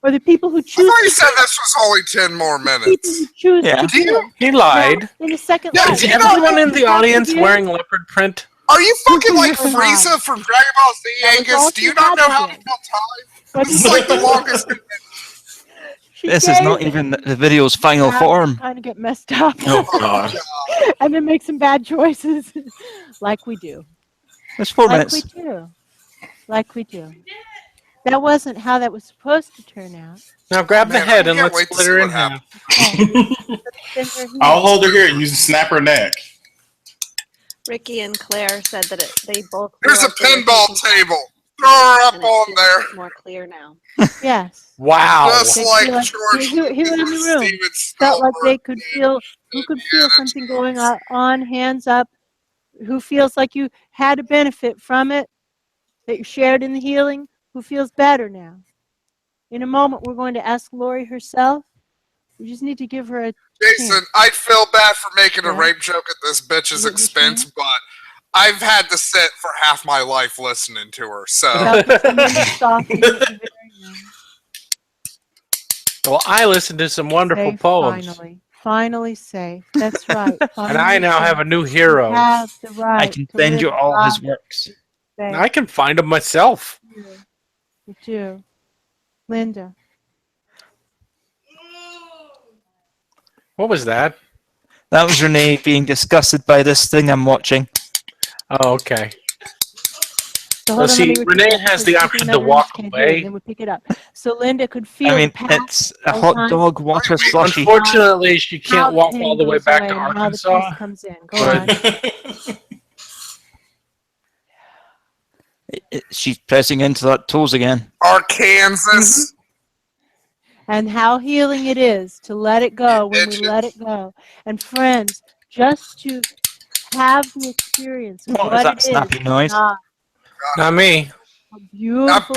or the people who I choose thought you to said give? this was only 10 more People minutes. who choose Yeah. to Do you? give. He lied. Now, in a second Yeah, life, Is do you everyone know- in the audience wearing leopard print? Are you fucking like Come on. Frieza from Dragon Ball Z, That was Angus? all Do you she not had know to how to give. tell time? But This is like the longest. she This is gave not it. even the video's final Now, form. Kind of get messed up. Oh God. And then make some bad choices, like we do. It's 4 Like minutes. we do. Like we do. That wasn't how that was supposed to turn out. Now grab the Man, head I and can't let's wait to split see her what in half. I'll hold her here and you can snap her neck. Ricky and Claire said that they both. There's feel a like they were pinball taking table. Throw her up and on it's there. more clear now. Yes. Wow. Just They like feel like George who in the room Steven felt like they Spielberg. could feel, who could feel something going on, hands up, who feels like you had a benefit from it, that you shared in the healing, who feels better now. In a moment, we're going to ask Lori herself. We just need to give her a Jason, chance. I'd feel bad for making a Yeah. rape joke at this bitch's Is it expense, but I've had to sit for half my life listening to her. So About the tremendous softening at the very end. Well, I listened to some wonderful Safe, poems. Finally safe. That's right. And I now have a new hero. You have the right I can to send live you all life. his works. Safe. I can find them myself. You do. Linda. What was that? That was Renee being disgusted by this thing I'm watching. Oh, okay. So Well, hold on, see, let me repeat Renee that has because the people option in to other walk rooms can't hear it, away. and then we pick it up. So Linda could feel I mean, the past it's a all hot time, dog water slushy. Unfortunately, she how can't the walk pain all the way goes back away to and how the Arkansas. peace comes in. Go on. She's pressing into that toes again. Arkansas. And how healing it is to let it go when we let it go. And friends, just to have the experience of What is what that it is. snappy noise? Not me. How beautiful.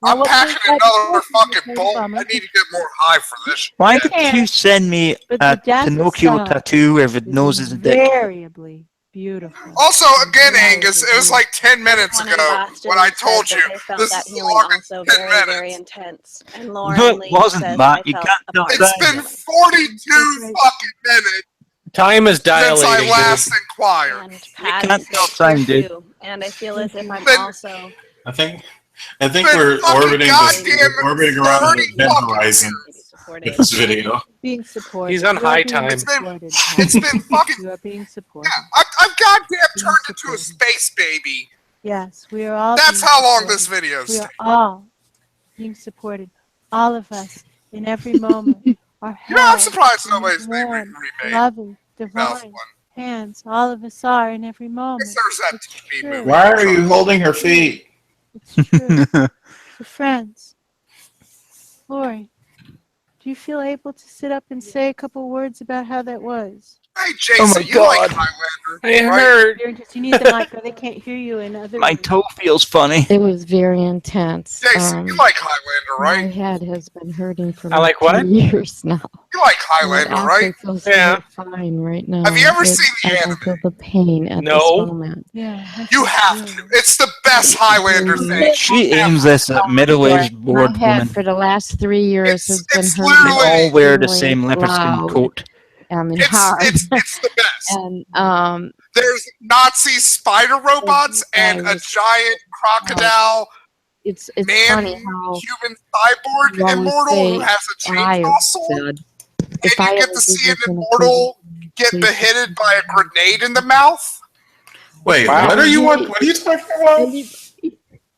I'm packing another fucking bolt. I need to get more high for this. Why shit. did you send me But a the death Pinocchio itself tattoo where the nose is a dick? invariably beautiful. Also, again, Angus, it was like 10 minutes Someone in ago Boston when I said told that you they felt this that is healing longer also than 10 very, minutes. very intense. And Lauren No, it Lee wasn't, says Matt. I You felt can't a tell part It's of been healing. 42 fucking minutes Time is since I dilating. last dude. inquired. And can't Patty tell says time, here dude. too. And I feel as if I'm Been- also I think Been we're fucking orbiting goddamn orbiting around 30 the event fucking horizon maybe supported. with this video. Being supported. He's on You are high being time. supported, It's been fucking. You are being supported. Yeah, I've goddamn turned into a space baby. Yes, we are all. That's being how long supported. this video's We are taking. all being supported. All of us, in every moment, are You know, I'm held surprised in his nobody's made warm, remade loving, Mouth divine one. hands. All of us are in every moment. There's that It's TV true. movie. Why are you holding her feet? It's true. So friends, Lori, do you feel able to sit up and say a couple words about how that was? Hey, Jason, Oh my you like God. Highlander, I right? heard. You need the mic, or they can't hear you in other My rooms. toe feels funny. It was very intense. Jason, you like Highlander, My right? head has been hurting for I like what? 2 years now. You like And it Highlander, actually right? feels Yeah. fine right now. Have you ever seen the I don't anime? feel the pain at No. this moment. Yeah. You have to. It's the best Highlander thing. She aims this at middle-aged bored My head women. for the last 3 years has been it's They hurting. literally- all wear the extremely same leopard-skin loud. coat. I mean, It's hard. the best. And There's Nazi spider robots and a guys- giant crocodile it's man funny how human cyborg you always immortal who say, has a I chainsaw have sword. said, if And I you get ever to do see an this in a immortal get please- beheaded by a grenade in the mouth. Wait, Wow. what are you talking about?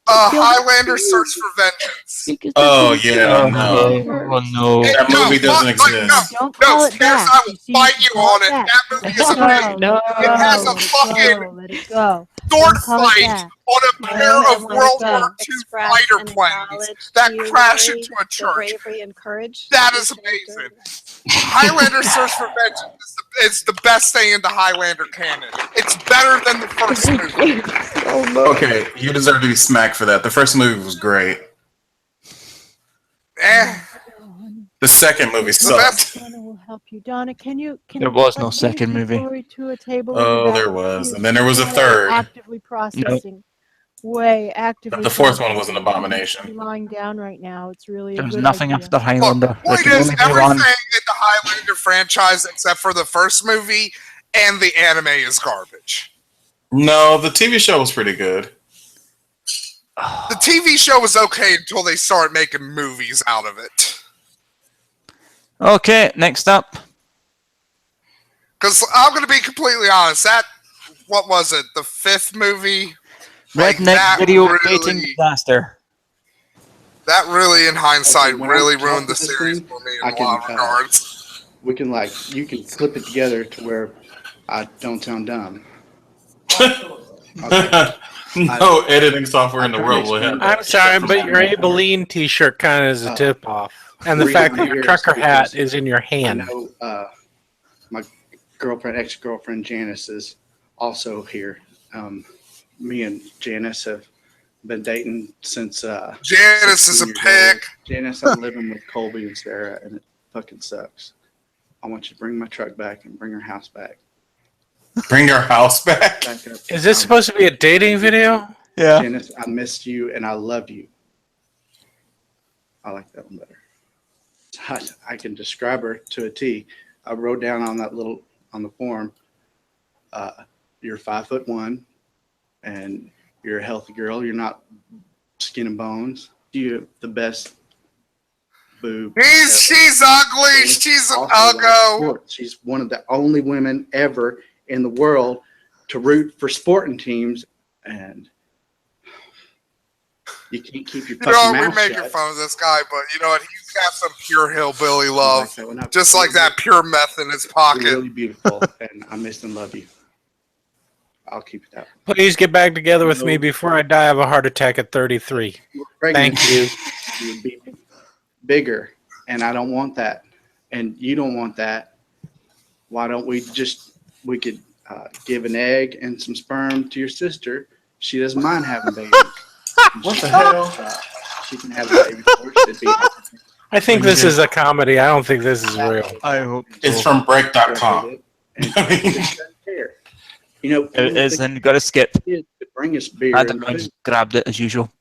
Highlander Search for Vengeance. Oh yeah, Oh, no. oh no. That movie doesn't exist. Don't call it Stairs, back. I will fight you on it. That movie is amazing. No, It has a fucking let it go. sword Don't call it fight back. on a No, pair I of wanna World go. War II Express fighter and planes acknowledge that to you, crash Lori, into a the church. bravery and courage That you is showed amazing. during Highlander Search for Vengeance is the best thing in the Highlander canon. It's better than the first movie. Oh no. Okay, you deserve to be smacked for that. The first movie was great. The second movie sucked. Donna will help you. Donna, can There was no let's second introduce movie. Lori to a table in the Oh, back there of the was. queue. And then there was a She's third. actively processing. Way actively. But the fourth one was an processing. abomination. She's lying down right now. It's really a There's good nothing idea. after Highlander. There Point can is, only be everything one. in the Highlander franchise except for the first movie and the anime is garbage. No, the TV show was pretty good. The TV show was okay until they started making movies out of it. Okay, next up. Because I'm going to be completely honest, what was it, the fifth movie? Redneck that video really- dating disaster. That really, in hindsight, Okay, when really I'm ruined the talking this series thing, for me I in a can, lot of regards. We can you can clip it together to where I don't sound dumb. No editing software in the world will have that. I'm sorry, but your Abilene t-shirt kind of is a tip-off. And the fact that your trucker hat is in your I hand. know my girlfriend, ex-girlfriend Janice's also here. Me and Janice have been dating since. Janice is a 16 years pig. old. Janice, I'm living with Colby and Sarah, and it fucking sucks. I want you to bring my truck back and bring her house back. Bring her house back? Back up. Is this supposed to be a dating video? Yeah. Janice, I missed you and I love you. I like that one better. I can describe her to a T. I wrote down on the form, you're 5'1", and you're a healthy girl. You're not skin and bones. You have the best boob. She's ugly. She's an uggo. She's one of the only women ever in the world to root for sporting teams, and you can't keep your fucking We're mouth making shut. fun of this guy, but you know what? He's got some pure hillbilly love, just like that pure meth in his pocket. You're really beautiful, and I miss and love you. I'll keep it that way. Please get back together with me before I die of a heart attack at 33. Pregnant, Thank you. You would be bigger, and I don't want that, and you don't want that. Why don't we could give an egg and some sperm to your sister? She doesn't mind having babies. What the hell? She can have a baby for us. I think this is a comedy. I don't think this is real. I hope It's from break.com. You know, it is, and got to skip. Bring us beer. Adam just grabbed it as usual.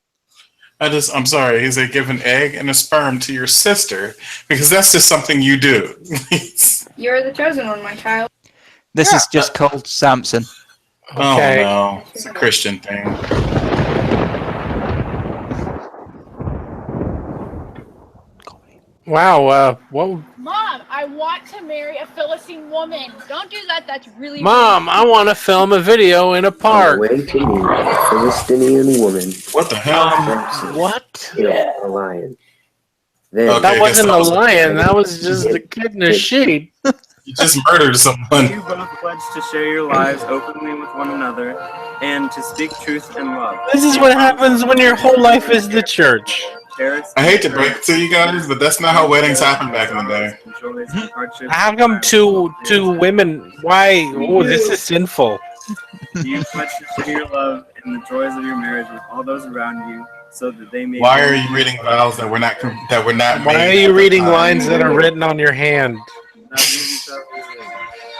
I'm sorry. He said, give an egg and a sperm to your sister because that's just something you do. You're the chosen one, my child. This is just called Samson. Okay. Oh no, it's a Christian thing. Wow. What? Mom, I want to marry a Philistine woman. Don't do that. That's really Mom, I want to film a video in a park. Way to meet a Philistinian woman. What the hell? What? Yeah, a lion. Then, Okay, that wasn't a guess lion. That was just a kid in a sheet. You just murdered someone. You both pledge to share your lives openly with one another and to speak truth and love. This is what happens when your whole life is the church. I hate to break it to you guys, but that's not how weddings happened back in the day. How come two women? Why? Oh, this is sinful. You pledge to share your love and the joys of your marriage with all those around you, so that they may. Why are you reading vows that we're not? Why are you reading lines that are written on your hand?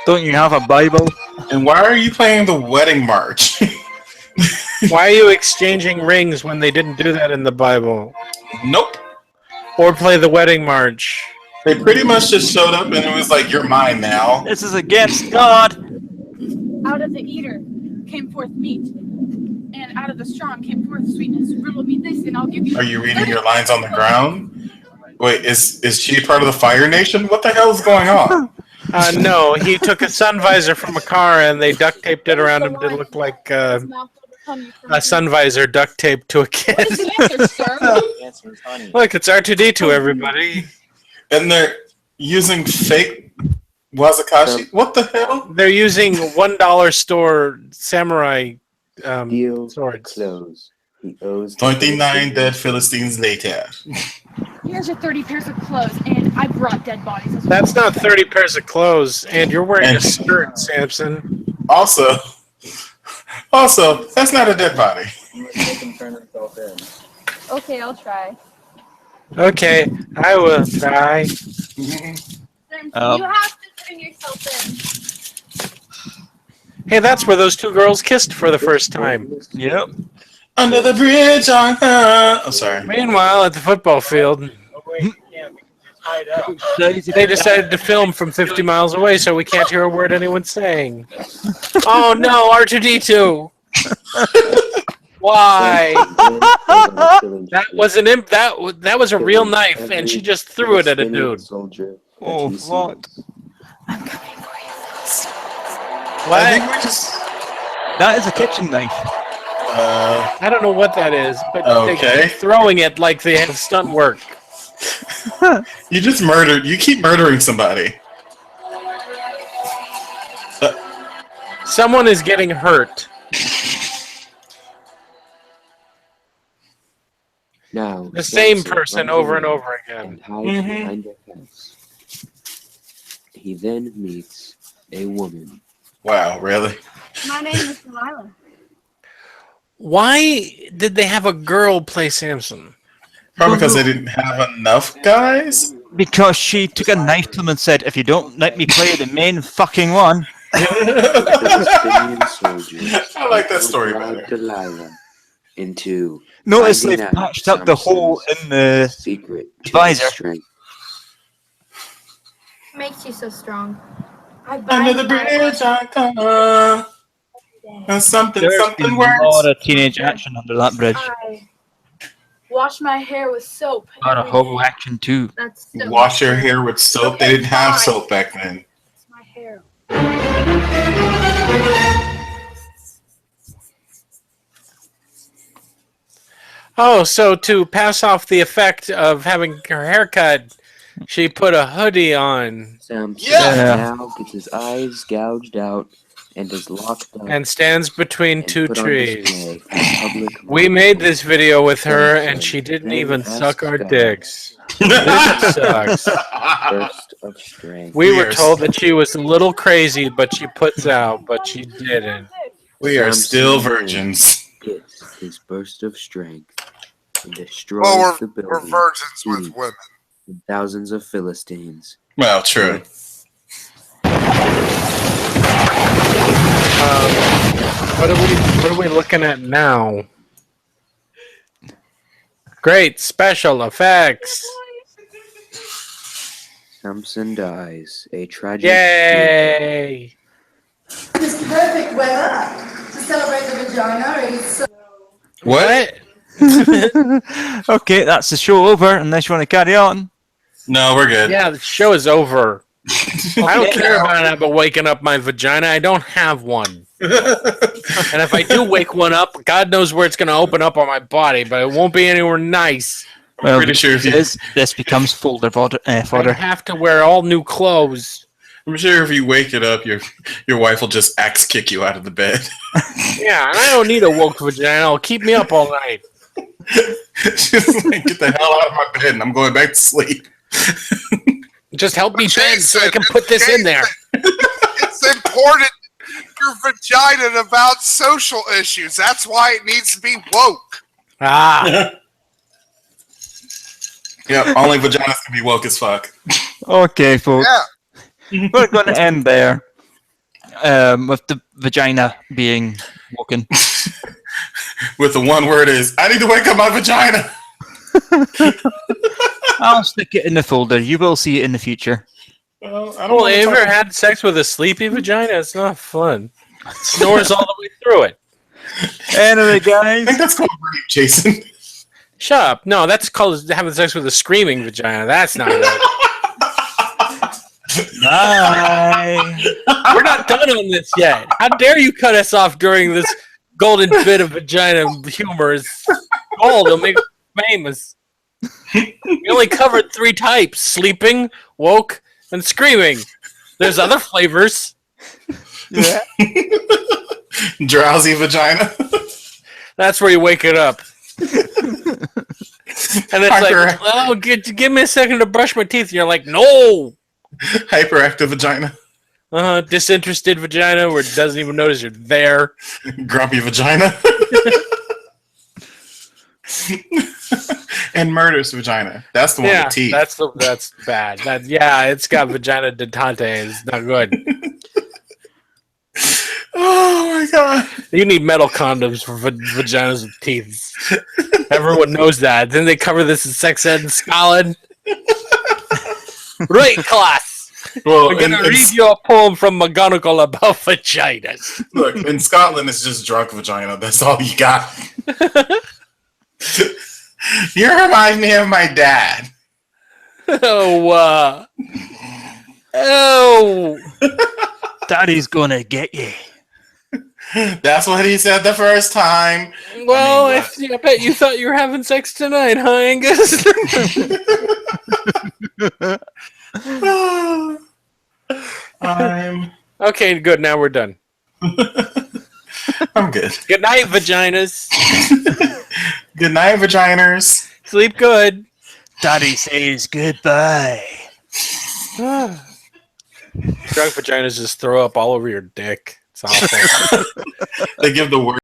Don't you have a Bible? And why are you playing the wedding march? Why are you exchanging rings when they didn't do that in the Bible? Nope. Or play the wedding march. They pretty much just showed up and it was like, you're mine now. This is against God. Out of the eater came forth meat, and out of the strong came forth sweetness. Riddle me this, and I'll give you. Are you reading your lines on the ground? Wait, is she part of the Fire Nation? What the hell is going on? No, he took a sun visor from a car and they duct taped it around him to look like a sun visor duct taped to a kid. Look, it's R2D2, everybody. And they're using fake Wazakashi? What the hell? They're using $1 store samurai swords. Clothes. He owes 29 dead Philistines later. Here's your 30 pairs of clothes, and I brought dead bodies as well. That's not 30 pairs of clothes, and you're wearing a skirt, Samson. Also, that's not a dead body. Okay, I'll try. Okay, I will try. You have to turn yourself in. Hey, that's where those two girls kissed for the first time. Yep. Under the bridge on Oh, sorry. Meanwhile, at the football field, they decided to film from 50 miles away, so we can't hear a word anyone's saying. Oh no, R2D2! Why? That was an imp. That was a real knife, and she just threw it at a dude. Oh fuck! What? That is a kitchen knife. I don't know what that is, but Okay. they're throwing it like they have stunt work. You just murdered. You keep murdering somebody. Someone is getting hurt. Now, The same Samson person runs over and away over again. and hides behind a house. He then meets a woman. Wow, really? My name is Delilah. Why did they have a girl play Samson? Probably because they didn't have enough guys. Because she took a knife to him and said, "If you don't let me play the main fucking one." Palestinian soldiers. I like that story allowed better. Delilah into Notice finding they've out patched up the hole Samson's in the secret to his visor. strength. Makes you so strong. I Under the bridge I come. And something There's been something a works. lot of teenage action under that bridge. I wash my hair with soap. A lot of every hobo day. action too. That's so Wash your hair with soap. They didn't have soap back then. It's my hair. Oh, so to pass off the effect of having her haircut, she put a hoodie on. Samson Yeah. now gets his eyes gouged out and is locked up And stands between and two put on trees. display for public We made this video with her, Samson and she didn't then even asks suck our God, dicks. This sucks. burst of strength. We were told that she was a little crazy, but she puts out, but she didn't. We are Samson still then virgins. Gets his burst of strength and destroys Well, the we're building. virgins with soon, women. and thousands of Philistines. Well, true. What are we looking at now? Great special effects. Samson dies. A tragic. Yay! It's perfect weather to celebrate the vagina. It is so. What? Okay, that's the show over. Unless you want to carry on. No, we're good. Yeah, the show is over. I don't care about waking up my vagina. I don't have one. And if I do wake one up, God knows where it's going to open up on my body, but it won't be anywhere nice. Well, pretty sure if you- this becomes folder fodder. I have to wear all new clothes. I'm sure if you wake it up, your wife will just axe kick you out of the bed. Yeah, and I don't need a woke vagina. It'll keep me up all night. Just like, get the hell out of my bed, and I'm going back to sleep. Just help me bend so I can put this in there. It's important your vagina about social issues. That's why it needs to be woke. Ah. Yeah, only vaginas can be woke as fuck. Okay, folks. Yeah. We're going to end there with the vagina being woken. With the one word is, I need to wake up my vagina. I'll stick it in the folder. You will see it in the future. Well, I don't Well, wanna ever talk- had sex with a sleepy vagina? It's not fun. It snores all the way through it. Anyway, I guys. think that's called rape, Jason. Shut up. No, that's called having sex with a screaming vagina. That's not right. Bye. We're not done on this yet. How dare you cut us off during this golden bit of vagina humor? It's gold. It'll make us famous. We only covered 3 types: sleeping, woke, and screaming. There's other flavors. Yeah. Drowsy vagina. That's where you wake it up. And it's like, oh, give me a second to brush my teeth. And you're like, no. Hyperactive vagina. Disinterested vagina where it doesn't even notice you're there. Grumpy vagina. And murderous vagina. That's the one with teeth. That's bad. It's got vagina detente. It's not good. Oh my god. You need metal condoms for vaginas with teeth. Everyone knows that. Then they cover this in sex ed in Scotland. Right, class. Well, I'm gonna read you a poem from McGonagall about vaginas. Look, in Scotland, it's just drunk vagina. That's all you got. You remind me of my dad. Oh, Daddy's gonna get you. That's what he said the first time. Well, I bet you thought you were having sex tonight, huh, Angus? Okay, good. Now we're done. I'm good. Good night, vaginas. Good night, vaginas. Sleep good. Daddy says goodbye. Drunk vaginas just throw up all over your dick. It's awful. They give the word